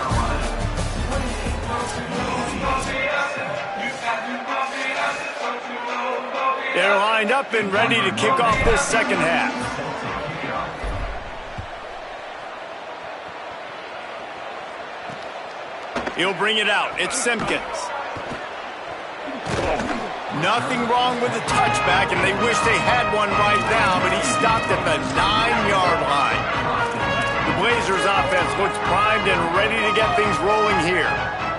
S1: They're lined up and ready to kick off this second half. He'll bring it out. It's Simpkins. Nothing wrong with the touchback, and they wish they had one right now, but he stopped at the 9-yard line. The Blazers offense looks primed and ready to get things rolling here.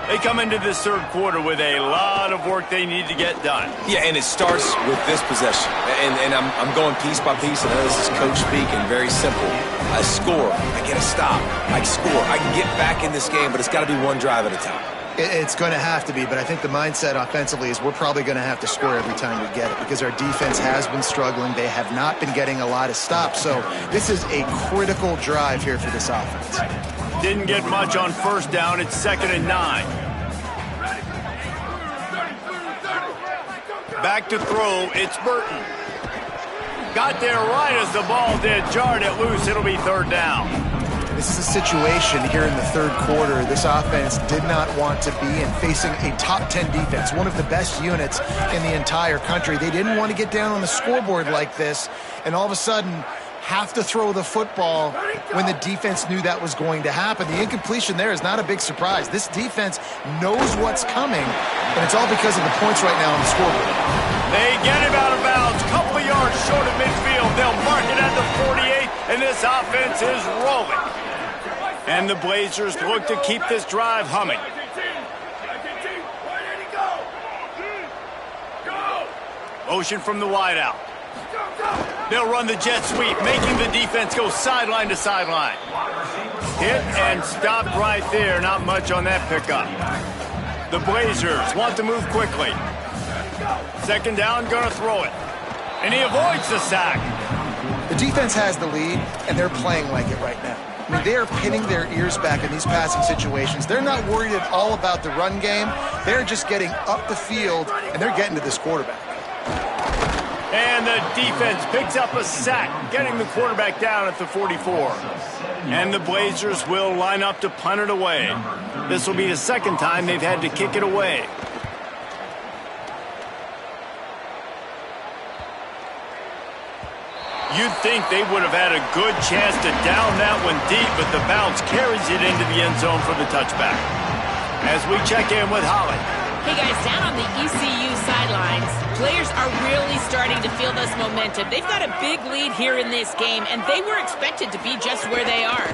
S1: They come into this third quarter with a lot of work they need to get done.
S4: Yeah, and it starts with this possession. And I'm going piece by piece, and this is coach speaking, very simple. I score, I get a stop, I score. I can get back in this game, but it's got to be one drive at a time.
S3: It's going to have to be, but I think the mindset offensively is we're probably going to have to score every time we get it because our defense has been struggling. They have not been getting a lot of stops, so this is a critical drive here for this offense.
S1: Didn't get much on first down. It's 2nd and 9. Back to throw. It's Burton. Got there right as the ball did. Jarred it loose. It'll be 3rd down.
S3: This is a situation here in the third quarter this offense did not want to be in, facing a top 10 defense, one of the best units in the entire country. They didn't want to get down on the scoreboard like this, and all of a sudden have to throw the football when the defense knew that was going to happen. The incompletion there is not a big surprise. This defense knows what's coming, and it's all because of the points right now on the scoreboard.
S1: They get him out of bounds, couple of yards short of midfield. They'll mark it at the 48, and this offense is rolling. And the Blazers look to keep this drive humming. Motion from the wideout. They'll run the jet sweep, making the defense go sideline to sideline. Hit and stopped right there. Not much on that pickup. The Blazers want to move quickly. 2nd down, gonna throw it. And he avoids the sack.
S3: The defense has the lead, and they're playing like it right now. I mean, they are pinning their ears back in these passing situations. They're not worried at all about the run game. They're just getting up the field, and they're getting to this quarterback.
S1: And the defense picks up a sack, getting the quarterback down at the 44. And the Blazers will line up to punt it away. This will be the 2nd time they've had to kick it away. You'd think they would have had a good chance to down that one deep, but the bounce carries it into the end zone for the touchback. As we check in with Holly.
S2: Hey guys, down on the ECU sidelines, players are really starting to feel this momentum. They've got a big lead here in this game, and they were expected to be just where they are.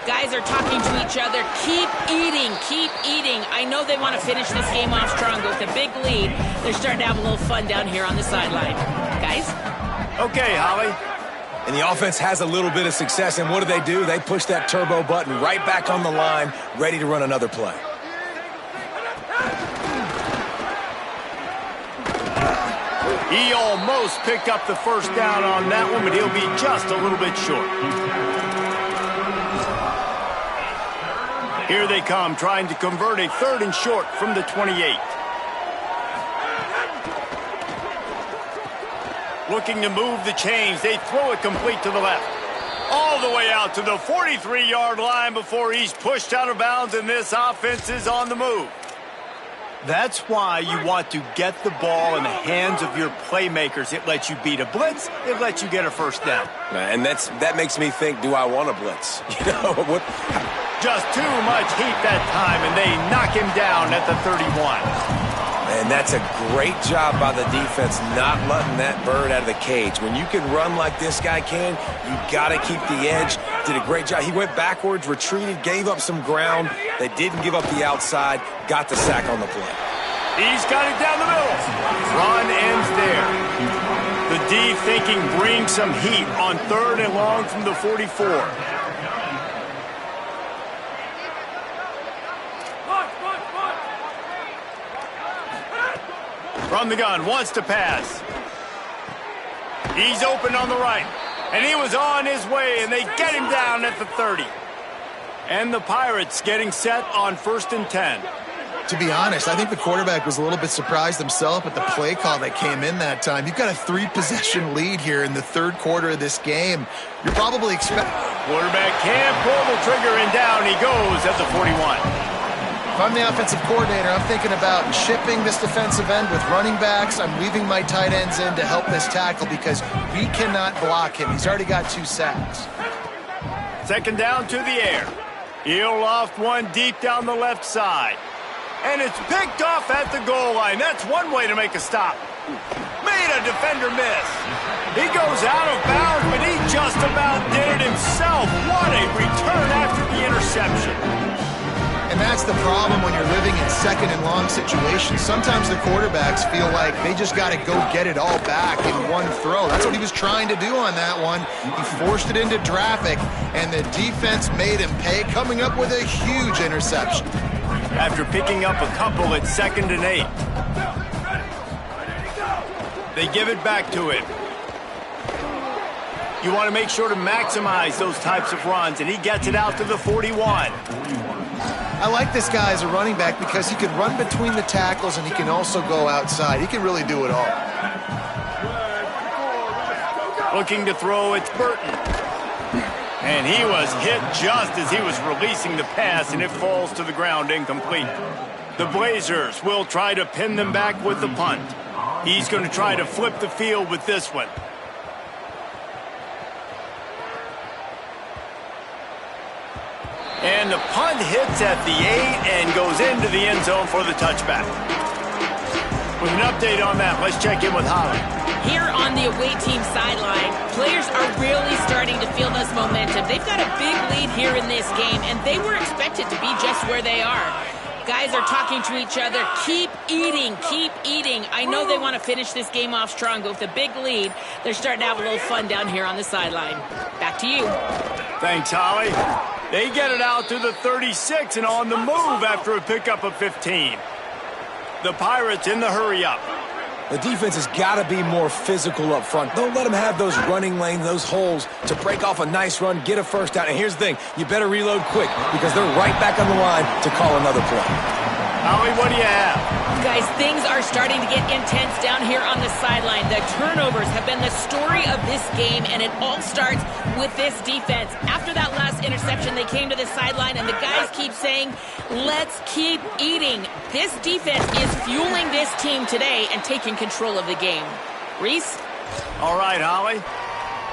S2: Guys are talking to each other. Keep eating, keep eating. I know they want to finish this game off strong, but with a big lead, they're starting to have a little fun down here on the sideline. Guys?
S1: Okay, Holly.
S4: And the offense has a little bit of success, and what do? They push that turbo button right back on the line, ready to run another play.
S1: He almost picked up the first down on that one, but he'll be just a little bit short. Here they come, trying to convert a 3rd and short from the 28. Looking to move the chains. They throw it complete to the left. All the way out to the 43-yard line before he's pushed out of bounds, and this offense is on the move. That's why you want to get the ball in the hands of your playmakers. It lets you beat a blitz. It lets you get a first down.
S4: And that makes me think, do I want a blitz? You know, what?
S1: Just too much heat that time, and they knock him down at the 31.
S4: And And that's a great job by the defense not letting that bird out of the cage. When you can run like this guy can, you got to keep the edge. Did a great job. He went backwards, retreated, gave up some ground. They didn't give up the outside, got the sack on the play.
S1: He's got it down the middle. Run ends there. The D thinking bring some heat on 3rd and long from the 44. From the gun, wants to pass. He's open on the right. And he was on his way, and they get him down at the 30. And the Pirates getting set on 1st and 10.
S3: To be honest, I think the quarterback was a little bit surprised himself at the play call that came in that time. You've got a 3-possession lead here in the 3rd quarter of this game. You're probably expecting...
S1: Quarterback can't pull the trigger, and down he goes at the 41.
S3: If I'm the offensive coordinator, I'm thinking about shipping this defensive end with running backs. I'm leaving my tight ends in to help this tackle because we cannot block him. He's already got 2 sacks.
S1: 2nd down to the air. He'll loft one deep down the left side. And it's picked off at the goal line. That's one way to make a stop. Made a defender miss. He goes out of bounds, but he just about did it himself. What a return after the interception.
S3: And that's the problem when you're living in 2nd and long situations. Sometimes the quarterbacks feel like they just got to go get it all back in one throw. That's what he was trying to do on that one. He forced it into traffic, and the defense made him pay, coming up with a huge interception.
S1: After picking up a couple at 2nd and 8. They give it back to him. You want to make sure to maximize those types of runs, and he gets it out to the 41.
S3: I like this guy as a running back because he can run between the tackles and he can also go outside. He can really do it all.
S1: Looking to throw, it's Burton. And he was hit just as he was releasing the pass, and it falls to the ground incomplete. The Blazers will try to pin them back with the punt. He's going to try to flip the field with this one. And the punt hits at the 8 and goes into the end zone for the touchback. With an update on that, let's check in with Holly.
S2: Here on the away team sideline, players are really starting to feel this momentum. They've got a big lead here in this game, and they were expected to be just where they are. Guys are talking to each other. Keep eating, keep eating. I know they want to finish this game off strong, but with a big lead, they're starting to have a little fun down here on the sideline. Back to you.
S1: Thanks, Holly. They get it out to the 36 and on the move after a pickup of 15. The Pirates in the hurry-up.
S4: The defense has got to be more physical up front. Don't let them have those running lanes, those holes to break off a nice run, get a first down. And here's the thing, you better reload quick because they're right back on the line to call another play.
S1: Howie, what do you have?
S2: Guys, things are starting to get intense down here on the sideline. The turnovers have been the story of this game, and it all starts with this defense. After that last interception, they came to the sideline, and the guys keep saying, let's keep eating. This defense is fueling this team today and taking control of the game. Reese?
S1: All right, Holly.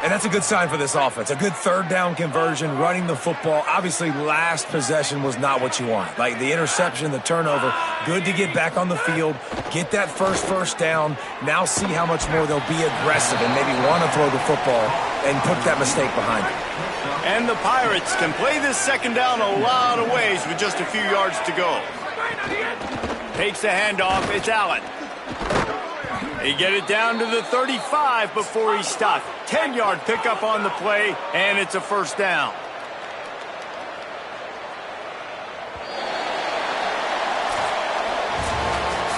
S4: And that's a good sign for this offense. A good 3rd down conversion, running the football. Obviously, last possession was not what you want. Like the interception, the turnover. Good to get back on the field, get that first down. Now see how much more they'll be aggressive and maybe want to throw the football and put that mistake behind them.
S1: And the Pirates can play this 2nd down a lot of ways with just a few yards to go. Takes the handoff. It's Allen. They get it down to the 35 before he's stopped. 10-yard pickup on the play, and it's a 1st down.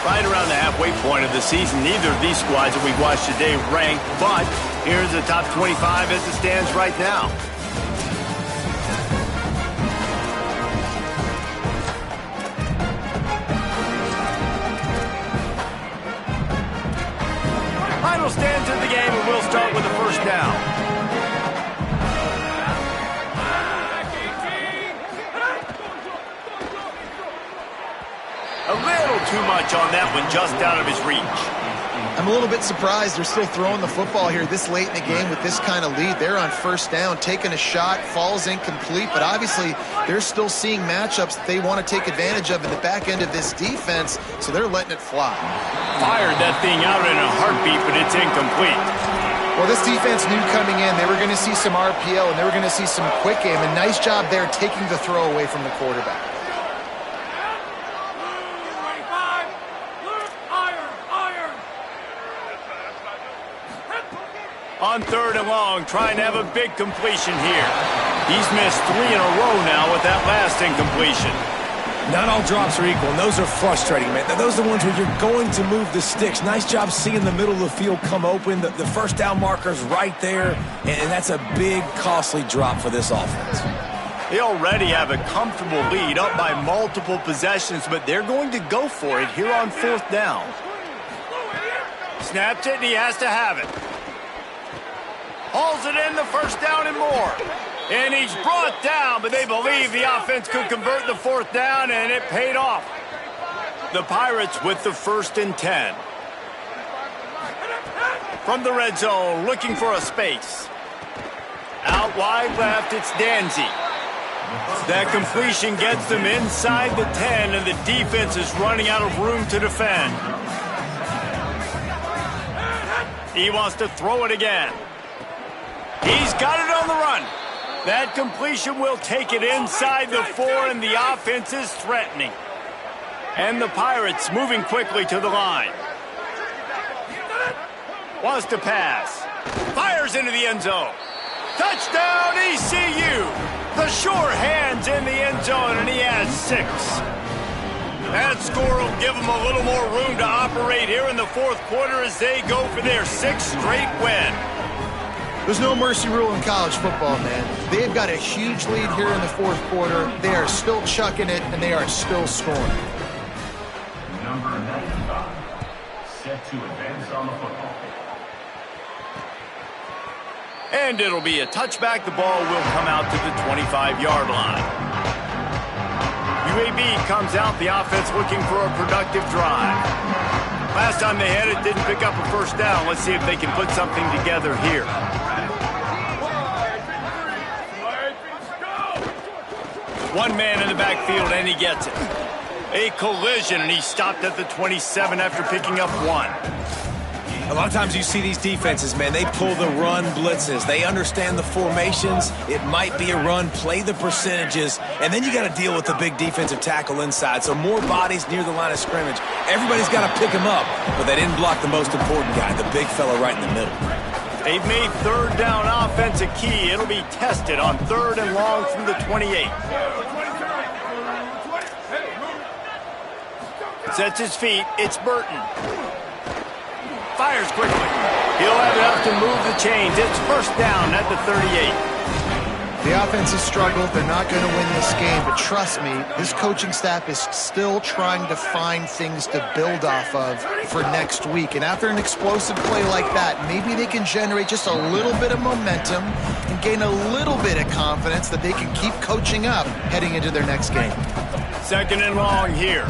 S1: Right around the halfway point of the season, neither of these squads that we've watched today rank, but here's the top 25 as it stands right now. Final stands in the game, and we'll start with the 1st down. A little too much on that one, just out of his reach.
S3: I'm a little bit surprised they're still throwing the football here this late in the game with this kind of lead. They're on first down, taking a shot, falls incomplete, but obviously they're still seeing matchups that they want to take advantage of in the back end of this defense, so they're letting it fly.
S1: Fired that thing out in a heartbeat, but it's incomplete.
S3: Well, this defense knew coming in they were going to see some RPO and they were going to see some quick game. A nice job there taking the throw away from the quarterback.
S1: On 3rd and long, trying to have a big completion here. He's missed 3 in a row now with that last incompletion.
S4: Not all drops are equal, and those are frustrating, man. Those are the ones where you're going to move the sticks. Nice job seeing the middle of the field come open. The first down marker's right there, and that's a big, costly drop for this offense.
S1: They already have a comfortable lead up by multiple possessions, but they're going to go for it here on 4th down. Snaps it, and he has to have it. Hauls it in, the first down and more. And he's brought down, but they believe the offense could convert the 4th down, and it paid off. The Pirates with the 1st and 10. From the red zone, looking for a space. Out wide left, it's Danzy. That completion gets them inside the 10, and the defense is running out of room to defend. He wants to throw it again. He's got it on the run. That completion will take it inside the 4, and the offense is threatening. And the Pirates moving quickly to the line. Wants to pass. Fires into the end zone. Touchdown, ECU. The sure hands in the end zone, and he has 6. That score will give them a little more room to operate here in the 4th quarter as they go for their 6th straight win.
S3: There's no mercy rule in college football, man. They've got a huge lead here in the 4th quarter. They are still chucking it, and they are still scoring.
S5: Number 95, set to advance on the football.
S1: And it'll be a touchback. The ball will come out to the 25-yard line. UAB comes out, the offense looking for a productive drive. Last time they had it, didn't pick up a first down. Let's see if they can put something together here. One man in the backfield, and he gets it. A collision, and he stopped at the 27 after picking up 1.
S4: A lot of times you see these defenses, man, they pull the run blitzes. They understand the formations. It might be a run, play the percentages, and then you got to deal with the big defensive tackle inside. So more bodies near the line of scrimmage. Everybody's got to pick him up, but they didn't block the most important guy, the big fella right in the middle.
S1: They've made 3rd down offense a key. It'll be tested on 3rd and long from the 28. Sets his feet. It's Burton. Fires quickly. He'll have enough to move the chains. It's first down at the 38.
S3: The offense has struggled. They're not going to win this game, but trust me, this coaching staff is still trying to find things to build off of for next week. And after an explosive play like that, maybe they can generate just a little bit of momentum and gain a little bit of confidence that they can keep coaching up heading into their next game.
S1: 2nd and long here.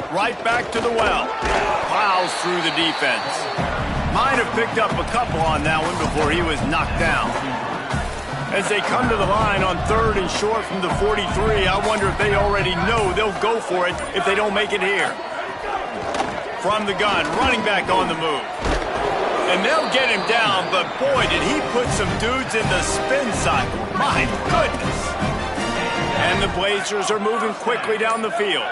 S1: Right back to the well. Plows through the defense. Might have picked up a couple on that one before he was knocked down. As they come to the line on 3rd and short from the 43, I wonder if they already know they'll go for it if they don't make it here. From the gun, running back on the move. And they'll get him down, but boy, did he put some dudes in the spin cycle. My goodness. And the Blazers are moving quickly down the field.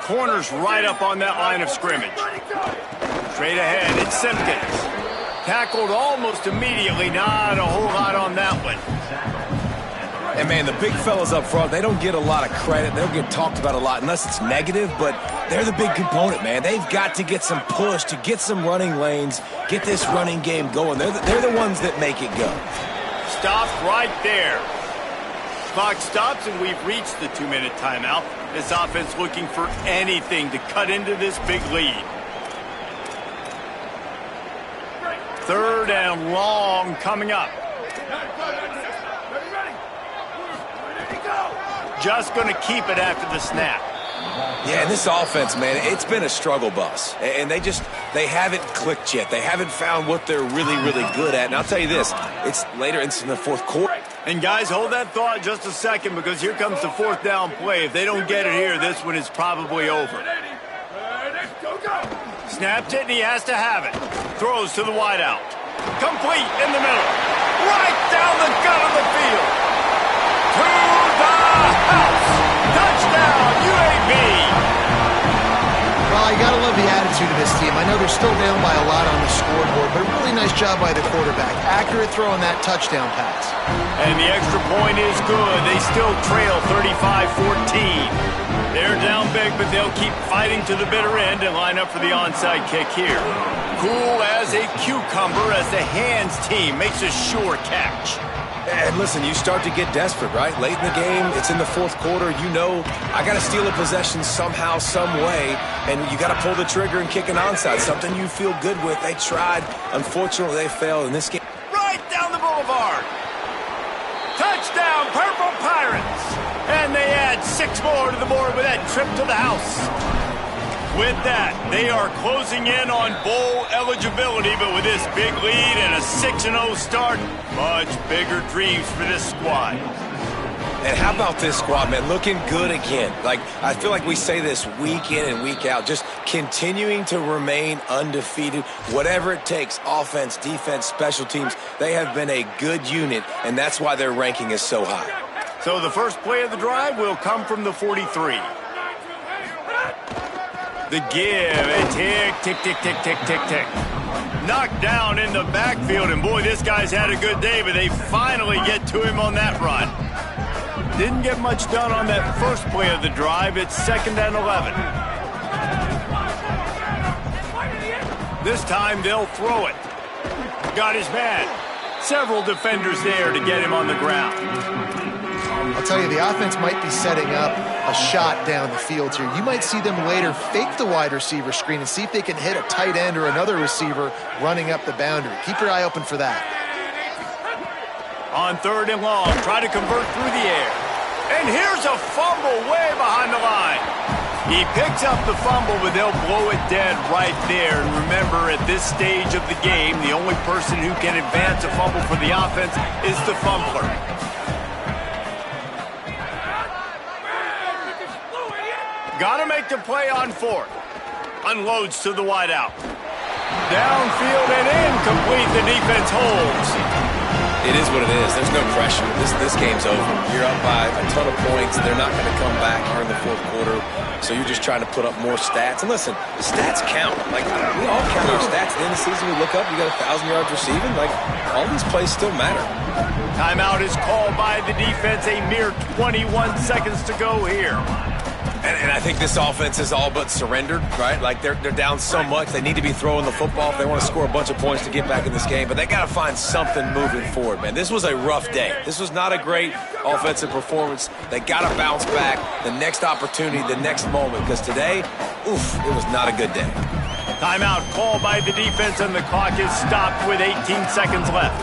S1: Corners right up on that line of scrimmage. Straight ahead, it's Simpkins. Tackled almost immediately. Not a whole lot on that one.
S4: And, man, the big fellas up front, they don't get a lot of credit. They don't get talked about a lot unless it's negative, but they're the big component, man. They've got to get some push to get some running lanes, get this running game going. They're the ones that make it go.
S1: Stopped right there. Clock stops, and we've reached the 2-minute timeout. This offense looking for anything to cut into this big lead. 3rd and long coming up. just going to keep it after the snap.
S4: Yeah, and this offense, man, it's been a struggle bus. And they haven't clicked yet. They haven't found what they're really, really good at. And I'll tell you this, it's later into the fourth quarter.
S1: And guys, hold that thought just a second, because here comes the fourth down play. If they don't get it here, this one is probably over. Snapped it, and he has to have it. Throws to the wideout. Complete in the middle. Right down the gut of the field. To the house. Touchdown, UAB.
S3: Well, you got to love the attitude of this team. I know they're still down by a lot on the scoreboard, but a really nice job by the quarterback. Accurate throw on that touchdown pass.
S1: And the extra point is good. They still trail 35-14. They're down big, but they'll keep fighting to the bitter end and line up for the onside kick here. Cool as a cucumber as the hands team makes a sure catch.
S4: And listen, you start to get desperate, right? Late in the game, it's in the fourth quarter. You know, I got to steal a possession somehow, some way, and you got to pull the trigger and kick an onside, something you feel good with. They tried. Unfortunately, they failed in this game.
S1: Right down the boulevard. Touchdown, Purple Pirates. And they add 6 more to the board with that trip to the house. With that, they are closing in on bowl eligibility, but with this big lead and a 6-0 start, much bigger dreams for this squad.
S4: And how about this squad, man? Looking good again. Like, I feel like we say this week in and week out, just continuing to remain undefeated, whatever it takes, offense, defense, special teams. They have been a good unit, and that's why their ranking is so high.
S1: So the first play of the drive will come from the 43. The give, a tick, tick, tick, tick, tick, tick, tick. Knocked down in the backfield, and boy, this guy's had a good day, but they finally get to him on that run. Didn't get much done on that first play of the drive. It's 2nd and 11. This time they'll throw it. Got his man. Several defenders there to get him on the ground.
S3: I'll tell you, the offense might be setting up a shot down the field here. You might see them later fake the wide receiver screen and see if they can hit a tight end or another receiver running up the boundary. Keep your eye open for that.
S1: On 3rd and long, try to convert through the air. And here's a fumble way behind the line. He picks up the fumble, but they'll blow it dead right there. And remember, at this stage of the game, the only person who can advance a fumble for the offense is the fumbler. Got to make the play on 4th. Unloads to the wideout. Downfield and incomplete. The defense holds.
S4: It is what it is. There's no pressure. This game's over. You're up by a ton of points. They're not going to come back during the fourth quarter. So you're just trying to put up more stats. And listen, the stats count. Like, we all count our stats. At the end of the season, we look up, you got 1,000 yards receiving. Like, all these plays still matter.
S1: Timeout is called by the defense. A mere 21 seconds to go here.
S4: And I think this offense is all but surrendered, right? Like, they're down so much. They need to be throwing the football if they want to score a bunch of points to get back in this game. But they got to find something moving forward, man. This was a rough day. This was not a great offensive performance. They got to bounce back the next opportunity, the next moment. Because today, oof, it was not a good day.
S1: Timeout called by the defense, and the clock is stopped with 18 seconds left.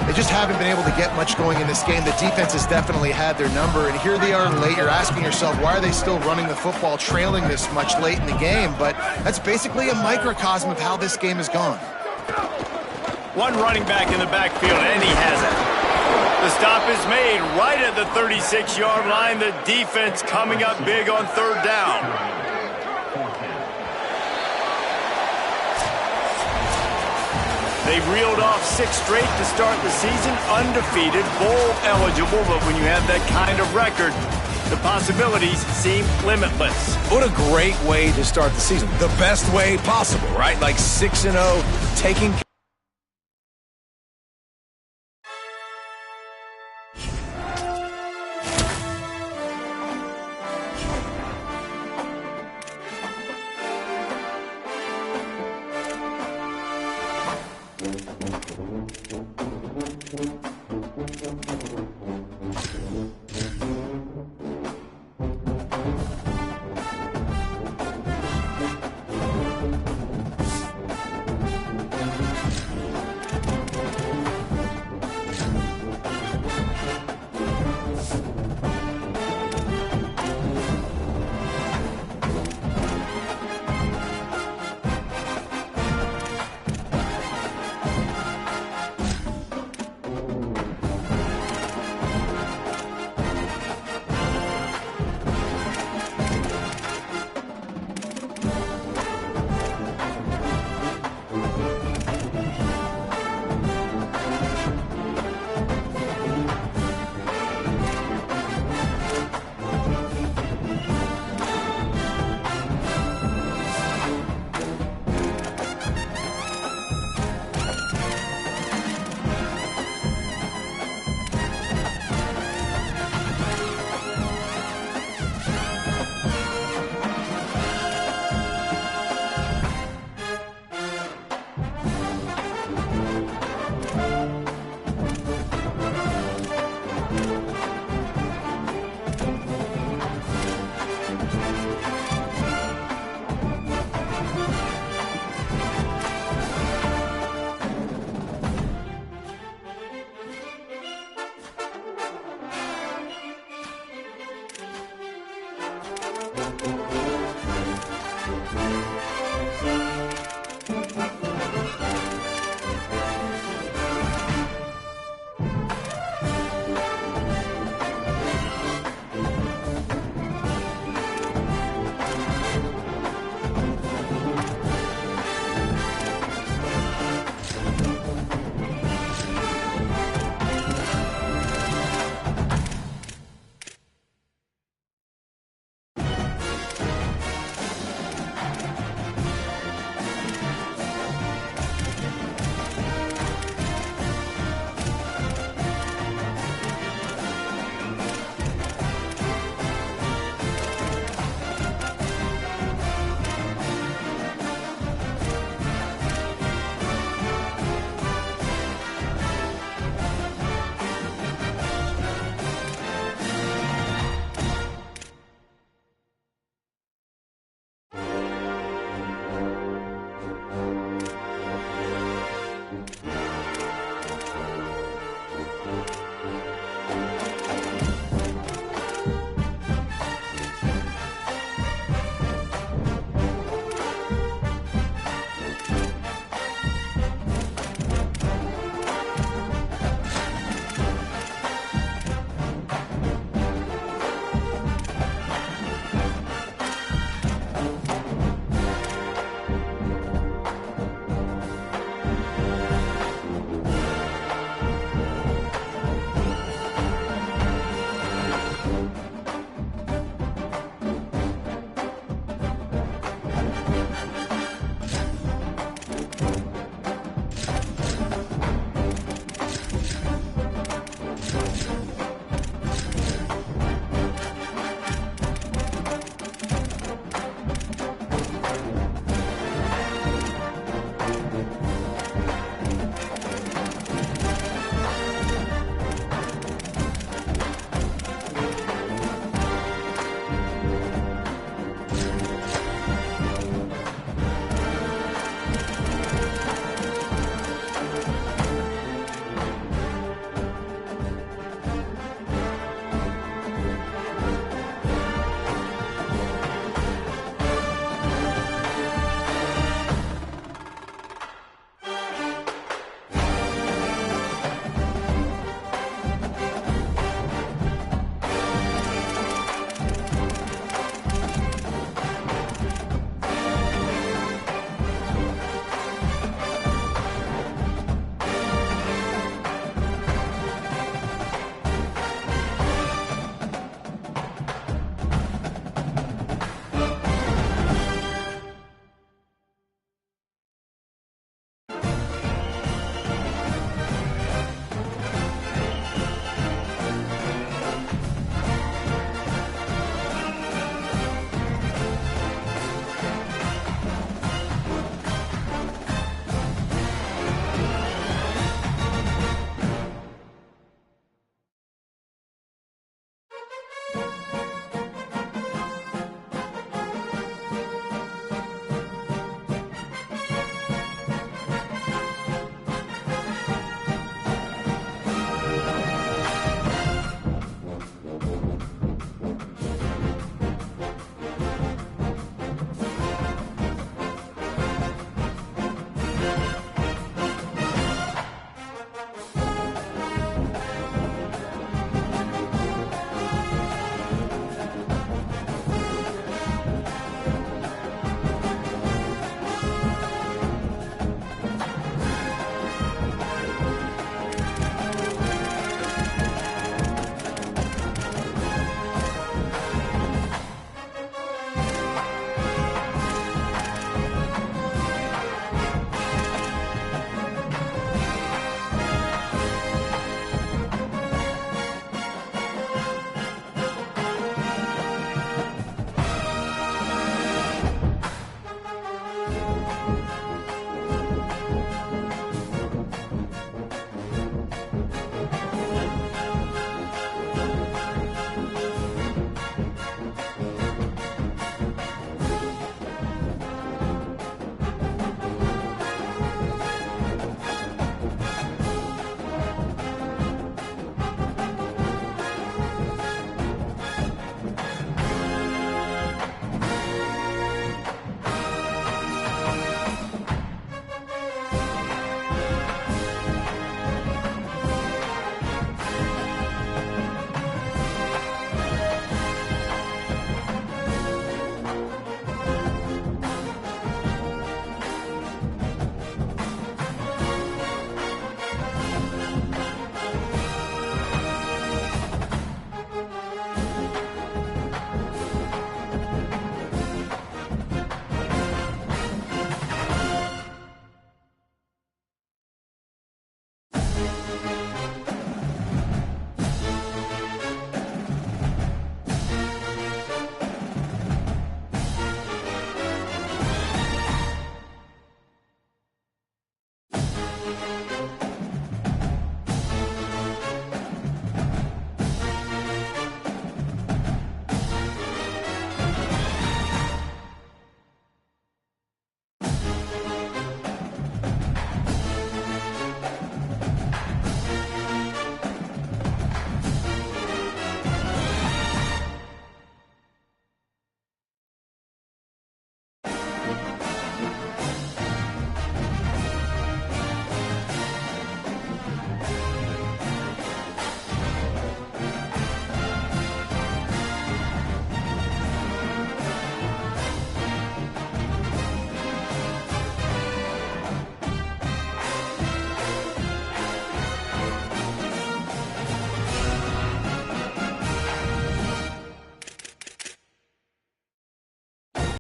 S3: They just haven't been able to get much going in this game. The defense has definitely had their number, and here they are late. You're asking yourself, why are they still running the football, trailing this much late in the game? But that's basically a microcosm of how this game has gone.
S1: One running back in the backfield, and he has it. The stop is made right at the 36-yard line. The defense coming up big on 3rd down. They've reeled off 6 straight to start the season, undefeated, bowl eligible, but when you have that kind of record, the possibilities seem limitless.
S4: What a great way to start the season. The best way possible, right? Like 6-0, taking